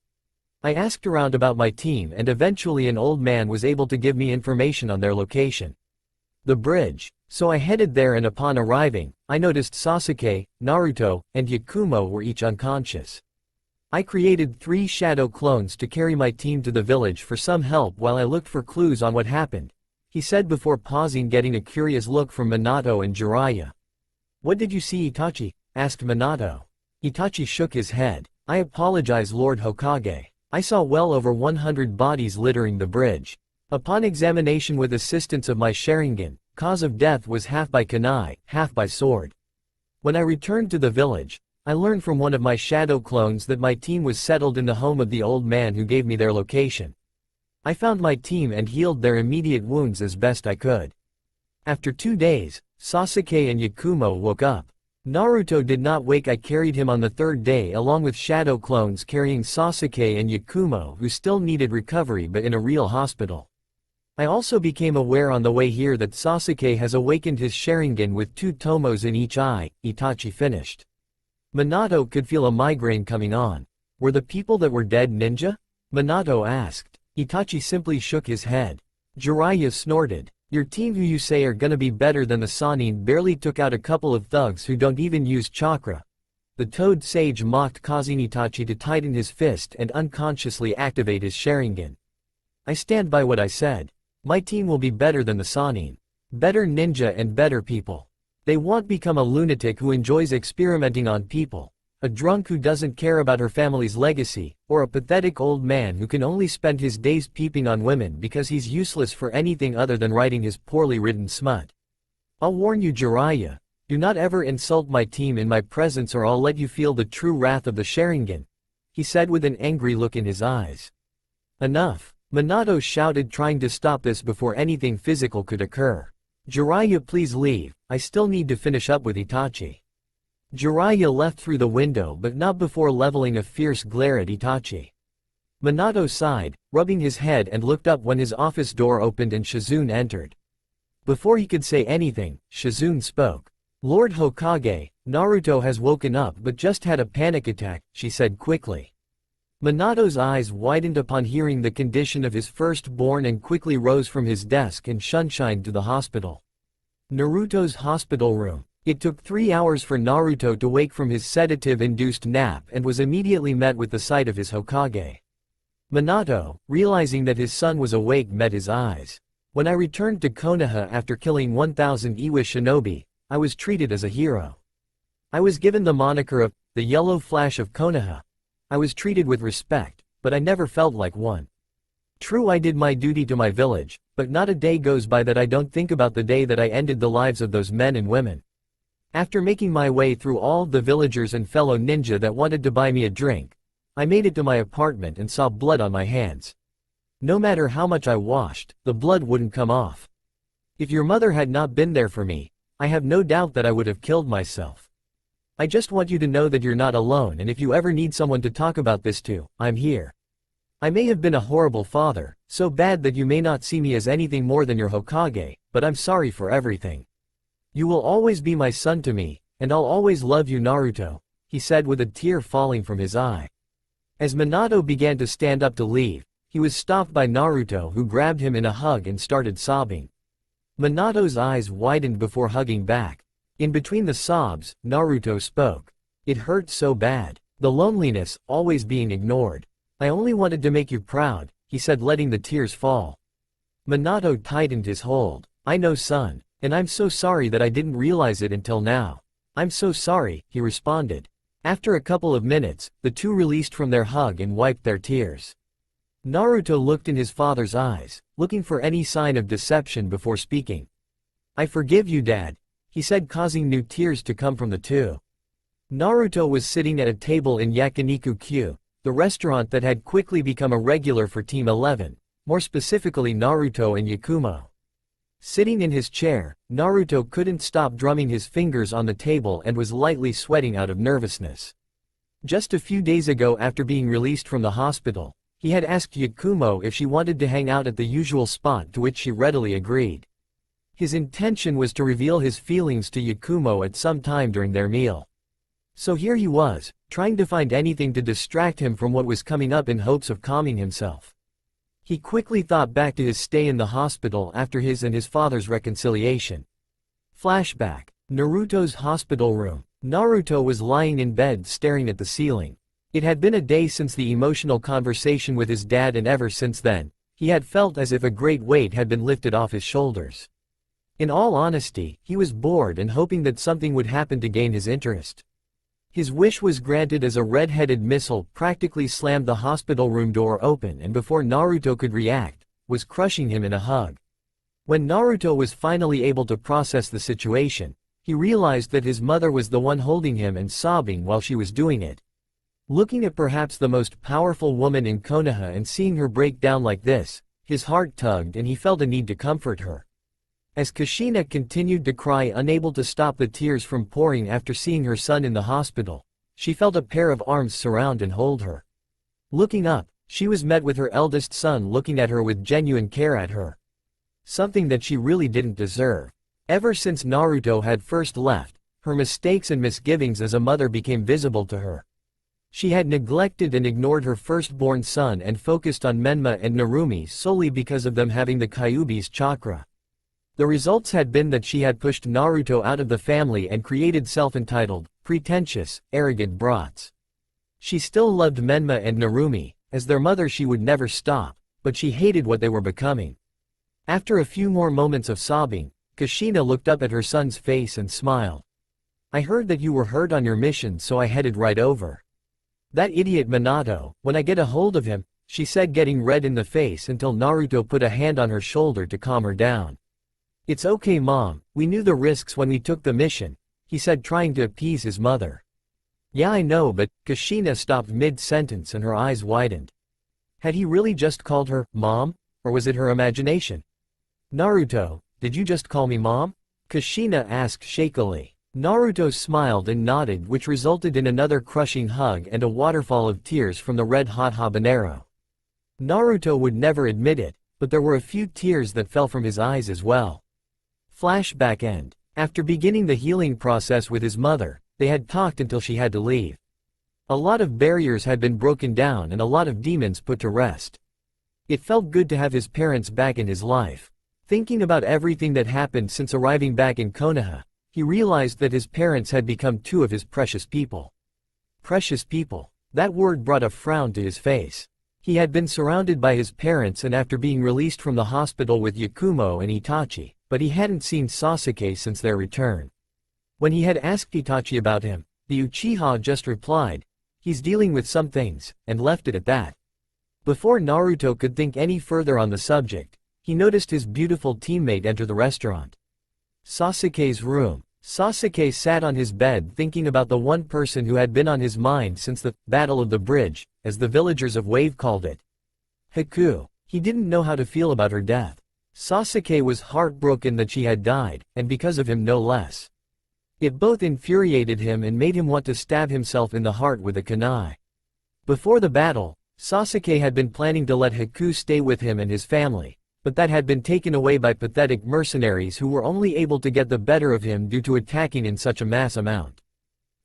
I asked around about my team and eventually an old man was able to give me information on their location. The bridge. So I headed there, and upon arriving, I noticed Sasuke, Naruto, and Yakumo were each unconscious. I created 3 shadow clones to carry my team to the village for some help while I looked for clues on what happened, he said before pausing, getting a curious look from Minato and Jiraiya. What did you see, Itachi? Asked Minato. Itachi shook his head. I apologize, Lord Hokage. I saw well over 100 bodies littering the bridge. Upon examination with assistance of my Sharingan, cause of death was half by kunai, half by sword. When I returned to the village, I learned from one of my shadow clones that my team was settled in the home of the old man who gave me their location. I found my team and healed their immediate wounds as best I could. After 2 days, Sasuke and Yakumo woke up. Naruto did not wake. I carried him on the 3rd day along with shadow clones carrying Sasuke and Yakumo, who still needed recovery but in a real hospital. I also became aware on the way here that Sasuke has awakened his Sharingan with 2 tomos in each eye, Itachi finished. Minato could feel a migraine coming on. Were the people that were dead ninja? Minato asked. Itachi simply shook his head. Jiraiya snorted. Your team, who you say are gonna be better than the Sannin, barely took out a couple of thugs who don't even use chakra. The Toad Sage mocked, causing Itachi to tighten his fist and unconsciously activate his Sharingan. I stand by what I said. My team will be better than the Sannin. Better ninja and better people. They won't become a lunatic who enjoys experimenting on people, a drunk who doesn't care about her family's legacy, or a pathetic old man who can only spend his days peeping on women because he's useless for anything other than writing his poorly written smut. I'll warn you, Jiraiya, do not ever insult my team in my presence or I'll let you feel the true wrath of the Sharingan, he said with an angry look in his eyes. Enough, Minato shouted, trying to stop this before anything physical could occur. Jiraiya, please leave, I still need to finish up with Itachi. Jiraiya left through the window but not before leveling a fierce glare at Itachi. Minato sighed, rubbing his head, and looked up when his office door opened and Shizune entered. Before he could say anything, Shizune spoke. Lord Hokage, Naruto has woken up but just had a panic attack, she said quickly. Minato's eyes widened upon hearing the condition of his firstborn and quickly rose from his desk and shunshined to the hospital. Naruto's hospital room. It took 3 hours for Naruto to wake from his sedative-induced nap and was immediately met with the sight of his Hokage. Minato, realizing that his son was awake, met his eyes. When I returned to Konoha after killing 1,000 Iwa shinobi, I was treated as a hero. I was given the moniker of the Yellow Flash of Konoha. I was treated with respect, but I never felt like one. True, I did my duty to my village, but not a day goes by that I don't think about the day that I ended the lives of those men and women. After making my way through all the villagers and fellow ninja that wanted to buy me a drink, I made it to my apartment and saw blood on my hands. No matter how much I washed, the blood wouldn't come off. If your mother had not been there for me, I have no doubt that I would have killed myself. I just want you to know that you're not alone, and if you ever need someone to talk about this to, I'm here. I may have been a horrible father, so bad that you may not see me as anything more than your Hokage, but I'm sorry for everything. You will always be my son to me, and I'll always love you, Naruto, he said with a tear falling from his eye. As Minato began to stand up to leave, he was stopped by Naruto, who grabbed him in a hug and started sobbing. Minato's eyes widened before hugging back. In between the sobs, Naruto spoke. It hurt so bad. The loneliness, always being ignored. I only wanted to make you proud, he said, letting the tears fall. Minato tightened his hold. I know, son, and I'm so sorry that I didn't realize it until now. I'm so sorry, he responded. After a couple of minutes, the two released from their hug and wiped their tears. Naruto looked in his father's eyes, looking for any sign of deception before speaking. I forgive you, Dad, he said, causing new tears to come from the two. Naruto was sitting at a table in Yakiniku-Kyu, the restaurant that had quickly become a regular for Team 11, more specifically Naruto and Yakumo. Sitting in his chair, Naruto couldn't stop drumming his fingers on the table and was lightly sweating out of nervousness. Just a few days ago, after being released from the hospital, he had asked Yakumo if she wanted to hang out at the usual spot, to which she readily agreed. His intention was to reveal his feelings to Yakumo at some time during their meal. So here he was, trying to find anything to distract him from what was coming up in hopes of calming himself. He quickly thought back to his stay in the hospital after his and his father's reconciliation. Flashback. Naruto's hospital room. Naruto was lying in bed staring at the ceiling. It had been a day since the emotional conversation with his dad, and ever since then, he had felt as if a great weight had been lifted off his shoulders. In all honesty, he was bored and hoping that something would happen to gain his interest. His wish was granted as a red-headed missile practically slammed the hospital room door open, and before Naruto could react, was crushing him in a hug. When Naruto was finally able to process the situation, he realized that his mother was the one holding him and sobbing while she was doing it. Looking at perhaps the most powerful woman in Konoha and seeing her break down like this, his heart tugged and he felt a need to comfort her. As Kushina continued to cry, unable to stop the tears from pouring after seeing her son in the hospital, she felt a pair of arms surround and hold her. Looking up, she was met with her eldest son looking at her with genuine care at her. Something that she really didn't deserve. Ever since Naruto had first left, her mistakes and misgivings as a mother became visible to her. She had neglected and ignored her firstborn son and focused on Menma and Narumi solely because of them having the Kyuubi's chakra. The results had been that she had pushed Naruto out of the family and created self-entitled, pretentious, arrogant brats. She still loved Menma and Narumi. As their mother she would never stop, but she hated what they were becoming. After a few more moments of sobbing, Kushina looked up at her son's face and smiled. "I heard that you were hurt on your mission, so I headed right over. That idiot Minato, when I get a hold of him," she said, getting red in the face until Naruto put a hand on her shoulder to calm her down. "It's okay, Mom, we knew the risks when we took the mission," he said, trying to appease his mother. "Yeah, I know, but," Kushina stopped mid-sentence and her eyes widened. Had he really just called her Mom, or was it her imagination? "Naruto, did you just call me Mom?" Kushina asked shakily. Naruto smiled and nodded, which resulted in another crushing hug and a waterfall of tears from the red-hot habanero. Naruto would never admit it, but there were a few tears that fell from his eyes as well. Flashback end. After beginning the healing process with his mother, they had talked until she had to leave. A lot of barriers had been broken down and a lot of demons put to rest. It felt good to have his parents back in his life. Thinking about everything that happened since arriving back in Konoha, he realized that his parents had become two of his precious people. Precious people. That word brought a frown to his face. He had been surrounded by his parents and after being released from the hospital with Yakumo and Itachi, but he hadn't seen Sasuke since their return. When he had asked Itachi about him, the Uchiha just replied, "He's dealing with some things," and left it at that. Before Naruto could think any further on the subject, he noticed his beautiful teammate enter the restaurant. Sasuke's room. Sasuke sat on his bed thinking about the one person who had been on his mind since the Battle of the Bridge, as the villagers of Wave called it. Haku. He didn't know how to feel about her death. Sasuke was heartbroken that she had died, and because of him no less. It both infuriated him and made him want to stab himself in the heart with a kunai. Before the battle, Sasuke had been planning to let Haku stay with him and his family, but that had been taken away by pathetic mercenaries who were only able to get the better of him due to attacking in such a mass amount.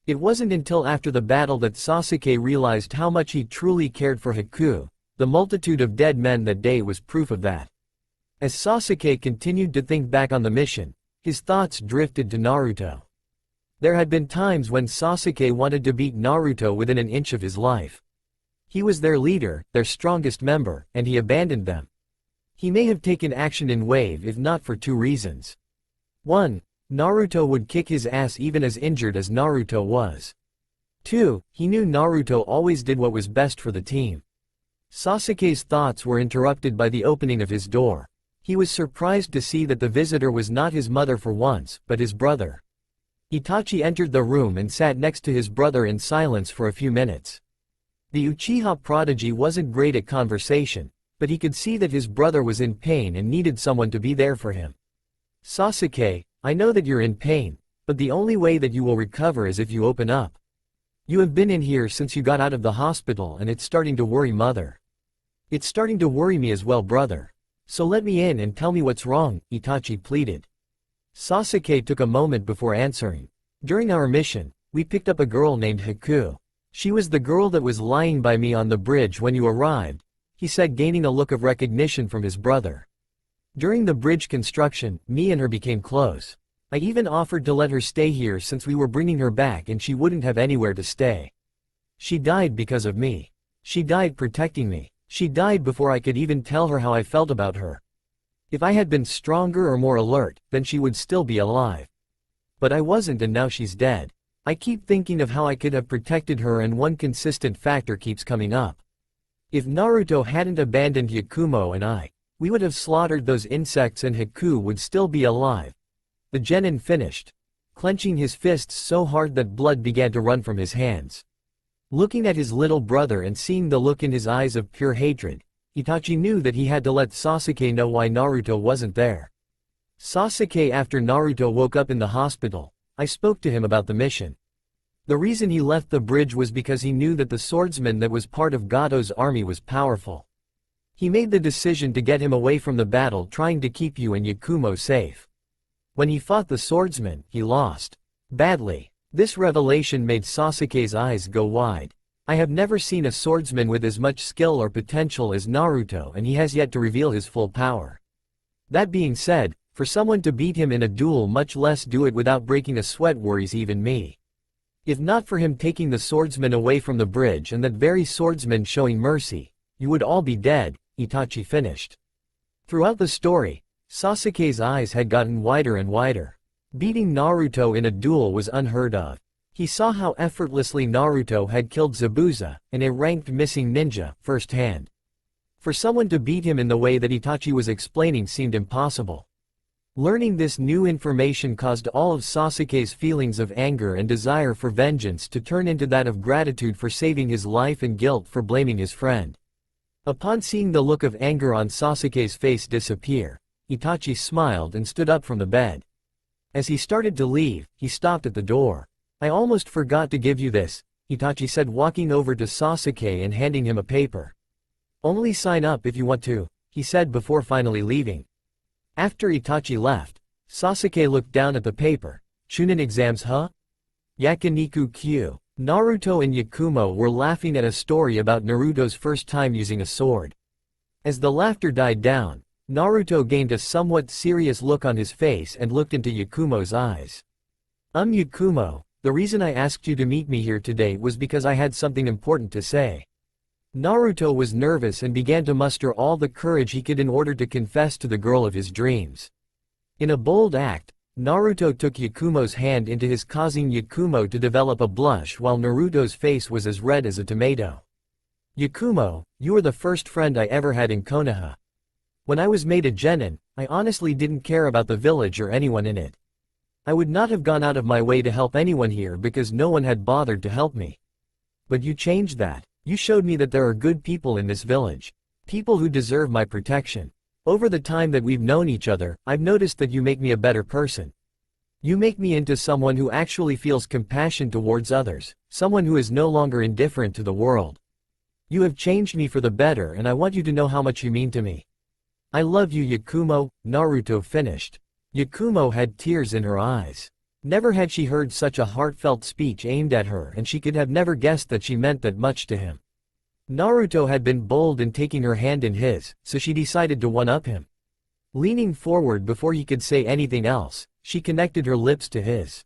It wasn't until after the battle that Sasuke realized how much he truly cared for Haku. The multitude of dead men that day was proof of that. As Sasuke continued to think back on the mission, his thoughts drifted to Naruto. There had been times when Sasuke wanted to beat Naruto within an inch of his life. He was their leader, their strongest member, and he abandoned them. He may have taken action in Wave if not for two reasons. 1. Naruto would kick his ass even as injured as Naruto was. 2. He knew Naruto always did what was best for the team. Sasuke's thoughts were interrupted by the opening of his door. He was surprised to see that the visitor was not his mother for once, but his brother. Itachi entered the room and sat next to his brother in silence for a few minutes. The Uchiha prodigy wasn't great at conversation, but he could see that his brother was in pain and needed someone to be there for him. "Sasuke, I know that you're in pain, but the only way that you will recover is if you open up. You have been in here since you got out of the hospital and it's starting to worry Mother. It's starting to worry me as well, brother. So let me in and tell me what's wrong," Itachi pleaded. Sasuke took a moment before answering. "During our mission, we picked up a girl named Haku. She was the girl that was lying by me on the bridge when you arrived, he said, gaining a look of recognition from his brother. During the bridge construction, me and her became close. I even offered to let her stay here since we were bringing her back and she wouldn't have anywhere to stay. She died because of me. She died protecting me. She died before I could even tell her how I felt about her. If I had been stronger or more alert, then she would still be alive. But I wasn't, and now she's dead. I keep thinking of how I could have protected her, and one consistent factor keeps coming up. If Naruto hadn't abandoned Yakumo and we would have slaughtered those insects and Haku would still be alive. The genin finished, clenching his fists so hard that blood began to run from his hands. Looking at his little brother and seeing the look in his eyes of pure hatred, Itachi knew that he had to let Sasuke know why Naruto wasn't there. Sasuke, after Naruto woke up in the hospital, I spoke to him about the mission. The reason he left the bridge was because he knew that the swordsman that was part of Gato's army was powerful. He made the decision to get him away from the battle, trying to keep you and Yakumo safe. When he fought the swordsman, he lost badly. This revelation made Sasuke's eyes go wide. I have never seen a swordsman with as much skill or potential as Naruto, and he has yet to reveal his full power. That being said, for someone to beat him in a duel, much less do it without breaking a sweat, worries even me. If not for him taking the swordsman away from the bridge and that very swordsman showing mercy, you would all be dead, Itachi finished. Throughout the story, Sasuke's eyes had gotten wider and wider. Beating Naruto in a duel was unheard of. He saw how effortlessly Naruto had killed Zabuza, an ranked missing ninja, firsthand. For someone to beat him in the way that Itachi was explaining seemed impossible. Learning this new information caused all of Sasuke's feelings of anger and desire for vengeance to turn into that of gratitude for saving his life and guilt for blaming his friend. Upon seeing the look of anger on Sasuke's face disappear, Itachi smiled and stood up from the bed. As he started to leave, he stopped at the door. I almost forgot to give you this, Itachi said, walking over to Sasuke and handing him a paper. Only sign up if you want to, he said before finally leaving. After Itachi left, Sasuke looked down at the paper. Chunin exams, huh? Yakiniku Q. Naruto and Yakumo were laughing at a story about Naruto's first time using a sword. As the laughter died down, Naruto gained a somewhat serious look on his face and looked into Yakumo's eyes. Yakumo, the reason I asked you to meet me here today was because I had something important to say. Naruto was nervous and began to muster all the courage he could in order to confess to the girl of his dreams. In a bold act, Naruto took Yakumo's hand into his, causing Yakumo to develop a blush while Naruto's face was as red as a tomato. Yakumo, you are the first friend I ever had in Konoha. When I was made a genin, I honestly didn't care about the village or anyone in it. I would not have gone out of my way to help anyone here because no one had bothered to help me. But you changed that. You showed me that there are good people in this village. People who deserve my protection. Over the time that we've known each other, I've noticed that you make me a better person. You make me into someone who actually feels compassion towards others, someone who is no longer indifferent to the world. You have changed me for the better, and I want you to know how much you mean to me. I love you, Yakumo, Naruto finished. Yakumo had tears in her eyes. Never had she heard such a heartfelt speech aimed at her, and she could have never guessed that she meant that much to him. Naruto had been bold in taking her hand in his, so she decided to one-up him. Leaning forward before he could say anything else, she connected her lips to his.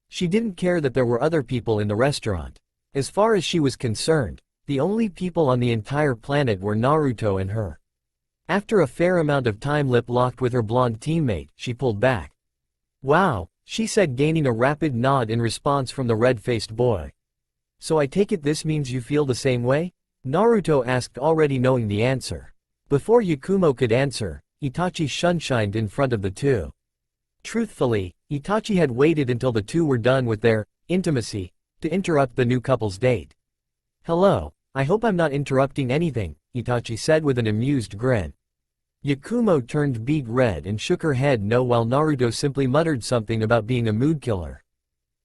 She didn't care that there were other people in the restaurant. As far as she was concerned, the only people on the entire planet were Naruto and her. After a fair amount of time lip-locked with her blonde teammate, she pulled back. Wow, she said, gaining a rapid nod in response from the red-faced boy. So I take it this means you feel the same way? Naruto asked, already knowing the answer. Before Yakumo could answer, Itachi shunshined in front of the two. Truthfully, Itachi had waited until the two were done with their intimacy to interrupt the new couple's date. Hello, I hope I'm not interrupting anything, Itachi said with an amused grin. Yakumo turned beet red and shook her head no, while Naruto simply muttered something about being a mood killer.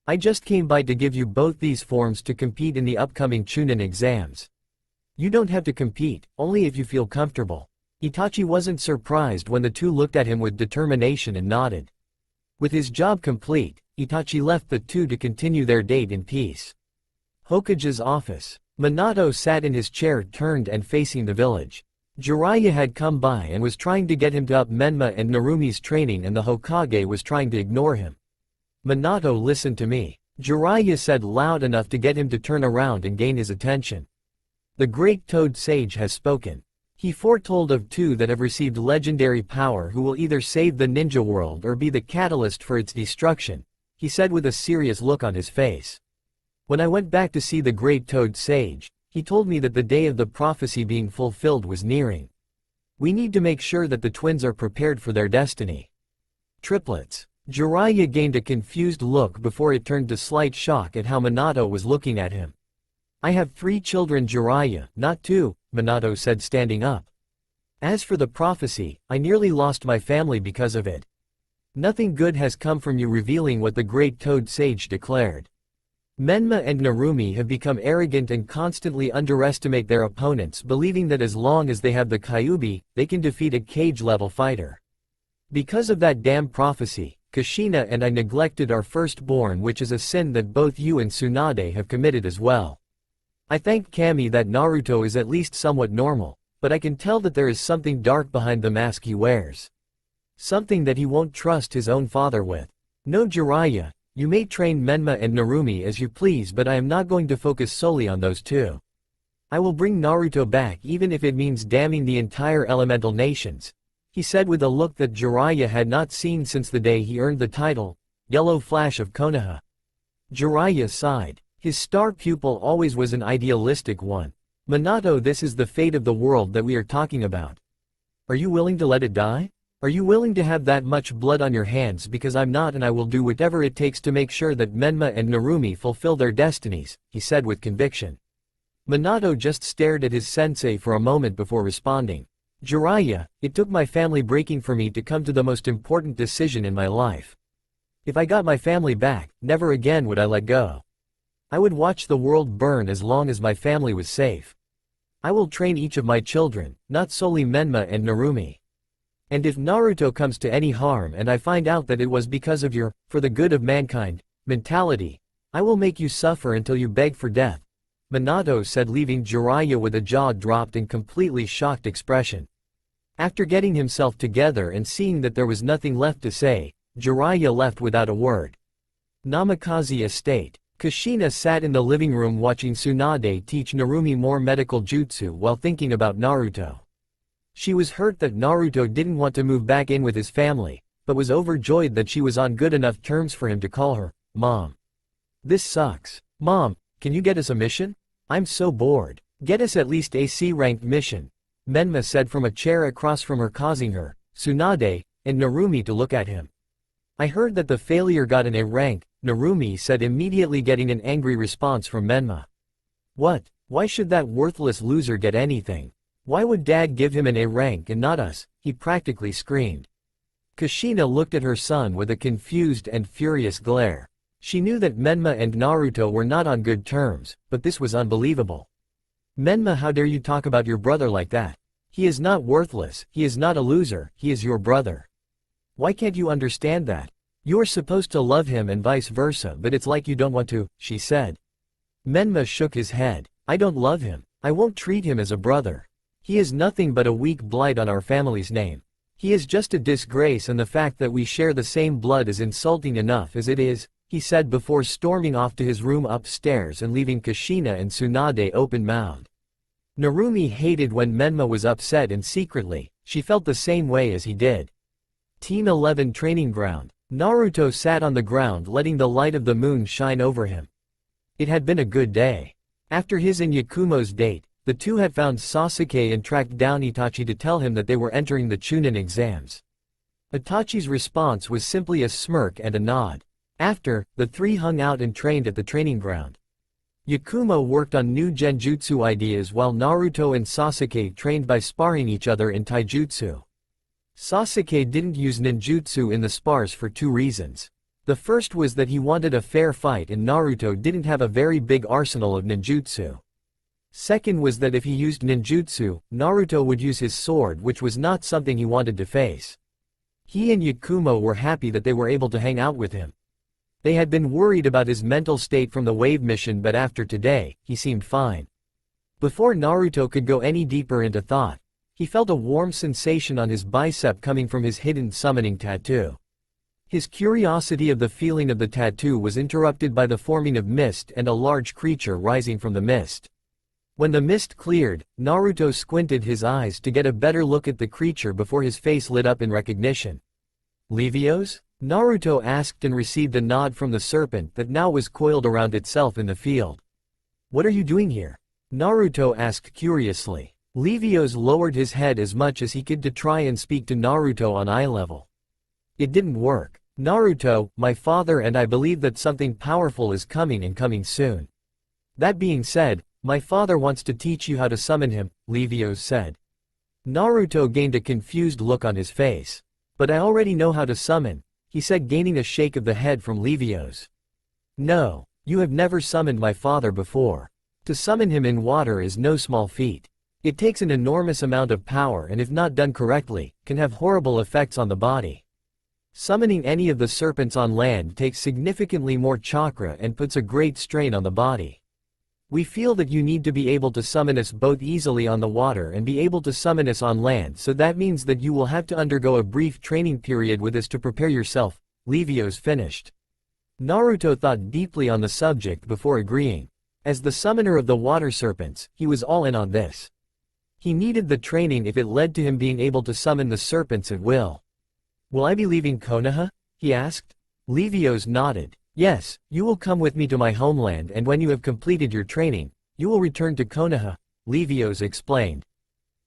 I just came by to give you both these forms to compete in the upcoming Chunin exams. You don't have to compete, only if you feel comfortable. Itachi wasn't surprised when the two looked at him with determination and nodded. With his job complete, Itachi left the two to continue their date in peace. Hokage's office. Minato sat in his chair turned and facing the village. Jiraiya had come by and was trying to get him to up Menma and Narumi's training, and the Hokage was trying to ignore him. Minato, listen to me, Jiraiya said loud enough to get him to turn around and gain his attention. The great Toad Sage has spoken. He foretold of two that have received legendary power who will either save the ninja world or be the catalyst for its destruction, he said with a serious look on his face. When I went back to see the great Toad Sage, he told me that the day of the prophecy being fulfilled was nearing. We need to make sure that the twins are prepared for their destiny. Triplets. Jiraiya gained a confused look before it turned to slight shock at how Minato was looking at him. I have 3 children, Jiraiya, not 2, Minato said, standing up. As for the prophecy, I nearly lost my family because of it. Nothing good has come from you revealing what the great Toad Sage declared. Menma and Narumi have become arrogant and constantly underestimate their opponents, believing that as long as they have the Kyuubi, they can defeat a cage-level fighter. Because of that damn prophecy, Kushina and I neglected our firstborn, which is a sin that both you and Tsunade have committed as well. I thank Kami that Naruto is at least somewhat normal, but I can tell that there is something dark behind the mask he wears. Something that he won't trust his own father with. No, Jiraiya, you may train Menma and Narumi as you please, but I am not going to focus solely on those 2. I will bring Naruto back even if it means damning the entire elemental nations, he said with a look that Jiraiya had not seen since the day he earned the title, Yellow Flash of Konoha. Jiraiya sighed. His star pupil always was an idealistic one. Minato, this is the fate of the world that we are talking about. Are you willing to let it die? Are you willing to have that much blood on your hands? Because I'm not, and I will do whatever it takes to make sure that Menma and Narumi fulfill their destinies, he said with conviction. Minato just stared at his sensei for a moment before responding. Jiraiya, it took my family breaking for me to come to the most important decision in my life. If I got my family back, never again would I let go. I would watch the world burn as long as my family was safe. I will train each of my children, not solely Menma and Narumi. And if Naruto comes to any harm and I find out that it was because of your, for the good of mankind, mentality, I will make you suffer until you beg for death, Minato said, leaving Jiraiya with a jaw-dropped and completely shocked expression. After getting himself together and seeing that there was nothing left to say, Jiraiya left without a word. Namikaze Estate. Kushina sat in the living room watching Tsunade teach Narumi more medical jutsu while thinking about Naruto. She was hurt that Naruto didn't want to move back in with his family, but was overjoyed that she was on good enough terms for him to call her Mom. This sucks. Mom, can you get us a mission? I'm so bored. Get us at least a C-ranked mission, Menma said from a chair across from her, causing her, Tsunade, and Narumi to look at him. I heard that the failure got an A rank, Narumi said, immediately getting an angry response from Menma. What? Why should that worthless loser get anything? Why would Dad give him an A rank and not us? He practically screamed. Kushina looked at her son with a confused and furious glare. She knew that Menma and Naruto were not on good terms, but this was unbelievable. Menma, how dare you talk about your brother like that? He is not worthless, he is not a loser, he is your brother. Why can't you understand that? You're supposed to love him and vice versa, but it's like you don't want to, she said. Menma shook his head. I don't love him. I won't treat him as a brother. He is nothing but a weak blight on our family's name. He is just a disgrace, and the fact that we share the same blood is insulting enough as it is, he said before storming off to his room upstairs and leaving Kushina and Tsunade open-mouthed. Narumi hated when Menma was upset, and secretly, she felt the same way as he did. Team 11 Training Ground. Naruto sat on the ground letting the light of the moon shine over him. It had been a good day. After his and Yakumo's date, the two had found Sasuke and tracked down Itachi to tell him that they were entering the Chunin exams. Itachi's response was simply a smirk and a nod. After, the three hung out and trained at the training ground. Yakumo worked on new genjutsu ideas while Naruto and Sasuke trained by sparring each other in taijutsu. Sasuke didn't use ninjutsu in the spars for 2 reasons. The first was that he wanted a fair fight and Naruto didn't have a very big arsenal of ninjutsu. Second was that if he used ninjutsu, Naruto would use his sword, which was not something he wanted to face. He and Yakumo were happy that they were able to hang out with him. They had been worried about his mental state from the wave mission, but after today, he seemed fine. Before Naruto could go any deeper into thought, he felt a warm sensation on his bicep coming from his hidden summoning tattoo. His curiosity of the feeling of the tattoo was interrupted by the forming of mist and a large creature rising from the mist. When the mist cleared, Naruto squinted his eyes to get a better look at the creature before his face lit up in recognition. "Levios?" Naruto asked and received a nod from the serpent that now was coiled around itself in the field. "What are you doing here?" Naruto asked curiously. Levios lowered his head as much as he could to try and speak to Naruto on eye level. It didn't work. "Naruto, my father and I believe that something powerful is coming and coming soon. That being said, my father wants to teach you how to summon him," Levios said. Naruto gained a confused look on his face. "But I already know how to summon," he said, gaining a shake of the head from Levios. "No, you have never summoned my father before. To summon him in water is no small feat. It takes an enormous amount of power and if not done correctly, can have horrible effects on the body. Summoning any of the serpents on land takes significantly more chakra and puts a great strain on the body. We feel that you need to be able to summon us both easily on the water and be able to summon us on land, so that means that you will have to undergo a brief training period with us to prepare yourself," Levios finished. Naruto thought deeply on the subject before agreeing. As the summoner of the water serpents, he was all in on this. He needed the training if it led to him being able to summon the serpents at will. "Will I be leaving Konoha?" he asked. Levios nodded. "Yes, you will come with me to my homeland and when you have completed your training, you will return to Konoha," Levios explained.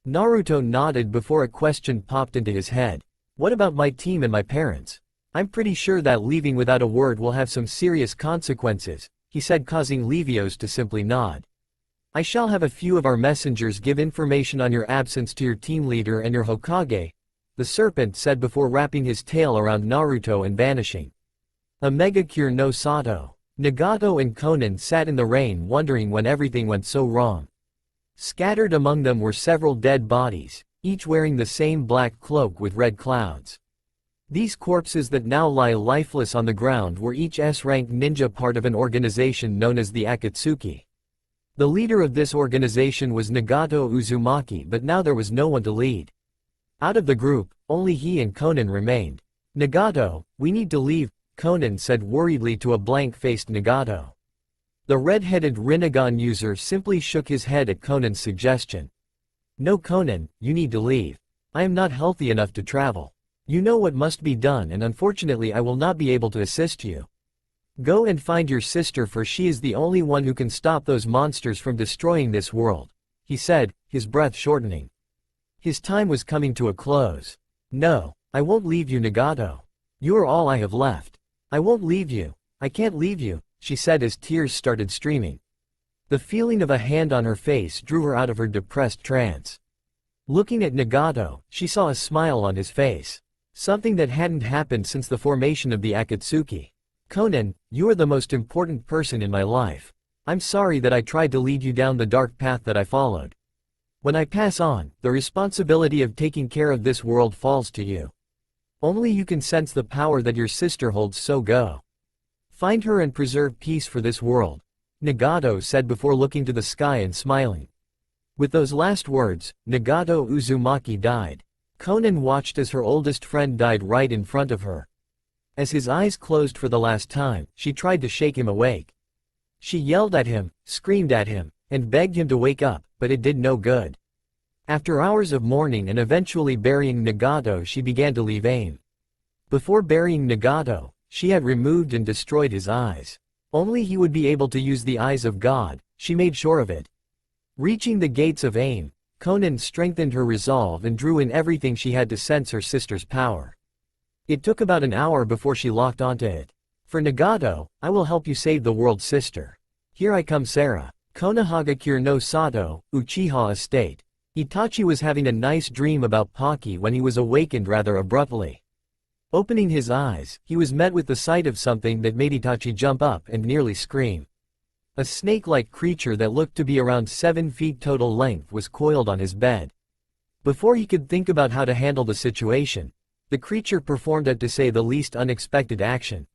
Naruto nodded before a question popped into his head. "What about my team and my parents? I'm pretty sure that leaving without a word will have some serious consequences," he said, causing Levios to simply nod. "I shall have a few of our messengers give information on your absence to your team leader and your Hokage," the serpent said before wrapping his tail around Naruto and vanishing. A Megacure no Sato. Nagato and Konan sat in the rain wondering when everything went so wrong. Scattered among them were several dead bodies, each wearing the same black cloak with red clouds. These corpses that now lie lifeless on the ground were each S-rank ninja part of an organization known as the Akatsuki. The leader of this organization was Nagato Uzumaki, but now there was no one to lead. Out of the group, only he and Konan remained. "Nagato, we need to leave," Konan said worriedly to a blank-faced Nagato. The red-headed Rinnegan user simply shook his head at Konan's suggestion. "No Konan, you need to leave. I am not healthy enough to travel. You know what must be done and unfortunately I will not be able to assist you. Go and find your sister for she is the only one who can stop those monsters from destroying this world," he said, his breath shortening. His time was coming to a close. "No, I won't leave you Nagato. You are all I have left. I won't leave you. I can't leave you," she said as tears started streaming. The feeling of a hand on her face drew her out of her depressed trance. Looking at Nagato, she saw a smile on his face. Something that hadn't happened since the formation of the Akatsuki. "Konan, you are the most important person in my life. I'm sorry that I tried to lead you down the dark path that I followed. When I pass on, the responsibility of taking care of this world falls to you. Only you can sense the power that your sister holds, so go. Find her and preserve peace for this world," Nagato said before looking to the sky and smiling. With those last words, Nagato Uzumaki died. Konan watched as her oldest friend died right in front of her. As his eyes closed for the last time, she tried to shake him awake. She yelled at him, screamed at him, and begged him to wake up, but it did no good. After hours of mourning and eventually burying Nagato, she began to leave AIM. Before burying Nagato, she had removed and destroyed his eyes. Only he would be able to use the eyes of God, she made sure of it. Reaching the gates of AIM, Konan strengthened her resolve and drew in everything she had to sense her sister's power. It took about an hour before she locked onto it. "For Nagato, I will help you save the world, sister. Here I come, Sarah." Konohagakure no Sato, Uchiha Estate. Itachi was having a nice dream about Pocky when he was awakened rather abruptly. Opening his eyes, he was met with the sight of something that made Itachi jump up and nearly scream. A snake-like creature that looked to be around 7 feet total length was coiled on his bed. Before he could think about how to handle the situation, the creature performed a to say the least unexpected action.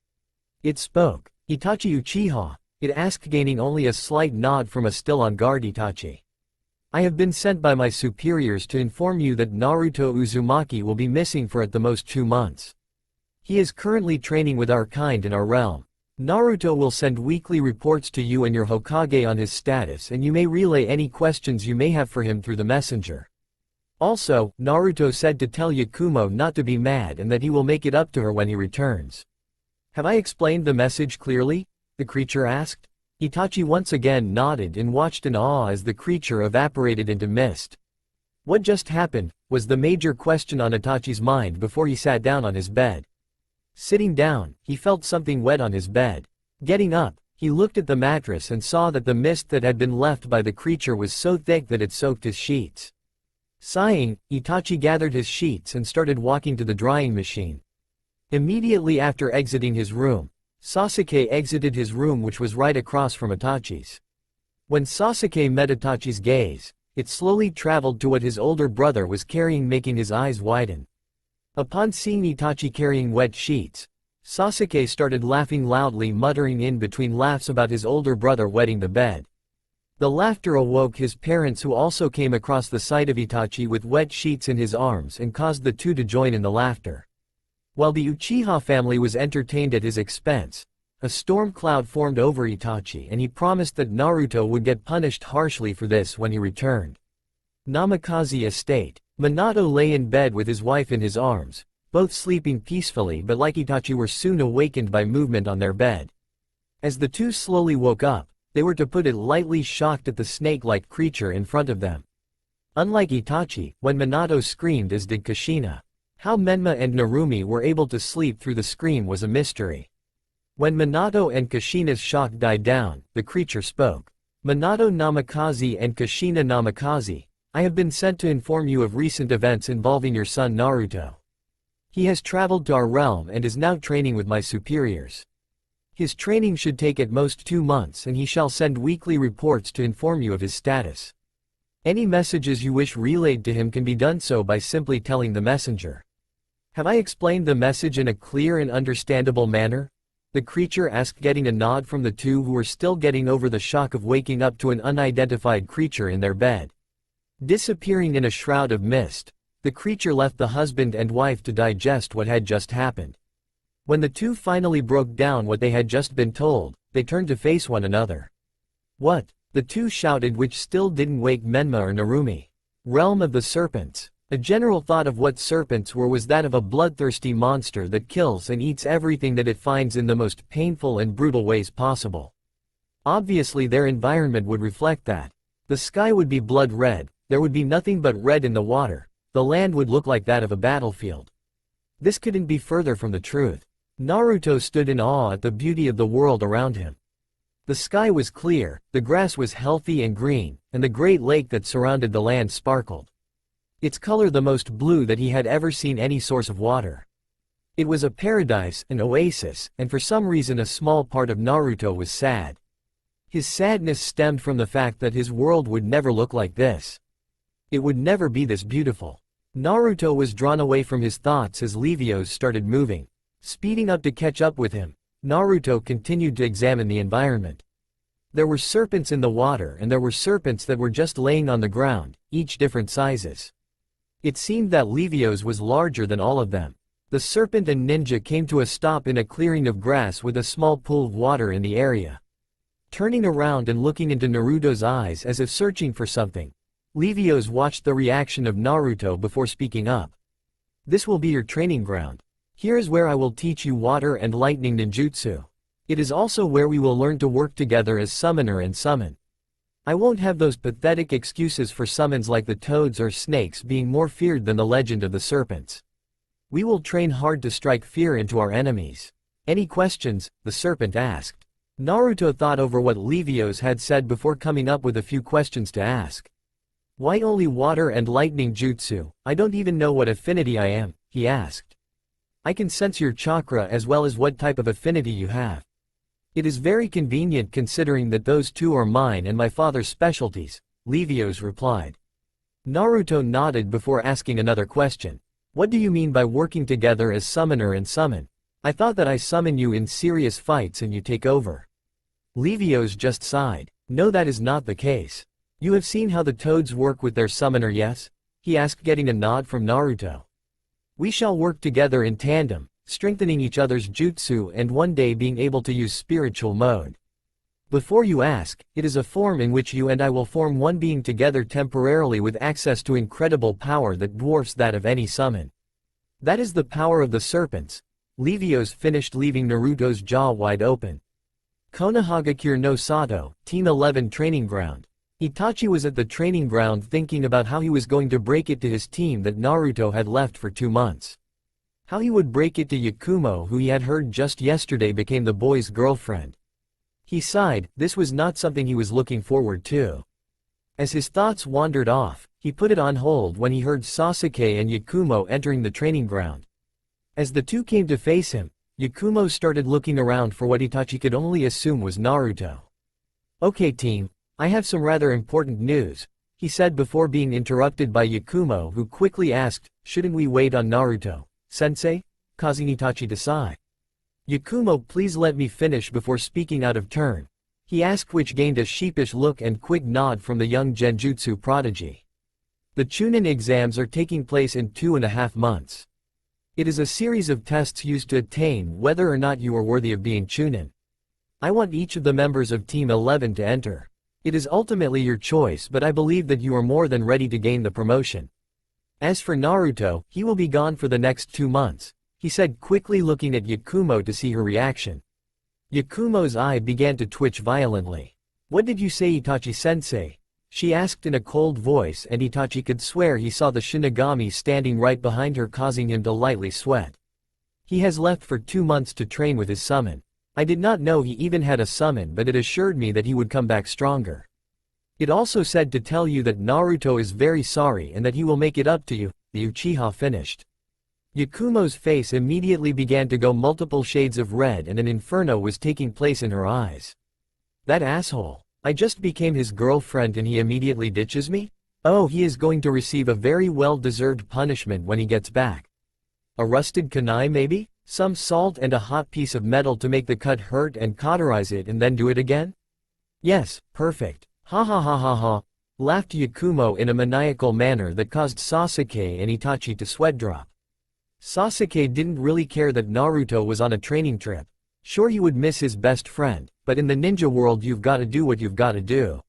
It spoke. "Itachi Uchiha," it asked, gaining only a slight nod from a still-on-guard Itachi. I have been sent by my superiors to inform you that Naruto Uzumaki will be missing for at the most 2 months. He is currently training with our kind in our realm. Naruto will send weekly reports to you and your Hokage on his status, and you may relay any questions you may have for him through the messenger. Also, Naruto said to tell Yakumo not to be mad and that he will make it up to her when he returns. Have I explained the message clearly? The creature asked. Itachi once again nodded and watched in awe as the creature evaporated into mist. What just happened, was the major question on Itachi's mind before he sat down on his bed. Sitting down, he felt something wet on his bed. Getting up, he looked at the mattress and saw that the mist that had been left by the creature was so thick that it soaked his sheets. Sighing, Itachi gathered his sheets and started walking to the drying machine. Immediately after exiting his room, Sasuke exited his room, which was right across from Itachi's. When Sasuke met Itachi's gaze, it slowly traveled to what his older brother was carrying, making his eyes widen. Upon seeing Itachi carrying wet sheets, Sasuke started laughing loudly, muttering in between laughs about his older brother wetting the bed. The laughter awoke his parents, who also came across the sight of Itachi with wet sheets in his arms and caused the two to join in the laughter. While the Uchiha family was entertained at his expense, a storm cloud formed over Itachi and he promised that Naruto would get punished harshly for this when he returned. Namikaze Estate. Minato lay in bed with his wife in his arms, both sleeping peacefully, but like Itachi were soon awakened by movement on their bed. As the two slowly woke up, they were, to put it lightly, shocked at the snake-like creature in front of them. Unlike Itachi, when Minato screamed, as did Kushina. How Menma and Narumi were able to sleep through the scream was a mystery. When Minato and Kushina's shock died down, the creature spoke. Minato Namikaze and Kushina Namikaze, I have been sent to inform you of recent events involving your son Naruto. He has traveled to our realm and is now training with my superiors. His training should take at most 2 months, and he shall send weekly reports to inform you of his status. Any messages you wish relayed to him can be done so by simply telling the messenger. Have I explained the message in a clear and understandable manner? The creature asked, getting a nod from the two, who were still getting over the shock of waking up to an unidentified creature in their bed. Disappearing in a shroud of mist, the creature left the husband and wife to digest what had just happened. When the two finally broke down what they had just been told, they turned to face one another. What? The two shouted, which still didn't wake Menma or Narumi. Realm of the Serpents. A general thought of what serpents were was that of a bloodthirsty monster that kills and eats everything that it finds in the most painful and brutal ways possible. Obviously their environment would reflect that. The sky would be blood red, there would be nothing but red in the water, the land would look like that of a battlefield. This couldn't be further from the truth. Naruto stood in awe at the beauty of the world around him. The sky was clear, the grass was healthy and green, and the great lake that surrounded the land sparkled. Its color the most blue that he had ever seen any source of water. It was a paradise, an oasis, and for some reason a small part of Naruto was sad. His sadness stemmed from the fact that his world would never look like this. It would never be this beautiful. Naruto was drawn away from his thoughts as Levios started moving. Speeding up to catch up with him, Naruto continued to examine the environment. There were serpents in the water, and there were serpents that were just laying on the ground, each different sizes. It seemed that Levios was larger than all of them. The serpent and ninja came to a stop in a clearing of grass with a small pool of water in the area. Turning around and looking into Naruto's eyes as if searching for something, Levios watched the reaction of Naruto before speaking up. This will be your training ground. Here is where I will teach you water and lightning ninjutsu. It is also where we will learn to work together as summoner and summon. I won't have those pathetic excuses for summons like the toads or snakes being more feared than the legend of the serpents. We will train hard to strike fear into our enemies. Any questions? The serpent asked. Naruto thought over what Levios had said before coming up with a few questions to ask. Why only water and lightning jutsu? I don't even know what affinity I am, he asked. I can sense your chakra as well as what type of affinity you have. It is very convenient considering that those two are mine and my father's specialties, Levios replied. Naruto nodded before asking another question. What do you mean by working together as summoner and summon? I thought that I summon you in serious fights and you take over. Levios just sighed. No, that is not the case. You have seen how the toads work with their summoner, yes? He asked, getting a nod from Naruto. We shall work together in tandem, strengthening each other's jutsu and one day being able to use spiritual mode. Before you ask, it is a form in which you and I will form one being together temporarily with access to incredible power that dwarfs that of any summon. That is the power of the serpents. Levios finished, leaving Naruto's jaw wide open. Konohagakure no Sato, Team 11 training ground. Itachi was at the training ground thinking about how he was going to break it to his team that Naruto had left for 2 months. How he would break it to Yakumo, who he had heard just yesterday became the boy's girlfriend. He sighed, this was not something he was looking forward to. As his thoughts wandered off, he put it on hold when he heard Sasuke and Yakumo entering the training ground. As the two came to face him, Yakumo started looking around for what Itachi could only assume was Naruto. Okay team, I have some rather important news, he said before being interrupted by Yakumo, who quickly asked, shouldn't we wait on Naruto, sensei? Causing Itachi to sigh. Yakumo, please let me finish before speaking out of turn, he asked, which gained a sheepish look and quick nod from the young genjutsu prodigy. The Chunin exams are taking place in 2.5 months. It is a series of tests used to attain whether or not you are worthy of being Chunin. I want each of the members of Team 11 to enter. It is ultimately your choice, but I believe that you are more than ready to gain the promotion. As for Naruto, he will be gone for the next 2 months, he said, quickly looking at Yakumo to see her reaction. Yakumo's eye began to twitch violently. What did you say, Itachi-sensei? She asked in a cold voice, and Itachi could swear he saw the Shinigami standing right behind her, causing him to lightly sweat. He has left for 2 months to train with his summon. I did not know he even had a summon, but it assured me that he would come back stronger. It also said to tell you that Naruto is very sorry and that he will make it up to you, the Uchiha finished. Yakumo's face immediately began to go multiple shades of red and an inferno was taking place in her eyes. That asshole. I just became his girlfriend and he immediately ditches me? Oh, he is going to receive a very well-deserved punishment when he gets back. A rusted kunai maybe? Some salt and a hot piece of metal to make the cut hurt and cauterize it and then do it again? Yes, perfect. Ha ha ha ha ha, laughed Yakumo in a maniacal manner that caused Sasuke and Itachi to sweat drop. Sasuke didn't really care that Naruto was on a training trip. Sure, he would miss his best friend, but in the ninja world you've gotta do what you've gotta do.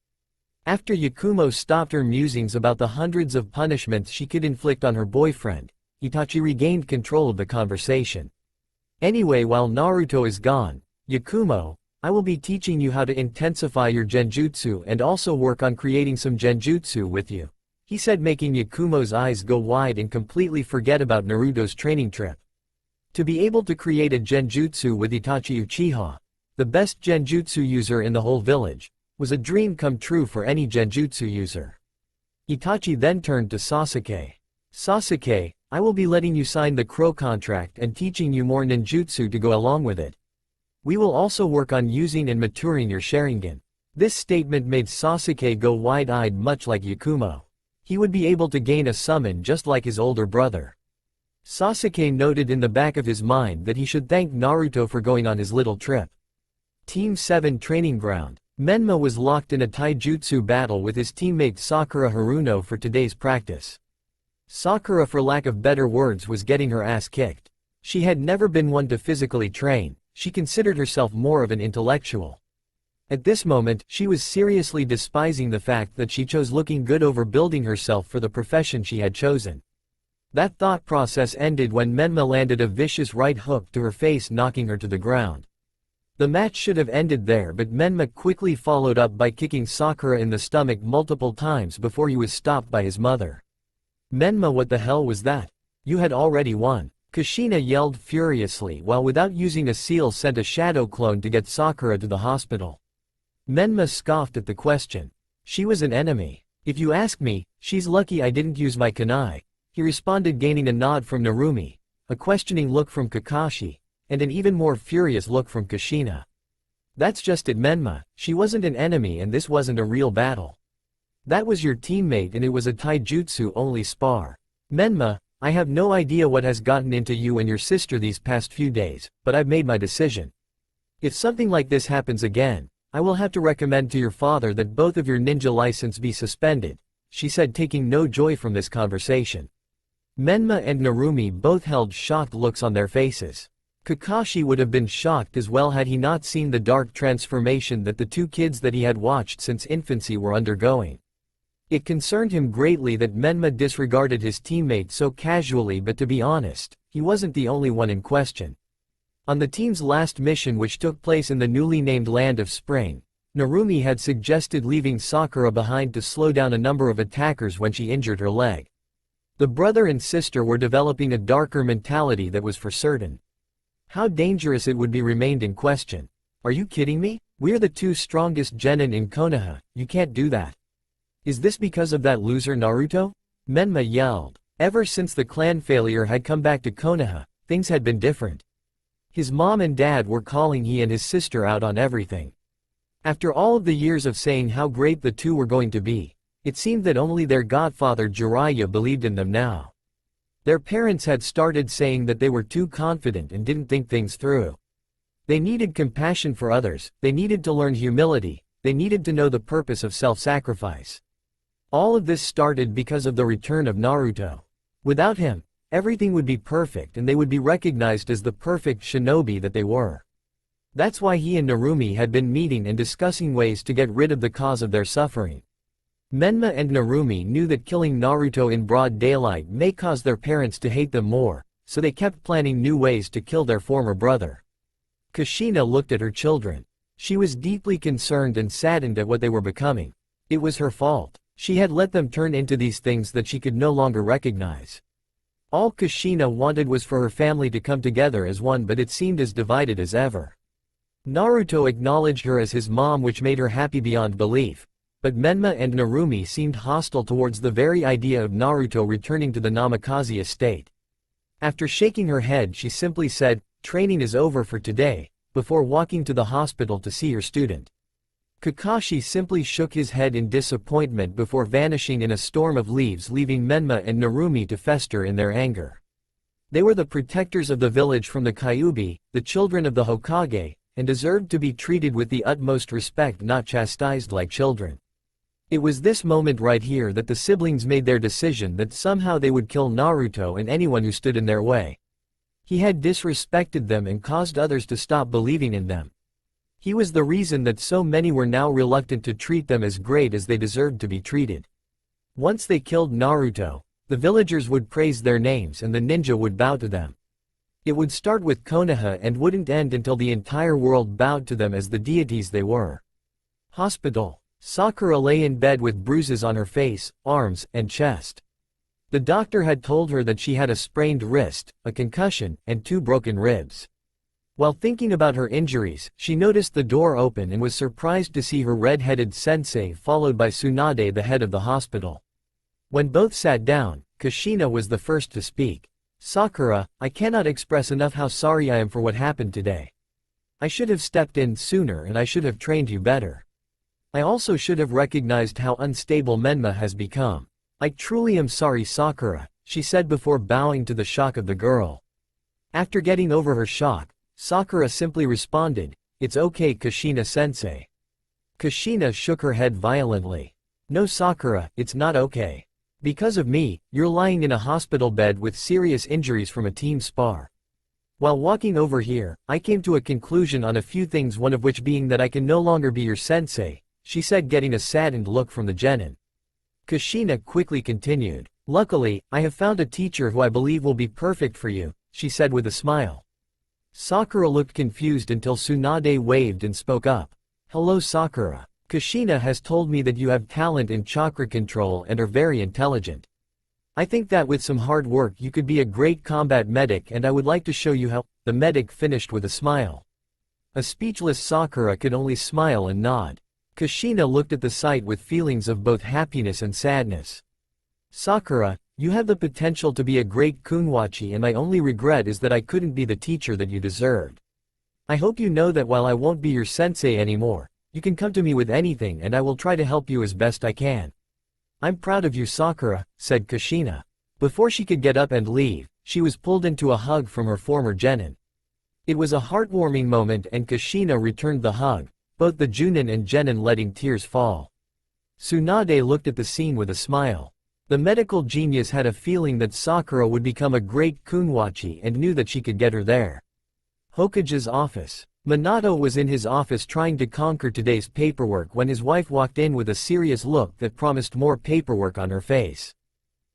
After Yakumo stopped her musings about the hundreds of punishments she could inflict on her boyfriend, Itachi regained control of the conversation. Anyway, while Naruto is gone, Yakumo, I will be teaching you how to intensify your genjutsu and also work on creating some genjutsu with you, he said, making Yakumo's eyes go wide and completely forget about Naruto's training trip. To be able to create a genjutsu with Itachi Uchiha, the best genjutsu user in the whole village, was a dream come true for any genjutsu user. Itachi then turned to Sasuke. Sasuke, I will be letting you sign the crow contract and teaching you more ninjutsu to go along with it. We will also work on using and maturing your Sharingan. This statement made Sasuke go wide-eyed, much like Yakumo. He would be able to gain a summon just like his older brother. Sasuke noted in the back of his mind that he should thank Naruto for going on his little trip. Team 7 training ground. Menma was locked in a taijutsu battle with his teammate Sakura Haruno for today's practice. Sakura, for lack of better words, was getting her ass kicked. She had never been one to physically train, she considered herself more of an intellectual. At this moment, she was seriously despising the fact that she chose looking good over building herself for the profession she had chosen. That thought process ended when Menma landed a vicious right hook to her face, knocking her to the ground. The match should have ended there, but Menma quickly followed up by kicking Sakura in the stomach multiple times before he was stopped by his mother. Menma, what the hell was that? You had already won. Kushina yelled furiously while without using a seal sent a shadow clone to get Sakura to the hospital. Menma scoffed at the question. She was an enemy. If you ask me, she's lucky I didn't use my kunai, he responded, gaining a nod from Narumi, a questioning look from Kakashi, and an even more furious look from Kushina. That's just it, Menma, she wasn't an enemy and this wasn't a real battle. That was your teammate and it was a taijutsu only spar. Menma, I have no idea what has gotten into you and your sister these past few days, but I've made my decision. If something like this happens again, I will have to recommend to your father that both of your ninja license be suspended, she said, taking no joy from this conversation. Menma and Narumi both held shocked looks on their faces. Kakashi would have been shocked as well had he not seen the dark transformation that the two kids that he had watched since infancy were undergoing. It concerned him greatly that Menma disregarded his teammate so casually, but to be honest, he wasn't the only one in question. On the team's last mission, which took place in the newly named Land of Spring, Narumi had suggested leaving Sakura behind to slow down a number of attackers when she injured her leg. The brother and sister were developing a darker mentality that was for certain. How dangerous it would be remained in question. Are you kidding me? We're the two strongest genin in Konoha, you can't do that. Is this because of that loser Naruto? Menma yelled. Ever since the clan failure had come back to Konoha, things had been different. His mom and dad were calling he and his sister out on everything. After all of the years of saying how great the two were going to be, it seemed that only their godfather Jiraiya believed in them now. Their parents had started saying that they were too confident and didn't think things through. They needed compassion for others, they needed to learn humility, they needed to know the purpose of self-sacrifice. All of this started because of the return of Naruto. Without him, everything would be perfect and they would be recognized as the perfect shinobi that they were. That's why he and Narumi had been meeting and discussing ways to get rid of the cause of their suffering. Menma and Narumi knew that killing Naruto in broad daylight may cause their parents to hate them more, so they kept planning new ways to kill their former brother. Kushina looked at her children. She was deeply concerned and saddened at what they were becoming. It was her fault. She had let them turn into these things that she could no longer recognize. All Kushina wanted was for her family to come together as one, but it seemed as divided as ever. Naruto acknowledged her as his mom, which made her happy beyond belief, but Menma and Narumi seemed hostile towards the very idea of Naruto returning to the Namikaze estate. After shaking her head, she simply said, "Training is over for today," before walking to the hospital to see her student. Kakashi simply shook his head in disappointment before vanishing in a storm of leaves, leaving Menma and Narumi to fester in their anger. They were the protectors of the village from the Kyuubi, the children of the Hokage, and deserved to be treated with the utmost respect, not chastised like children. It was this moment right here that the siblings made their decision that somehow they would kill Naruto and anyone who stood in their way. He had disrespected them and caused others to stop believing in them. He was the reason that so many were now reluctant to treat them as great as they deserved to be treated. Once they killed Naruto, the villagers would praise their names and the ninja would bow to them. It would start with Konoha and wouldn't end until the entire world bowed to them as the deities they were. Hospital. Sakura lay in bed with bruises on her face, arms, and chest. The doctor had told her that she had a sprained wrist, a concussion, and 2 broken ribs. While thinking about her injuries, she noticed the door open and was surprised to see her red-headed sensei followed by Tsunade, the head of the hospital. When both sat down, Kushina was the first to speak. "Sakura, I cannot express enough how sorry I am for what happened today. I should have stepped in sooner and I should have trained you better. I also should have recognized how unstable Menma has become. I truly am sorry, Sakura," she said before bowing to the shock of the girl. After getting over her shock, Sakura simply responded, "It's okay, Kushina-sensei." Kushina shook her head violently. "No, Sakura, it's not okay. Because of me, you're lying in a hospital bed with serious injuries from a team spar. While walking over here, I came to a conclusion on a few things, one of which being that I can no longer be your sensei," she said, getting a saddened look from the genin. Kushina quickly continued, "Luckily, I have found a teacher who I believe will be perfect for you," she said with a smile. Sakura looked confused until Tsunade waved and spoke up. "Hello, Sakura. Kushina has told me that you have talent in chakra control and are very intelligent. I think that with some hard work you could be a great combat medic, and I would like to show you how." The medic finished with a smile. A speechless Sakura could only smile and nod. Kushina looked at the sight with feelings of both happiness and sadness. "Sakura, you have the potential to be a great kunwachi, and my only regret is that I couldn't be the teacher that you deserved. I hope you know that while I won't be your sensei anymore, you can come to me with anything and I will try to help you as best I can." "I'm proud of you, Sakura," said Kushina. Before she could get up and leave, she was pulled into a hug from her former genin. It was a heartwarming moment and Kushina returned the hug, both the Junin and Genin letting tears fall. Tsunade looked at the scene with a smile. The medical genius had a feeling that Sakura would become a great kunwachi and knew that she could get her there. Hokage's office. Minato was in his office trying to conquer today's paperwork when his wife walked in with a serious look that promised more paperwork on her face.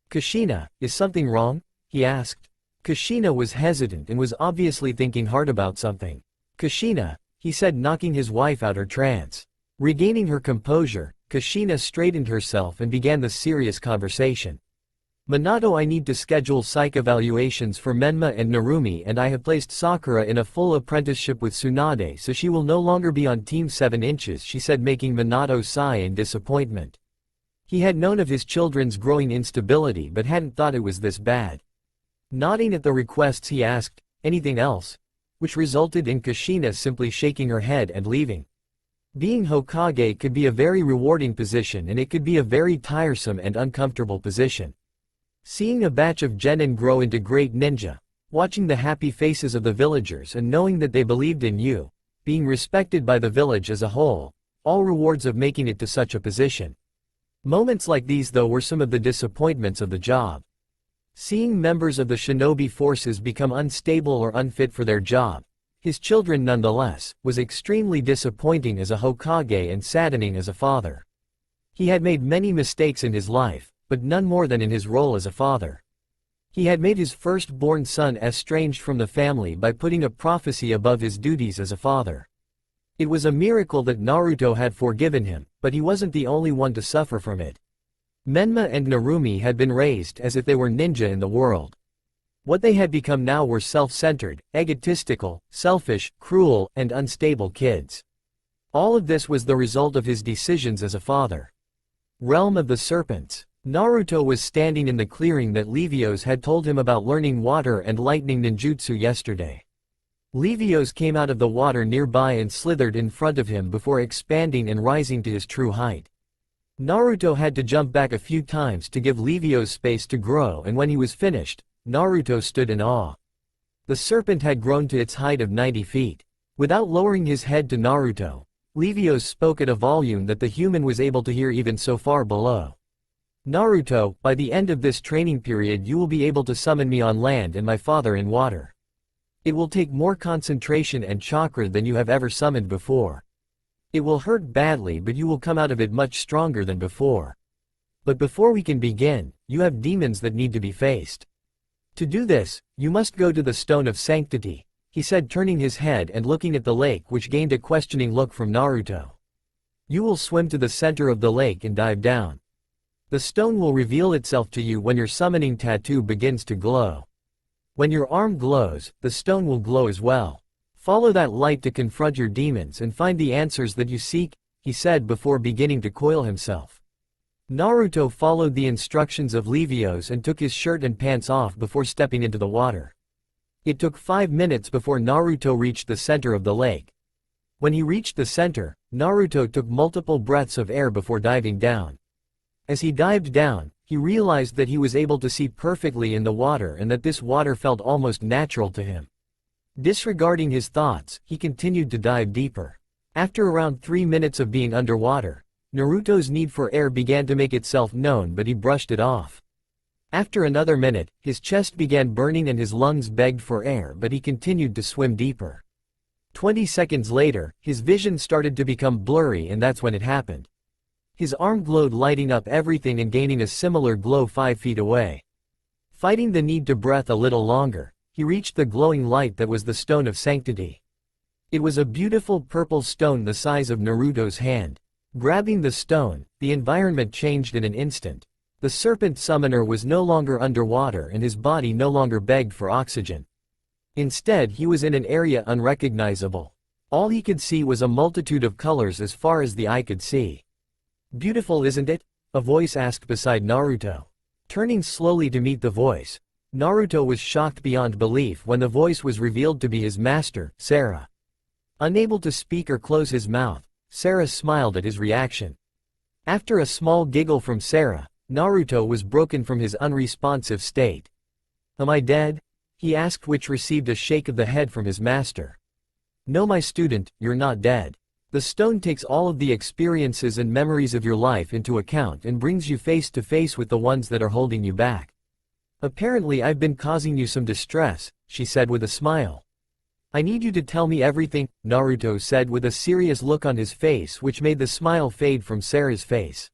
"Kushina, is something wrong?" he asked. Kushina was hesitant and was obviously thinking hard about something. "Kushina," he said, knocking his wife out her trance. Regaining her composure, Kushina straightened herself and began the serious conversation. "Minato, I need to schedule psych evaluations for Menma and Narumi, and I have placed Sakura in a full apprenticeship with Tsunade, so she will no longer be on Team 7 inches," she said, making Minato sigh in disappointment. He had known of his children's growing instability but hadn't thought it was this bad. Nodding at the requests, he asked, "Anything else?" which resulted in Kushina simply shaking her head and leaving. Being Hokage could be a very rewarding position, and it could be a very tiresome and uncomfortable position. Seeing a batch of genin grow into great ninja, watching the happy faces of the villagers and knowing that they believed in you, being respected by the village as a whole, all rewards of making it to such a position. Moments like these, though, were some of the disappointments of the job. Seeing members of the shinobi forces become unstable or unfit for their job, his children nonetheless, was extremely disappointing as a Hokage and saddening as a father. He had made many mistakes in his life, but none more than in his role as a father. He had made his firstborn son estranged from the family by putting a prophecy above his duties as a father. It was a miracle that Naruto had forgiven him, but he wasn't the only one to suffer from it. Menma and Narumi had been raised as if they were ninja in the world. What they had become now were self-centered, egotistical, selfish, cruel, and unstable kids. All of this was the result of his decisions as a father. Realm of the Serpents. Naruto was standing in the clearing that Levios had told him about, learning water and lightning ninjutsu yesterday. Levios came out of the water nearby and slithered in front of him before expanding and rising to his true height. Naruto had to jump back a few times to give Levios space to grow, and when he was finished, Naruto stood in awe. The serpent had grown to its height of 90 feet. Without lowering his head to Naruto, Levios spoke at a volume that the human was able to hear even so far below. "Naruto, by the end of this training period you will be able to summon me on land and my father in water. It will take more concentration and chakra than you have ever summoned before. It will hurt badly, but you will come out of it much stronger than before. But before we can begin, you have demons that need to be faced. To do this, you must go to the Stone of Sanctity," he said, turning his head and looking at the lake, which gained a questioning look from Naruto. "You will swim to the center of the lake and dive down. The stone will reveal itself to you when your summoning tattoo begins to glow. When your arm glows, the stone will glow as well. Follow that light to confront your demons and find the answers that you seek," he said before beginning to coil himself. Naruto followed the instructions of Levios and took his shirt and pants off before stepping into the water. It took 5 minutes before Naruto reached the center of the lake. When he reached the center, Naruto took multiple breaths of air before diving down. As he dived down, he realized that he was able to see perfectly in the water and that this water felt almost natural to him. Disregarding his thoughts, he continued to dive deeper. After around 3 minutes of being underwater, Naruto's need for air began to make itself known, but he brushed it off. After another minute, his chest began burning and his lungs begged for air, but he continued to swim deeper. 20 seconds later, his vision started to become blurry, and that's when it happened. His arm glowed, lighting up everything and gaining a similar glow 5 feet away. Fighting the need to breathe a little longer, he reached the glowing light that was the Stone of Sanctity. It was a beautiful purple stone the size of Naruto's hand. Grabbing the stone, the environment changed in an instant. The serpent summoner was no longer underwater and his body no longer begged for oxygen. Instead, he was in an area unrecognizable. All he could see was a multitude of colors as far as the eye could see. "Beautiful, isn't it?" a voice asked beside Naruto. Turning slowly to meet the voice, Naruto was shocked beyond belief when the voice was revealed to be his master, Sarah. Unable to speak or close his mouth, Sarah smiled at his reaction. After a small giggle from Sarah, Naruto was broken from his unresponsive state. "Am I dead?" he asked, which received a shake of the head from his master. "No, my student, you're not dead. The stone takes all of the experiences and memories of your life into account and brings you face to face with the ones that are holding you back. Apparently I've been causing you some distress, she said with a smile. I need you to tell me everything, Naruto said with a serious look on his face which made the smile fade from Sarah's face.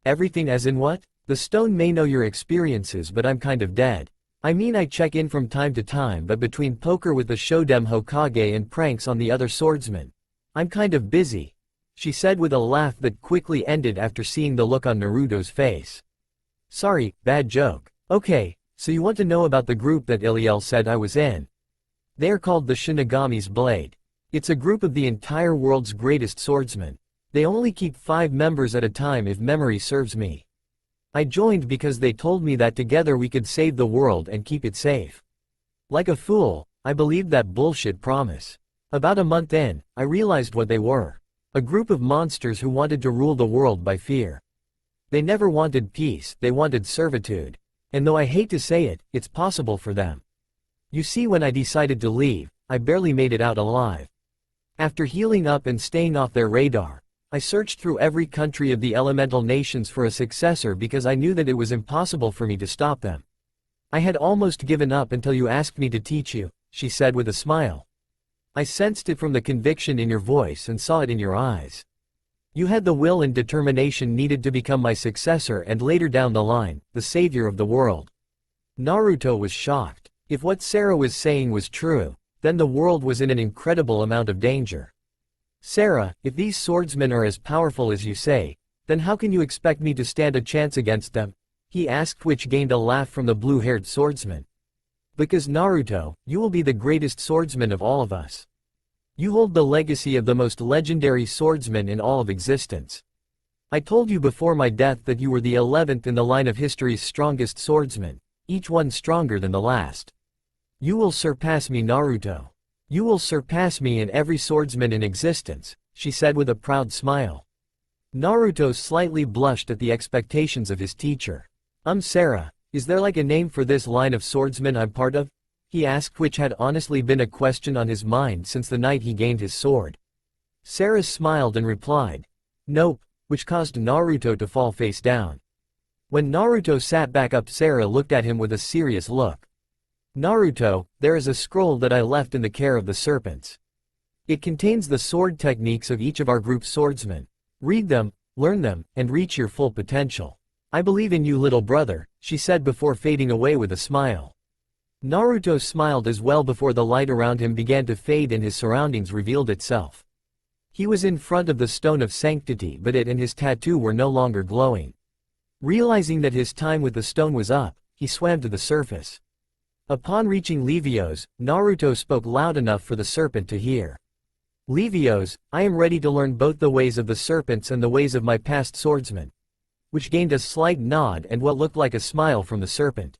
Everything as in what? The stone may know your experiences but I'm kind of dead. I mean I check in from time to time but between poker with the Shodem Hokage and pranks on the other swordsmen, I'm kind of busy, she said with a laugh that quickly ended after seeing the look on Naruto's face. Sorry, bad joke. Okay, so you want to know about the group that Iliel said I was in. They are called the Shinigami's Blade. It's a group of the entire world's greatest swordsmen. They only keep 5 members at a time if memory serves me. I joined because they told me that together we could save the world and keep it safe. Like a fool, I believed that bullshit promise. About a month in, I realized what they were. A group of monsters who wanted to rule the world by fear. They never wanted peace, they wanted servitude. And though I hate to say it, it's possible for them. You see, when I decided to leave, I barely made it out alive. After healing up and staying off their radar, I searched through every country of the elemental nations for a successor because I knew that it was impossible for me to stop them. I had almost given up until you asked me to teach you, she said with a smile. I sensed it from the conviction in your voice and saw it in your eyes. You had the will and determination needed to become my successor and later down the line, the savior of the world. Naruto was shocked. If what Sarah was saying was true, then the world was in an incredible amount of danger. Sarah, if these swordsmen are as powerful as you say, then how can you expect me to stand a chance against them? He asked, which gained a laugh from the blue-haired swordsman. Because Naruto, you will be the greatest swordsman of all of us. You hold the legacy of the most legendary swordsman in all of existence. I told you before my death that you were the 11th in the line of history's strongest swordsmen, each one stronger than the last. You will surpass me, Naruto. You will surpass me and every swordsman in existence, she said with a proud smile. Naruto slightly blushed at the expectations of his teacher. Sarah, is there like a name for this line of swordsmen I'm part of? He asked, which had honestly been a question on his mind since the night he gained his sword. Sarah smiled and replied, nope, which caused Naruto to fall face down. When Naruto sat back up, Sarah looked at him with a serious look. Naruto, there is a scroll that I left in the care of the serpents. It contains the sword techniques of each of our group's swordsmen. Read them, learn them, and reach your full potential. I believe in you, little brother, she said before fading away with a smile. Naruto smiled as well before the light around him began to fade and his surroundings revealed itself. He was in front of the Stone of Sanctity, but it and his tattoo were no longer glowing. Realizing that his time with the stone was up, he swam to the surface. Upon reaching Levios, Naruto spoke loud enough for the serpent to hear. Levios, I am ready to learn both the ways of the serpents and the ways of my past swordsmen. Which gained a slight nod and what looked like a smile from the serpent.